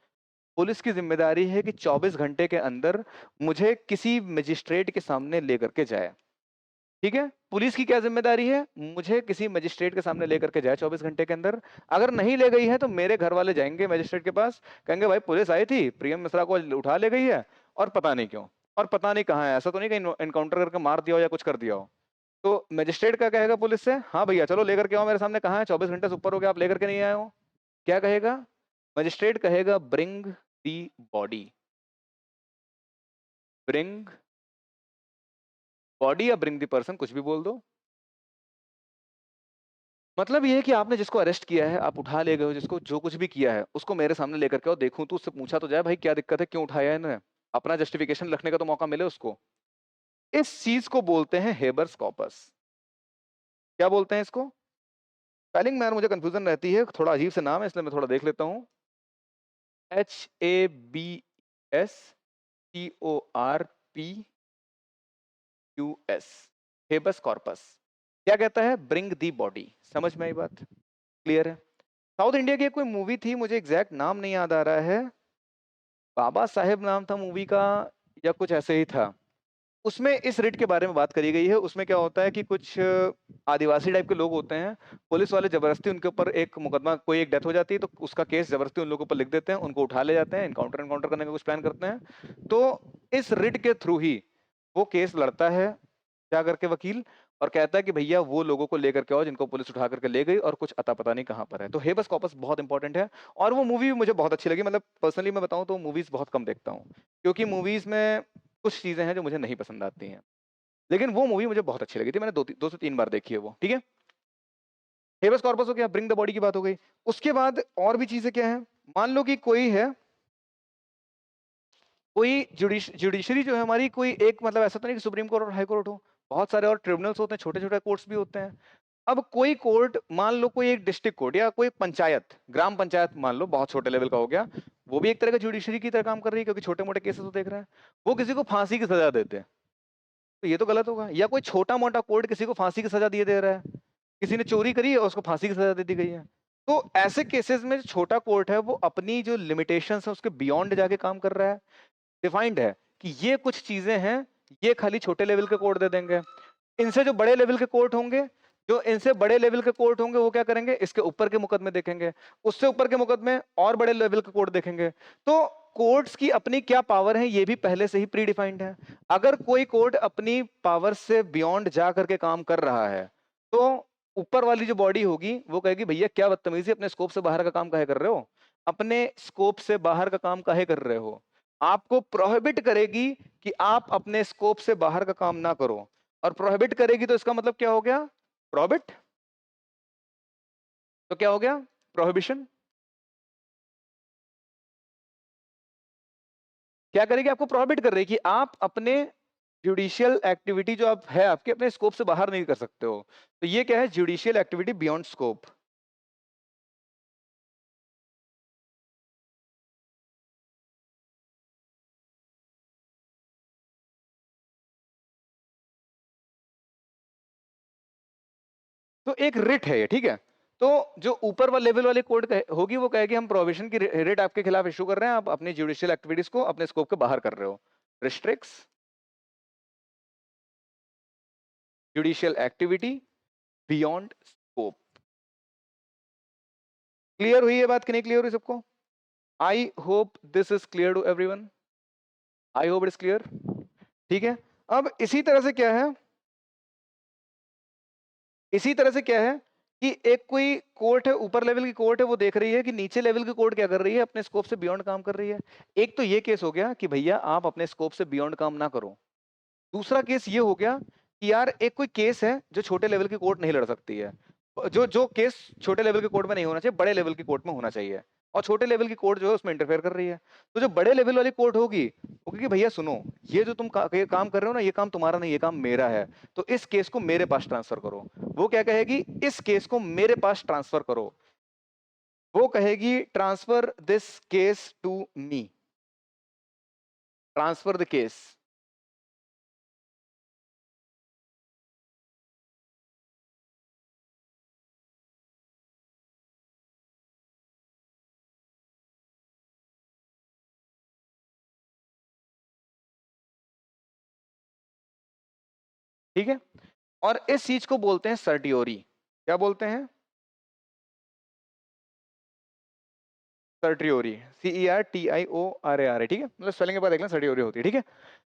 पुलिस की जिम्मेदारी है कि 24 घंटे के अंदर मुझे किसी मजिस्ट्रेट के सामने लेकर के जाए, ठीक है। पुलिस की क्या जिम्मेदारी है, मुझे किसी मजिस्ट्रेट के सामने लेकर के जाए 24 घंटे के अंदर। अगर नहीं ले गई है तो मेरे घर वाले जाएंगे मजिस्ट्रेट के पास, कहेंगे भाई पुलिस आई थी, प्रियम मिश्रा को उठा ले गई है और पता नहीं क्यों, और पता नहीं कहाँ है, ऐसा तो नहीं कहीं एनकाउंटर करके मार दिया हो या कुछ कर दिया हो। तो मजिस्ट्रेट क्या कहेगा पुलिस से, हाँ भैया चलो लेकर के आओ मेरे सामने, कहाँ है, 24 घंटे से ऊपर हो गया आप लेकर के नहीं आए हो। क्या कहेगा मजिस्ट्रेट, कहेगा bring the body, bring body या ब्रिंग दी पर्सन, कुछ भी बोल दो। मतलब ये है कि आपने जिसको अरेस्ट किया है, आप उठा ले गए हो, जिसको जो कुछ भी किया है उसको मेरे सामने लेकर के आओ, देखूं तो उससे पूछा तो जाए भाई क्या दिक्कत है, क्यों उठाया है इन्होंने, अपना जस्टिफिकेशन रखने का तो मौका मिले उसको। इस चीज को बोलते हैं हेबर्स कॉर्पस। क्या बोलते हैं इसको, स्पेलिंग में मुझे कंफ्यूजन रहती है, थोड़ा अजीब से नाम है इसलिए मैं थोड़ा देख लेता हूँ। HABSCORPUS, habeas corpus. क्या कहता है, ब्रिंग दी बॉडी। समझ में आई बात, क्लियर है। साउथ इंडिया की कोई मूवी थी, मुझे एग्जैक्ट नाम नहीं याद आ रहा है, बाबा साहेब नाम था मूवी का या कुछ ऐसे ही था। उसमें इस रिट के बारे में बात करी गई है। उसमें क्या होता है कि कुछ आदिवासी टाइप के लोग होते हैं, पुलिस वाले जबरदस्ती उनके ऊपर एक मुकदमा, कोई एक डेथ हो जाती है तो उसका केस जबरदस्ती उन लोगों के ऊपर लिख देते हैं, उनको उठा ले जाते हैं, एनकाउंटर करने का कुछ प्लान करते हैं। तो इस रिट के थ्रू ही वो केस लड़ता है जा करके वकील, और कहता है कि भैया वो लोगों को लेकर के आओ जिनको पुलिस उठा करके ले गई और कुछ अता पता नहीं कहाँ पर है। तो हेबस कॉर्पस बहुत इंपॉर्टेंट है, और वो मूवी भी मुझे बहुत अच्छी लगी। मतलब पर्सनली मैं बताऊं तो मूवीज बहुत कम देखता हूँ, क्योंकि मूवीज में कुछ चीजें हैं जो मुझे नहीं पसंद आती हैं, लेकिन वो मूवी मुझे बहुत अच्छी लगी थी, मैंने दो से तीन बार देखी है वो, ठीक है। हेबस कॉर्पस हो गया, ब्रिंग द बॉडी की बात हो गई। उसके बाद और भी चीजें क्या है, मान लो कि कोई है, कोई जुडिशरी जो है हमारी, कोई एक, मतलब ऐसा तो नहीं कि सुप्रीम कोर्ट और हाई कोर्ट हो, बहुत सारे और ट्रिब्यूनल्स होते हैं, छोटे छोटे कोर्ट्स भी होते हैं। अब कोई कोर्ट, मान लो कोई एक डिस्ट्रिक्ट कोर्ट या कोई पंचायत, ग्राम पंचायत मान लो, बहुत छोटे लेवल का हो गया, वो भी एक तरह का जुडिशरी की तरह काम कर रही है, क्योंकि छोटे मोटे केसेस तो देख रहे हैं। वो किसी को फांसी की सजा देते हैं, तो ये तो गलत होगा। या कोई छोटा मोटा कोर्ट किसी को फांसी की सजा दिए दे रहा है, किसी ने चोरी करी है और उसको फांसी की सजा दे दी गई है। तो ऐसे केसेस में जो छोटा कोर्ट है वो अपनी जो लिमिटेशंस है उसके बियॉन्ड जाके काम कर रहा है। डिफाइंड है कि ये कुछ चीजें हैं, ये खाली छोटे लेवल के कोर्ट दे देंगे। इनसे जो बड़े लेवल के कोर्ट होंगे, जो इनसे बड़े लेवल के कोर्ट होंगे, वो क्या करेंगे, इसके ऊपर के मुकदमे देखेंगे, उससे ऊपर के मुकदमे और बड़े लेवल के कोर्ट देखेंगे। तो कोर्ट्स की अपनी क्या पावर है ये भी पहले से ही प्री डिफाइंड है। अगर कोई कोर्ट अपनी पावर से बियॉन्ड जा करके काम कर रहा है, तो ऊपर वाली जो बॉडी होगी वो कहेगी भैया क्या बदतमीजी, अपने स्कोप से बाहर का काम काहे कर रहे हो, अपने स्कोप से बाहर का काम काहे कर रहे हो। आपको प्रोहिबिट करेगी कि आप अपने स्कोप से बाहर का काम ना करो, और प्रोहिबिट करेगी तो इसका मतलब क्या हो गया, प्रोहिबिट। तो क्या हो गया, प्रोहिबिशन। क्या करेगी, आपको प्रोहिबिट कर रही है कि आप अपने जुडिशियल एक्टिविटी जो आप है आपके अपने स्कोप से बाहर नहीं कर सकते हो। तो ये क्या है, जुडिशियल एक्टिविटी बियॉन्ड स्कोप। तो एक रिट है ये, ठीक है। तो जो ऊपर वाले लेवल वाली कोर्ट होगी वो कहेगी हम प्रोहिबिशन की रिट आपके खिलाफ इशू कर रहे हैं, आप अपनी जुडिशियल एक्टिविटीज को अपने स्कोप के बाहर कर रहे हो। Restricts judicial activity beyond scope. Clear हुई ये बात कि नहीं क्लियर हुई सबको? I hope this is clear to everyone, I hope it is clear, ठीक है। अब इसी तरह से क्या है, इसी तरह से क्या है कि एक कोई कोर्ट है, ऊपर लेवल की कोर्ट है, वो देख रही है कि नीचे लेवल की कोर्ट क्या कर रही है, अपने स्कोप से बियॉन्ड काम कर रही है। एक तो ये केस हो गया कि भैया आप अपने स्कोप से बियॉन्ड काम ना करो। दूसरा केस ये हो गया कि यार एक कोई केस है जो छोटे लेवल की कोर्ट नहीं लड़ सकती है, जो जो केस छोटे लेवल के कोर्ट में नहीं होना चाहिए, बड़े लेवल की कोर्ट में होना चाहिए। और छोटे लेवल की कोर्ट जो है उसमें इंटरफेयर कर रही है। तो जो बड़े लेवल वाली कोर्ट होगी वो कहेगी भैया सुनो, ये जो तुम ये काम कर रहे हो ना, ये काम तुम्हारा नहीं, ये काम मेरा है, तो इस केस को मेरे पास ट्रांसफर करो। वो क्या कहेगी, इस केस को मेरे पास ट्रांसफर करो। वो कहेगी transfer this case to me, transfer the case. ठीक है, और इस चीज को बोलते हैं सर्टियोरी। क्या बोलते हैं? सर्टियोरी, CERTIORAR। ठीक है, मतलब स्पेलिंग के बाद देख लें, सर्टियोरी होती है। ठीक है,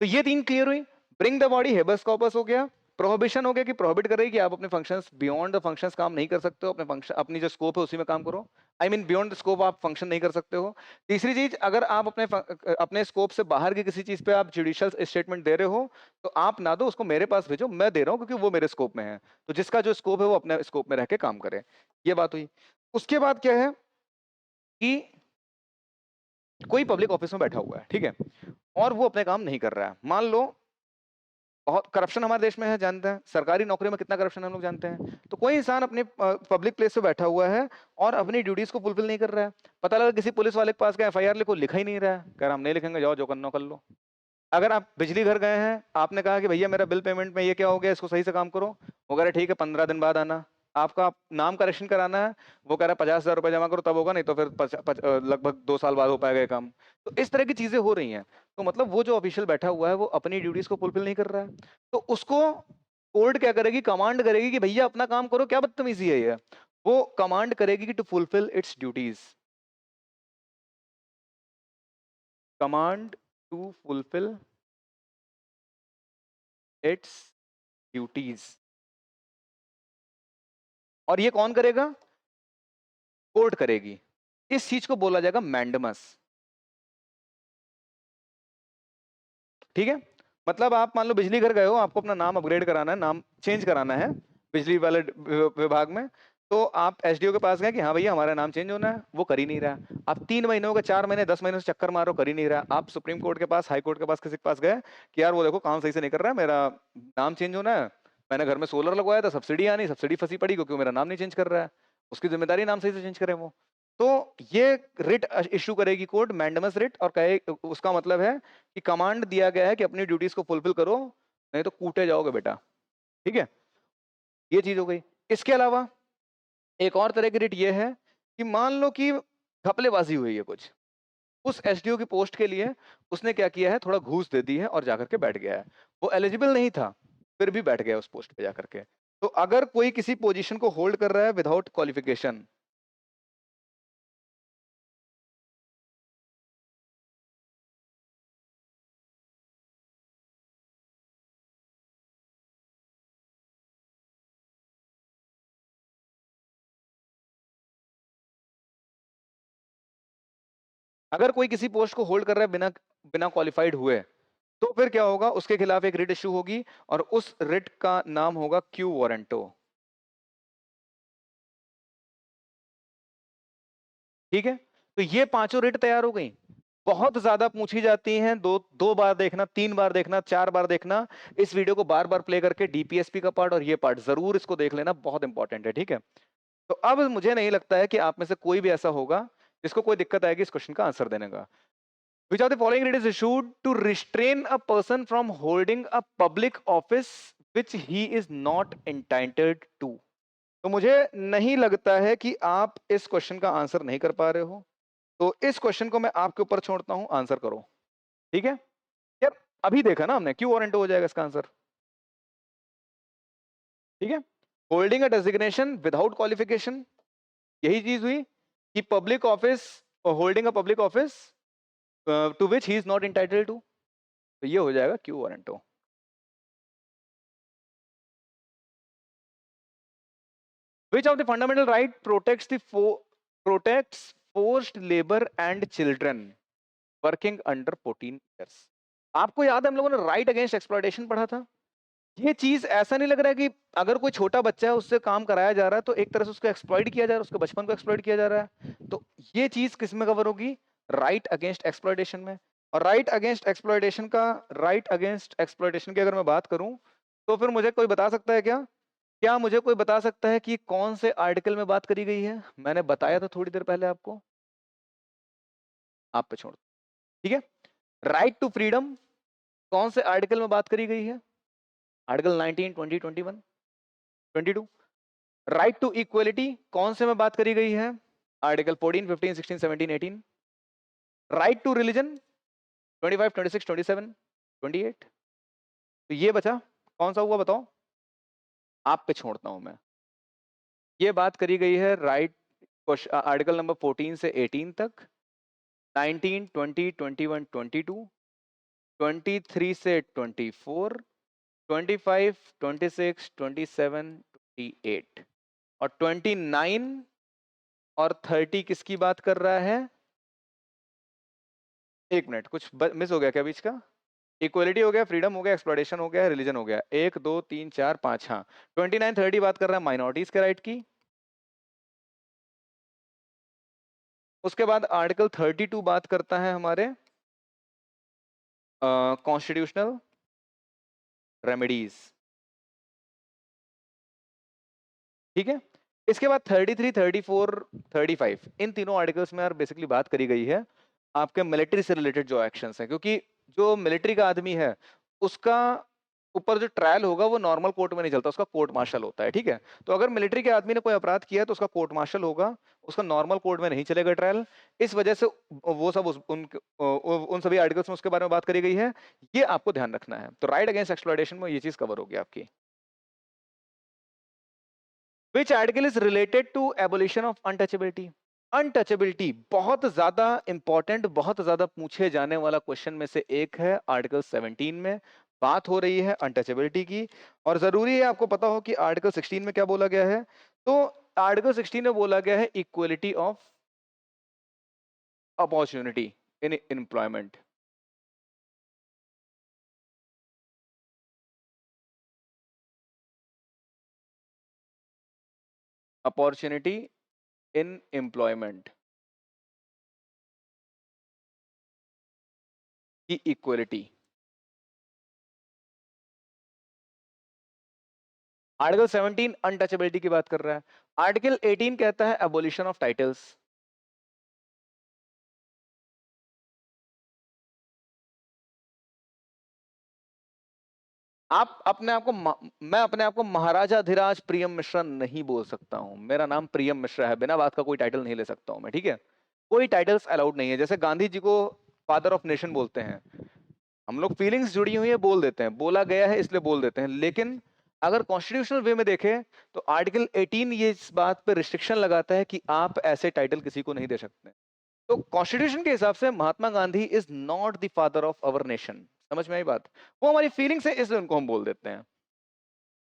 तो ये तीन क्लियर हुई। Bring the body, habeas corpus हो गया। प्रोहिबिशन हो गया कि प्रोहिबिट करेगी कि आप अपने फंक्शंस बियॉन्ड द फंक्शंस काम नहीं कर सकते हो, अपने फंक्शन, अपनी जो स्कोप है उसी में काम करो। I mean beyond the scope आप फंक्शन नहीं कर सकते हो। तीसरी चीज, अगर आप अपने स्कोप से बाहर की किसी चीज पे आप जुडिशियल स्टेटमेंट दे रहे हो तो आप ना दो, उसको मेरे पास भेजो, मैं दे रहा हूँ क्योंकि वो मेरे स्कोप में है। तो जिसका जो स्कोप है वो अपने स्कोप में रह के काम करे। ये बात हुई। उसके बाद क्या है कि कोई पब्लिक ऑफिस में बैठा हुआ है, ठीक है, और वो अपने काम नहीं कर रहा है। मान लो बहुत करप्शन हमारे देश में है, जानते हैं, सरकारी नौकरी में कितना करप्शन हम लोग जानते हैं। तो कोई इंसान अपने पब्लिक प्लेस पे बैठा हुआ है और अपनी ड्यूटीज को फुलफिल नहीं कर रहा है। पता लगा किसी पुलिस वाले के पास गए, FIR लिखो, लिखा ही नहीं रहा है, कह रहा हम नहीं लिखेंगे, जाओ जो करना कर लो। अगर आप बिजली घर गए हैं, आपने कहा कि भैया मेरा बिल पेमेंट में ये क्या हो गया, इसको सही से काम करो, वो कह रहे ठीक है 15 दिन बाद आना। आपका नाम करेक्शन कराना है, वो कह रहा है 50,000 रुपए जमा करो तब होगा, नहीं तो फिर लगभग 2 साल बाद हो पाएगा ये काम। तो इस तरह की चीजें हो रही हैं। तो मतलब वो जो ऑफिशियल बैठा हुआ है वो अपनी ड्यूटीज को फुलफिल नहीं कर रहा है, तो उसको कोर्ट क्या करेगी, कमांड करेगी कि भैया अपना काम करो, क्या बदतमीजी है ये। वो कमांड करेगी कि to fulfil its duties, command to fulfil its duties. और ये कौन करेगा? कोर्ट करेगी। इस चीज को बोला जाएगा मैंडमस। ठीक है, मतलब आप मान लो बिजली घर गए हो, आपको अपना नाम अपग्रेड कराना है, नाम चेंज कराना है बिजली वाले विभाग में। तो आप SDO के पास गए कि हाँ भैया हमारा नाम चेंज होना है, वो कर ही नहीं रहा। आप 3 महीने हो गए, 4 महीने, 10 महीने से चक्कर मारो, कर ही नहीं रहा। आप सुप्रीम कोर्ट के पास, हाई कोर्ट के पास, किसी के पास गए कि यार वो देखो काम सही से नहीं कर रहा है, मेरा नाम चेंज होना है, मैंने घर में सोलर लगवाया था, सब्सिडी आनी, सब्सिडी फंसी पड़ी क्योंकि वो मेरा नाम नहीं चेंज कर रहा है, उसकी जिम्मेदारी नाम सही से चेंज करे वो। तो ये रिट इशू करेगी कोर्ट, मैंडमस रिट, और कहे, उसका मतलब है कि कमांड दिया गया है कि अपनी ड्यूटीज को फुलफिल करो, नहीं तो कूटे जाओगे बेटा। ठीक है, ये चीज हो गई। इसके अलावा एक और तरह की रिट ये है कि मान लो कि घपलेबाजी हुई है कुछ, उस SDO की पोस्ट के लिए उसने क्या किया है, थोड़ा घूस दे दी है और जाकर के बैठ गया है। वो एलिजिबल नहीं था, फिर भी बैठ गया उस पोस्ट पे जाकर के। तो अगर कोई किसी पोजीशन को होल्ड कर रहा है विदाउट क्वालिफिकेशन, अगर कोई किसी पोस्ट को होल्ड कर रहा है बिना बिना क्वालिफाइड हुए, तो फिर क्या होगा, उसके खिलाफ एक रिट इशू होगी और उस रिट का नाम होगा क्यू वारंटो। ठीक है, तो ये पांचों रिट तैयार हो गई। बहुत ज्यादा पूछी जाती हैं, दो दो बार देखना, 3 बार देखना, 4 बार देखना, इस वीडियो को बार बार प्ले करके DPSP का पार्ट और ये पार्ट जरूर इसको देख लेना, बहुत इंपॉर्टेंट है। ठीक है, तो अब मुझे नहीं लगता है कि आप में से कोई भी ऐसा होगा जिसको कोई दिक्कत आएगी इस क्वेश्चन का आंसर देने का। Which of the following writ is issued to restrain a person from holding a public office which he is not entitled to? तो मुझे नहीं लगता है कि आप इस क्वेश्चन का आंसर नहीं कर पा रहे हो, तो इस क्वेश्चन को मैं आपके ऊपर छोड़ता हूं, आंसर करो। ठीक है यार, अभी देखा ना हमने, क्यों वारंट हो जाएगा इसका आंसर। ठीक है, holding a designation without qualification, यही चीज हुई कि public office, holding a public office to which he is not entitled to, तो ये हो जाएगा quo warranto. Which of the fundamental right protects forced labor and children working under 14 years? आपको याद है हम लोगों ने राइट अगेंस्ट एक्सप्लॉयटेशन पढ़ा था। ये चीज ऐसा नहीं लग रहा है कि अगर कोई छोटा बच्चा है उससे काम कराया जा रहा है तो एक तरह से उसको एक्सप्लॉइट किया जा रहा है, उसके बचपन को एक्सप्लॉइट किया जा रहा है। तो ये चीज किस में कवर होगी? राइट अगेंस्ट एक्सप्लॉयटेशन में। और राइट अगेंस्ट एक्सप्लॉयटेशन की अगर मैं बात करूं तो फिर मुझे कोई बता सकता है क्या मुझे कोई बता सकता है कि कौन से आर्टिकल में बात करी गई है? मैंने बताया था थोड़ी देर पहले आपको, आप पे छोड़, ठीक है। राइट टू फ्रीडम कौन से आर्टिकल में बात करी गई है? आर्टिकल 19, 20, 21, 22। राइट टू इक्वलिटी कौन से में बात करी गई है? आर्टिकल 14, 15, 16, 17, 18। Right to religion 25, 26, 27, 28। तो ये बचा कौन सा हुआ बताओ? आप पे छोड़ता हूं मैं। ये बात करी गई है राइट आर्टिकल नंबर 14 से 18 तक, 19, 20, 21, 22, 23 से 24, 25, 26, 27, 28 और 29 और 30 किसकी बात कर रहा है? एक मिनट, कुछ मिस हो गया क्या बीच का? इक्वलिटी हो गया, फ्रीडम हो गया, एक्सप्लॉयटेशन हो गया, रिलीजन हो गया। 1, 2, 3, 4, 5। हाँ, 29, 30 बात कर रहा है माइनॉरिटीज के राइट की। उसके बाद आर्टिकल 32 बात करता है हमारे कॉन्स्टिट्यूशनल रेमेडीज, ठीक है। इसके बाद 33, 34, 35 इन तीनों आर्टिकल्स में यार बेसिकली बात करी गई है आपके मिलिट्री से रिलेटेड जो एक्शंस हैं, क्योंकि जो मिलिट्री का आदमी है उसका ऊपर जो ट्रायल होगा वो नॉर्मल कोर्ट में नहीं चलता, उसका कोर्ट मार्शल होता है, ठीक है। तो अगर मिलिट्री के आदमी ने कोई अपराध किया है तो उसका कोर्ट मार्शल होगा, उसका नॉर्मल कोर्ट में नहीं चलेगा ट्रायल। इस वजह से वो सब उन सभी आर्टिकल्स में उसके बारे में बात करी गई है, ये आपको ध्यान रखना है। तो राइट अगेंस्ट एक्सप्लॉयटेशन में ये चीज कवर होगी आपकी। Which article is related to abolition of untouchability? Untouchability बहुत ज्यादा इंपॉर्टेंट, बहुत ज्यादा पूछे जाने वाला क्वेश्चन में से एक है। आर्टिकल 17 में बात हो रही है अनटचेबिलिटी की, और जरूरी है आपको पता हो कि आर्टिकल 16 में क्या बोला गया है। तो आर्टिकल 16 में बोला गया है equality of opportunity in employment. Opportunity in employment की इक्वलिटी। आर्टिकल 17 अनटचेबिलिटी की बात कर रहा है। आर्टिकल 18 कहता है एबोलिशन ऑफ टाइटल्स। आप अपने आप को मैं अपने आप को महाराजा धीराज प्रियम मिश्रा नहीं बोल सकता हूं। मेरा नाम प्रियम मिश्रा है, बिना बात का कोई टाइटल नहीं ले सकता हूं मैं, ठीक है। कोई टाइटल्स अलाउड नहीं है। जैसे गांधी जी को फादर ऑफ नेशन बोलते हैं, हम लोग फीलिंग्स जुड़ी हुई है बोल देते हैं, बोला गया है इसलिए बोल देते हैं, लेकिन अगर कॉन्स्टिट्यूशनल वे में देखें तो आर्टिकल 18 ये इस बात पर रिस्ट्रिक्शन लगाता है कि आप ऐसे टाइटल किसी को नहीं दे सकते। तो कॉन्स्टिट्यूशन के हिसाब से Mahatma Gandhi is not the father of our nation. समझ में आई बात? वो हमारी फीलिंग्स है इसलिए उनको हम बोल देते हैं।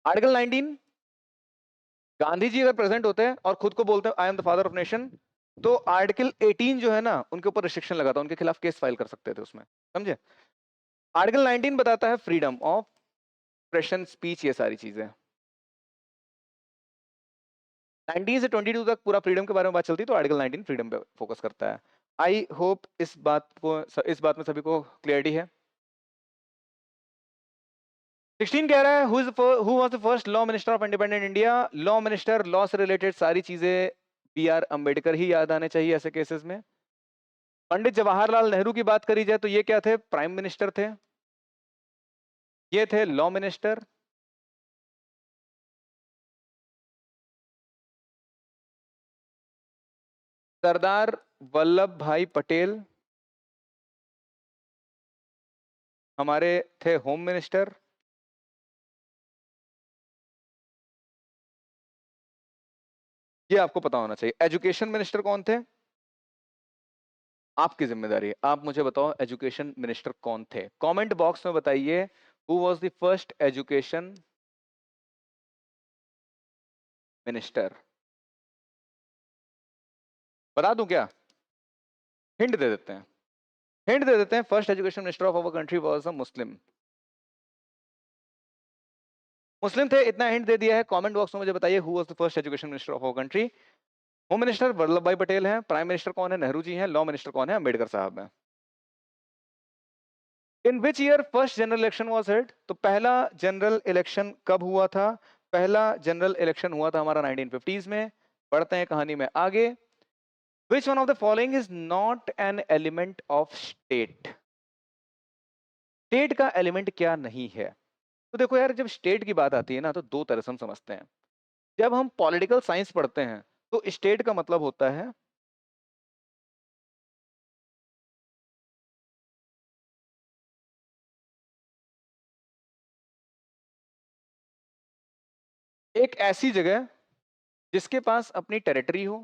आर्टिकल 19, गांधी जी अगर प्रेजेंट होते हैं और खुद को बोलते हैं I am the father of nation, तो आर्टिकल 18 जो है ना उनके ऊपर रिस्ट्रिक्शन लगाता, उनके खिलाफ केस फाइल कर सकते थे उसमें, समझे। आर्टिकल 19 बताता है फ्रीडम ऑफ एक्सप्रेशन, स्पीच, ये सारी चीजें। 19 से 22 तक पूरा फ्रीडम के बारे में बात चलती है, तो आर्टिकल 19 फ्रीडम पे फोकस करता है। आई होप इस बात में सभी को क्लियरिटी है। 16 कह रहा है who was the first law minister of independent India. Law minister, law से रिलेटेड सारी चीजें बी आर अम्बेडकर ही याद आने चाहिए ऐसे केसेस में। पंडित जवाहरलाल नेहरू की बात करी जाए तो ये क्या थे? प्राइम मिनिस्टर थे, ये थे लॉ मिनिस्टर। सरदार वल्लभ भाई पटेल हमारे थे होम मिनिस्टर। ये आपको पता होना चाहिए। एजुकेशन मिनिस्टर कौन थे? आपकी जिम्मेदारी है, आप मुझे बताओ एजुकेशन मिनिस्टर कौन थे। कमेंट बॉक्स में बताइए who was the first education minister. बता दूं क्या? हिंट दे देते हैं, हिंट दे देते हैं। First education minister of our country was a Muslim. Muslim थे, इतना हिंट दे दिया है। कमेंट बॉक्स में मुझे बताइए who was the first education minister of our country. Home minister Vallabh भाई पटेल हैं, प्राइम मिनिस्टर कौन है, नेहरू जी हैं, लॉ मिनिस्टर कौन है, अंबेडकर साहब हैं। In which year first general election was held? तो पहला जनरल इलेक्शन कब हुआ था? पहला जनरल इलेक्शन हुआ था हमारा 1950s में। पढ़ते हैं कहानी में आगे। Which one of the following is not an element of state? State का एलिमेंट क्या नहीं है? तो देखो यार, जब स्टेट की बात आती है ना, तो दो तरह से हम समझते हैं। जब हम पॉलिटिकल साइंस पढ़ते हैं तो स्टेट का मतलब होता है एक ऐसी जगह जिसके पास अपनी टेरिटरी हो,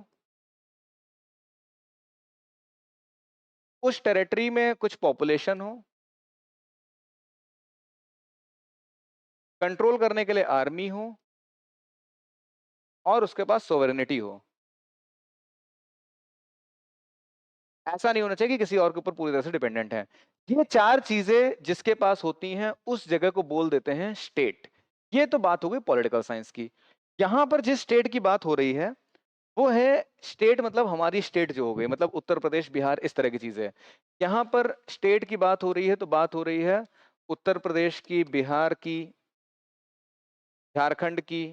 उस टेरिटरी में कुछ पॉपुलेशन हो, कंट्रोल करने के लिए आर्मी हो, और उसके पास सोवरेनिटी हो। ऐसा नहीं होना चाहिए कि किसी और के ऊपर पूरी तरह से डिपेंडेंट है। ये चार चीजें जिसके पास होती हैं उस जगह को बोल देते हैं स्टेट। ये तो बात हो गई पॉलिटिकल साइंस की। यहां पर जिस स्टेट की बात हो रही है वो है स्टेट, मतलब हमारी स्टेट जो हो गई, मतलब उत्तर प्रदेश, बिहार, इस तरह की चीजें। यहां पर स्टेट की बात हो रही है तो बात हो रही है उत्तर प्रदेश की, बिहार की, झारखंड की,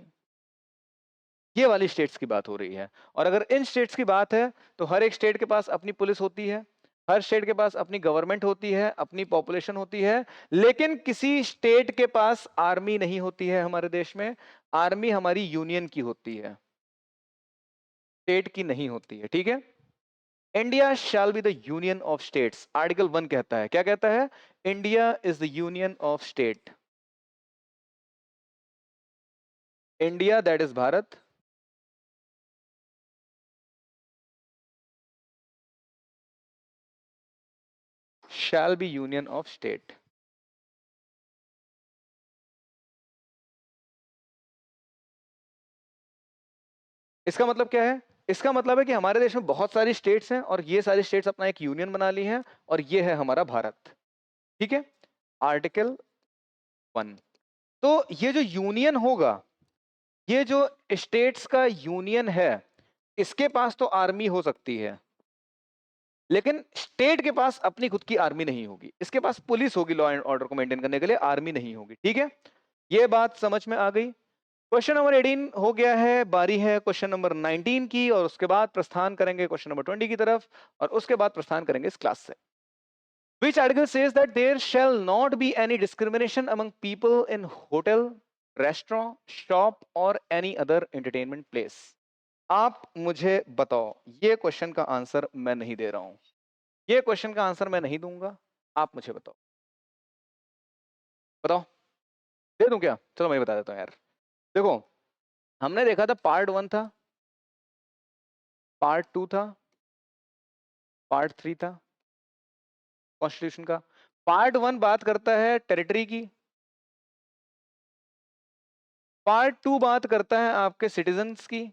ये वाली स्टेट्स की बात हो रही है। और अगर इन स्टेट्स की बात है तो हर एक स्टेट के पास अपनी पुलिस होती है, हर स्टेट के पास अपनी गवर्नमेंट होती है, अपनी पॉपुलेशन होती है, लेकिन किसी स्टेट के पास आर्मी नहीं होती है। हमारे देश में आर्मी हमारी यूनियन की होती है, स्टेट की नहीं होती है। ठीक है। India shall be the union of states, article 1 कहता है, क्या कहता है? India is the union of state. India, that is Bharat, shall be union of state. इसका मतलब क्या है? इसका मतलब है कि हमारे देश में बहुत सारी स्टेट्स हैं और ये सारी स्टेट्स अपना एक यूनियन बना ली हैं, और ये है हमारा भारत। ठीक है। आर्टिकल 1। तो ये जो यूनियन होगा, ये जो स्टेट्स का यूनियन है, इसके पास तो आर्मी हो सकती है, लेकिन स्टेट के पास अपनी खुद की आर्मी नहीं होगी। इसके पास पुलिस होगी लॉ एंड ऑर्डर को मेंटेन करने के लिए, आर्मी नहीं होगी। ठीक है। ये बात समझ में आ गई। क्वेश्चन नंबर 18 हो गया है, बारी है क्वेश्चन नंबर 19 की, और उसके बाद प्रस्थान करेंगे क्वेश्चन नंबर 20 की तरफ, और उसके बाद प्रस्थान करेंगे इस क्लास से। Which article says that there shall not be any discrimination among people in hotel, restaurant, shop or any other entertainment place? आप मुझे बताओ। ये क्वेश्चन का आंसर मैं नहीं दे रहा हूं, ये क्वेश्चन का आंसर मैं नहीं दूंगा, आप मुझे बताओ। बताओ। दे दूं क्या? चलो मैं बता देता हूं यार। देखो, हमने देखा था पार्ट 1 था, पार्ट 2 था, पार्ट 3 था कॉन्स्टिट्यूशन का। पार्ट 1 बात करता है टेरिटरी की, पार्ट 2 बात करता है आपके सिटीजन्स की,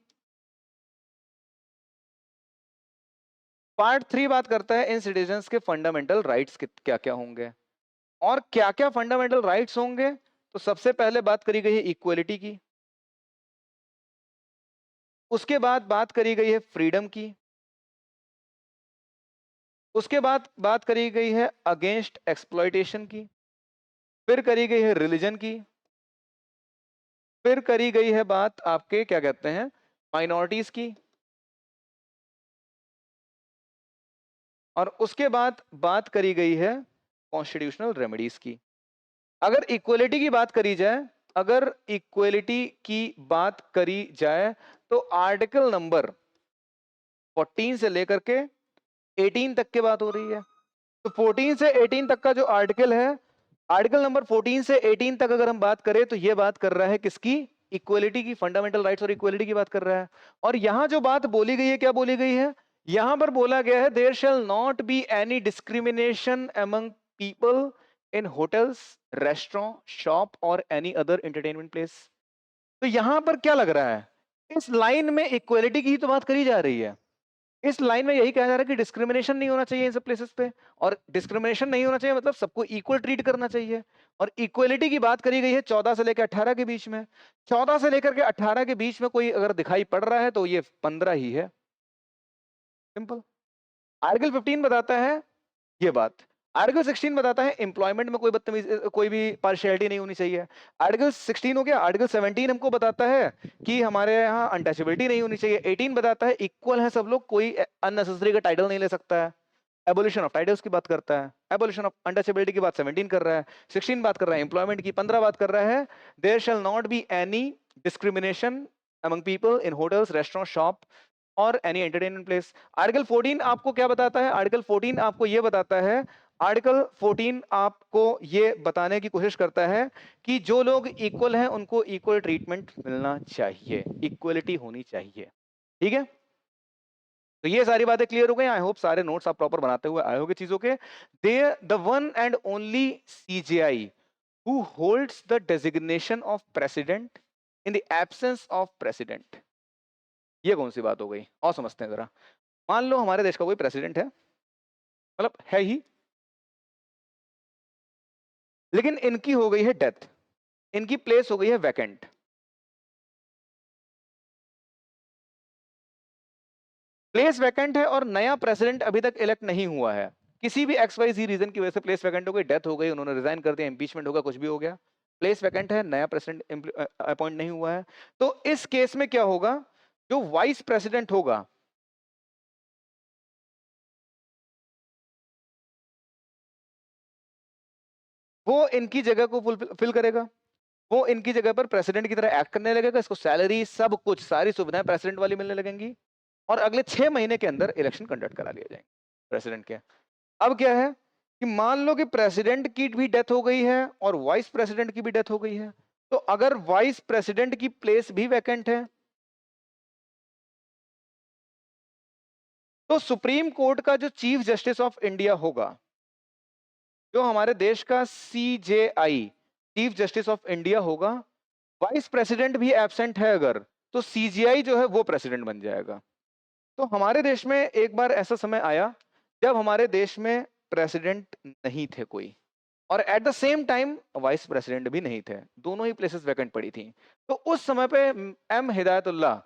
पार्ट 3 बात करता है इन सिटीजन्स के फंडामेंटल राइट्स क्या क्या होंगे। और क्या क्या फंडामेंटल राइट्स होंगे? तो सबसे पहले बात करी गई है इक्वलिटी की, उसके बाद बात करी गई है फ्रीडम की, उसके बाद बात करी गई है अगेंस्ट एक्सप्लॉयटेशन की, फिर करी गई है रिलीजन की, फिर करी गई है बात आपके क्या कहते हैं माइनॉरिटीज की, और उसके बाद बात करी गई है कॉन्स्टिट्यूशनल रेमेडीज की। अगर इक्वलिटी की बात करी जाए, अगर इक्वलिटी की बात करी जाए तो आर्टिकल नंबर 14 से लेकर के 18 तक की बात हो रही है। तो 14 से 18 तक का जो आर्टिकल है, आर्टिकल नंबर 14 से 18 तक अगर हम बात करें तो ये बात कर रहा है किसकी? इक्वलिटी की, फंडामेंटल राइट्स और इक्वलिटी की बात कर रहा है। और यहां जो बात बोली गई है, क्या बोली गई है? यहां पर बोला गया है there shall not be any discrimination among people in hotels, restaurant, shop और एनी अदर एंटरटेनमेंट प्लेस। तो यहां पर क्या लग रहा है? इस लाइन में इक्वलिटी की ही तो बात करी जा रही है। इस लाइन में यही कहा जा रहा है कि डिस्क्रिमिनेशन नहीं होना चाहिए इन सब प्लेसेस पे, और डिस्क्रिमिनेशन नहीं होना चाहिए मतलब सबको इक्वल ट्रीट करना चाहिए। और इक्वलिटी की बात करी गई है 14 से लेकर 18 के बीच में। 14 से लेकर के 18 के बीच में कोई अगर दिखाई पड़ रहा है तो ये 15 ही है। सिंपल। आर्टिकल 15 बताता है ये बात। आर्टिकल 16 बताता है एम्प्लॉयमेंट में कोई भी पार्शियलिटी नहीं होनी चाहिए। आर्टिकल 16 हो गया। आर्टिकल 17 हमको बताता है कि हमारे यहाँ अनटचेबिलिटी नहीं होनी चाहिए। 18 बताता है इक्वल है सब लोग, कोई अननेसेसरी का टाइटल नहीं ले सकता है। एबोलिशन ऑफ टाइटल्स की बात करता है। एबोलिशन ऑफ अनटचेबिलिटी की बात 17 कर रहा है। 16 बात कर रहा है एम्प्लॉयमेंट की। 15 बात कर रहा है there shall not be any discrimination among people in hotels, restaurant, shop और एनी एंटरटेनमेंट प्लेस। आर्टिकल 14 आपको क्या बताता है? आर्टिकल 14 आपको ये बताता है, आर्टिकल 14 आपको ये बताने की कोशिश करता है कि जो लोग इक्वल हैं उनको इक्वल ट्रीटमेंट मिलना चाहिए, इक्वलिटी होनी चाहिए। ठीक है, तो ये सारी बातें क्लियर हो गई। आई होप सारे नोट्स आप प्रॉपर बनाते हुए आए होंगे चीजों के। They the one and only CJI who holds the designation of president in the absence of president. ये कौन सी बात हो गई? और समझते हैं जरा। मान लो हमारे देश का कोई प्रेसिडेंट है, मतलब है ही, लेकिन इनकी हो गई है डेथ, इनकी प्लेस हो गई है वैकेंट। प्लेस वैकेंट है और नया प्रेसिडेंट अभी तक इलेक्ट नहीं हुआ है। किसी भी XYZ रीजन की वजह से प्लेस वैकेंट हो गई, डेथ हो गई, उन्होंने रिजाइन कर दिया, इंपीचमेंट होगा, कुछ भी हो गया, प्लेस वैकेंट है, नया प्रेसिडेंट अपॉइंट नहीं हुआ है। तो इस केस में क्या होगा? जो वाइस प्रेसिडेंट होगा, वो इनकी जगह को फिल करेगा। वो इनकी जगह पर प्रेसिडेंट की तरह एक्ट करने लगेगा। इसको सैलरी, सब कुछ, सारी सुविधाएं प्रेसिडेंट वाली मिलने लगेंगी और अगले 6 महीने के अंदर इलेक्शन कंडक्ट करा लिए जाएंगे प्रेसिडेंट के। अब क्या है कि मान लो कि प्रेसिडेंट की भी डेथ हो गई है और वाइस प्रेसिडेंट की भी डेथ हो गई है। तो अगर वाइस प्रेसिडेंट की प्लेस भी वैकेंट है तो सुप्रीम कोर्ट का जो चीफ जस्टिस ऑफ इंडिया होगा, जो हमारे देश का CJI chief justice of India होगा, वाइस प्रेसिडेंट भी एब्सेंट है अगर, तो CJI जो है वो प्रेसिडेंट बन जाएगा। तो हमारे देश में एक बार ऐसा समय आया जब हमारे देश में प्रेसिडेंट नहीं थे कोई, और at the same time vice president भी नहीं थे, दोनों ही प्लेसेस वैकेंट पड़ी थी। तो उस समय पे M हिदायतुल्लाह,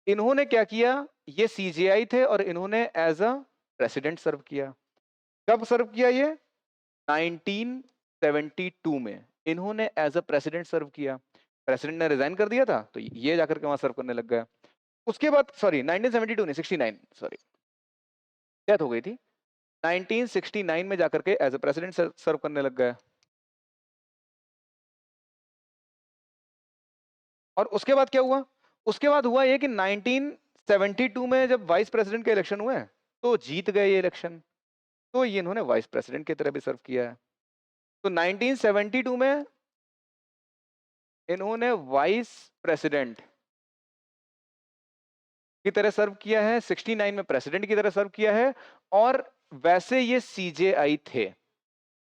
इन्होंने क्या किया? ये CJI थे और इन्होंने एज अ प्रेसिडेंट सर्व किया। कब सर्व किया? ये 1972 में इन्होंने एज अ प्रेसिडेंट सर्व किया। प्रेसिडेंट ने रिजाइन कर दिया था तो ये जाकर के वहां सर्व करने लग गया। उसके बाद, सॉरी 1972 नहीं, 69, सॉरी, डेथ हो गई थी। 1969 में जाकर के एज अ प्रेसिडेंट सर्व करने लग गया। और उसके बाद क्या हुआ? उसके बाद हुआ ये कि 1972 में जब वाइस प्रेसिडेंट के इलेक्शन हुए तो जीत गए ये इलेक्शन, तो ये इन्होंने वाइस प्रेसिडेंट की तरह भी सर्व किया है। तो 1972 में इन्होंने वाइस प्रेसिडेंट की तरह सर्व किया है, 69 में प्रेसिडेंट की तरह सर्व किया है। और वैसे ये CJI थे,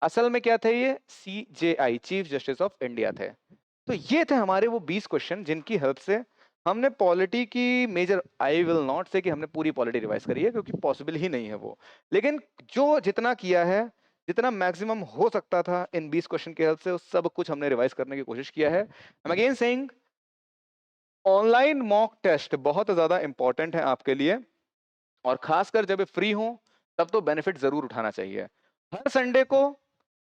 असल में क्या थे? ये CJI chief justice of India थे। तो ये थे हमारे वो 20 क्वेश्चन जिनकी हेल्प से हमने पॉलिटी की मेजर, आई विल नॉट से कि हमने पूरी पॉलिटी रिवाइज करी है क्योंकि पॉसिबल ही नहीं है वो, लेकिन जो जितना किया है, जितना मैक्सिमम हो सकता था इन 20 क्वेश्चन की हेल्प से, उस सब कुछ हमने रिवाइज करने की कोशिश किया है। I'm again saying, online mock test बहुत ज्यादा इंपॉर्टेंट है आपके लिए, और खासकर जब फ्री हो तब तो बेनिफिट जरूर उठाना चाहिए। हर संडे को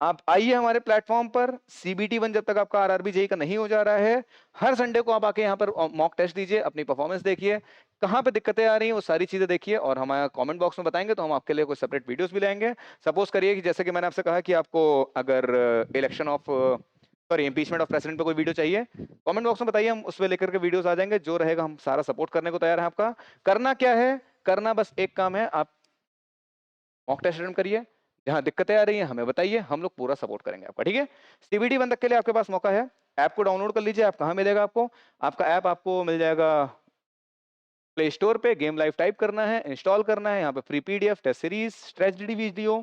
आप आइए हमारे प्लेटफॉर्म पर। CBT 1 जब तक आपका RRB JEE का नहीं हो जा रहा है, हर संडे को आप आके यहाँ पर मॉक टेस्ट दीजिए, अपनी परफॉर्मेंस देखिए, कहाँ पे दिक्कतें आ रही हैं वो सारी चीजें देखिए, और हमारा कमेंट बॉक्स में बताएंगे तो हम आपके लिए कोई सेपरेट वीडियोस भी लाएंगे। सपोज करिए कि जैसे कि मैंने आपसे कहा कि आपको अगर election of, sorry, impeachment of president पे कोई वीडियो चाहिए, कमेंट बॉक्स में बताइए, हम उसमें लेकर के वीडियोस आ जाएंगे। जो रहेगा हम सारा सपोर्ट करने को तैयार है आपका। करना क्या है? करना बस एक काम है, आप मॉक टेस्ट अटेम्प्ट करिए, जहां दिक्कतें आ रही हैं हमें बताइए, हम लोग पूरा सपोर्ट करेंगे आपका। ठीक है, CBT 1 तक के लिए आपके पास मौका है। ऐप को डाउनलोड कर लीजिए। ऐप कहाँ मिलेगा आपको? आपका ऐप आपको मिल जाएगा प्ले स्टोर पे। गेम लाइव टाइप करना है, इंस्टॉल करना है, यहाँ पे free PDF, test series, strategy video,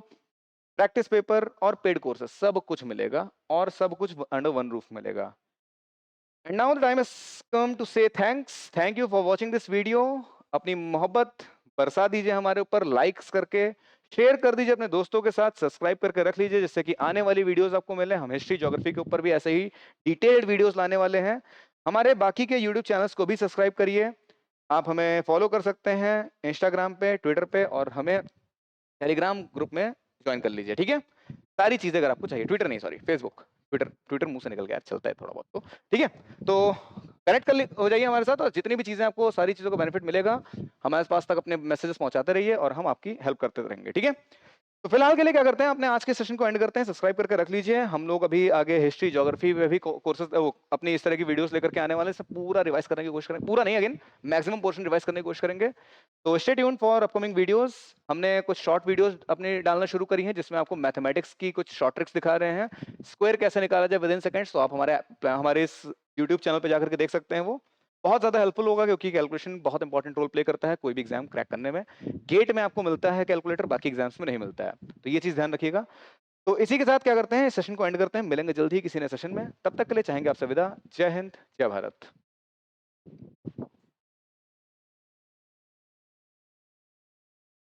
practice paper और पेड कोर्सेस सब कुछ मिलेगा, और सब कुछ अंडर वन रूफ मिलेगा। And now the time has come to say thank you for watching this video. अपनी मोहब्बत बरसा दीजिए हमारे ऊपर, लाइक्स करके शेयर कर दीजिए अपने दोस्तों के साथ, सब्सक्राइब करके रख लीजिए जिससे कि आने वाली वीडियोस आपको मिले। हम हिस्ट्री ज्योग्राफी के ऊपर भी ऐसे ही डिटेल्ड वीडियोस लाने वाले हैं। हमारे बाकी के यूट्यूब चैनल्स को भी सब्सक्राइब करिए। आप हमें फॉलो कर सकते हैं इंस्टाग्राम पे, ट्विटर पे, और हमें टेलीग्राम ग्रुप में ज्वाइन कर लीजिए, ठीक है। सारी चीजें अगर आपको चाहिए, ट्विटर नहीं सॉरी फेसबुक, ट्विटर ट्विटर मुंह से निकल गया, चलता है थोड़ा बहुत तो, ठीक है। तो कनेक्ट हो जाइए हमारे साथ, और जितनी भी चीजें आपको, सारी चीजों का बेनिफिट मिलेगा, हमारे पास तक अपने मैसेजेस पहुंचाते रहिए और हम आपकी हेल्प करते रहेंगे, ठीक है। तो फिलहाल के लिए क्या करते हैं, अपने आज के सेशन को एंड करते हैं। सब्सक्राइब करके रख लीजिए, हम लोग अभी आगे हिस्ट्री ज्योग्राफी में भी कोर्सेज अपनी इस तरह की वीडियोस लेकर के आने वाले हैं, सब पूरा रिवाइज करने की कोशिश करेंगे, पूरा नहीं अगेन मैक्सिमम पोर्शन रिवाइज करने की कोशिश करेंगे। तो stay tune for upcoming videos. हमने कुछ शॉर्ट वीडियोस अपने डालना शुरू करी हैं, जिसमें आपको मैथमेटिक्स की कुछ शॉर्ट ट्रिक्स दिखा रहे हैं, स्क्वायर कैसे निकाला जाए विद इन सेकंड्स। तो आप हमारे इस यूट्यूब चैनल पे जाकर के देख सकते हैं, वो बहुत ज्यादा हेल्पफुल होगा, क्योंकि कैलकुलेशन बहुत इंपॉर्टेंट रोल प्ले करता है कोई भी एग्जाम क्रैक करने में। गेट में आपको मिलता है कैलकुलेटर, बाकी एग्जाम्स में नहीं मिलता है, तो ये चीज ध्यान रखिएगा। तो इसी के साथ क्या करते हैं, इस सेशन को एंड करते हैं, मिलेंगे जल्द ही किसी नए सेशन में, तब तक के लिए चाहेंगे आपसे विदा। जय हिंद, जय भारत।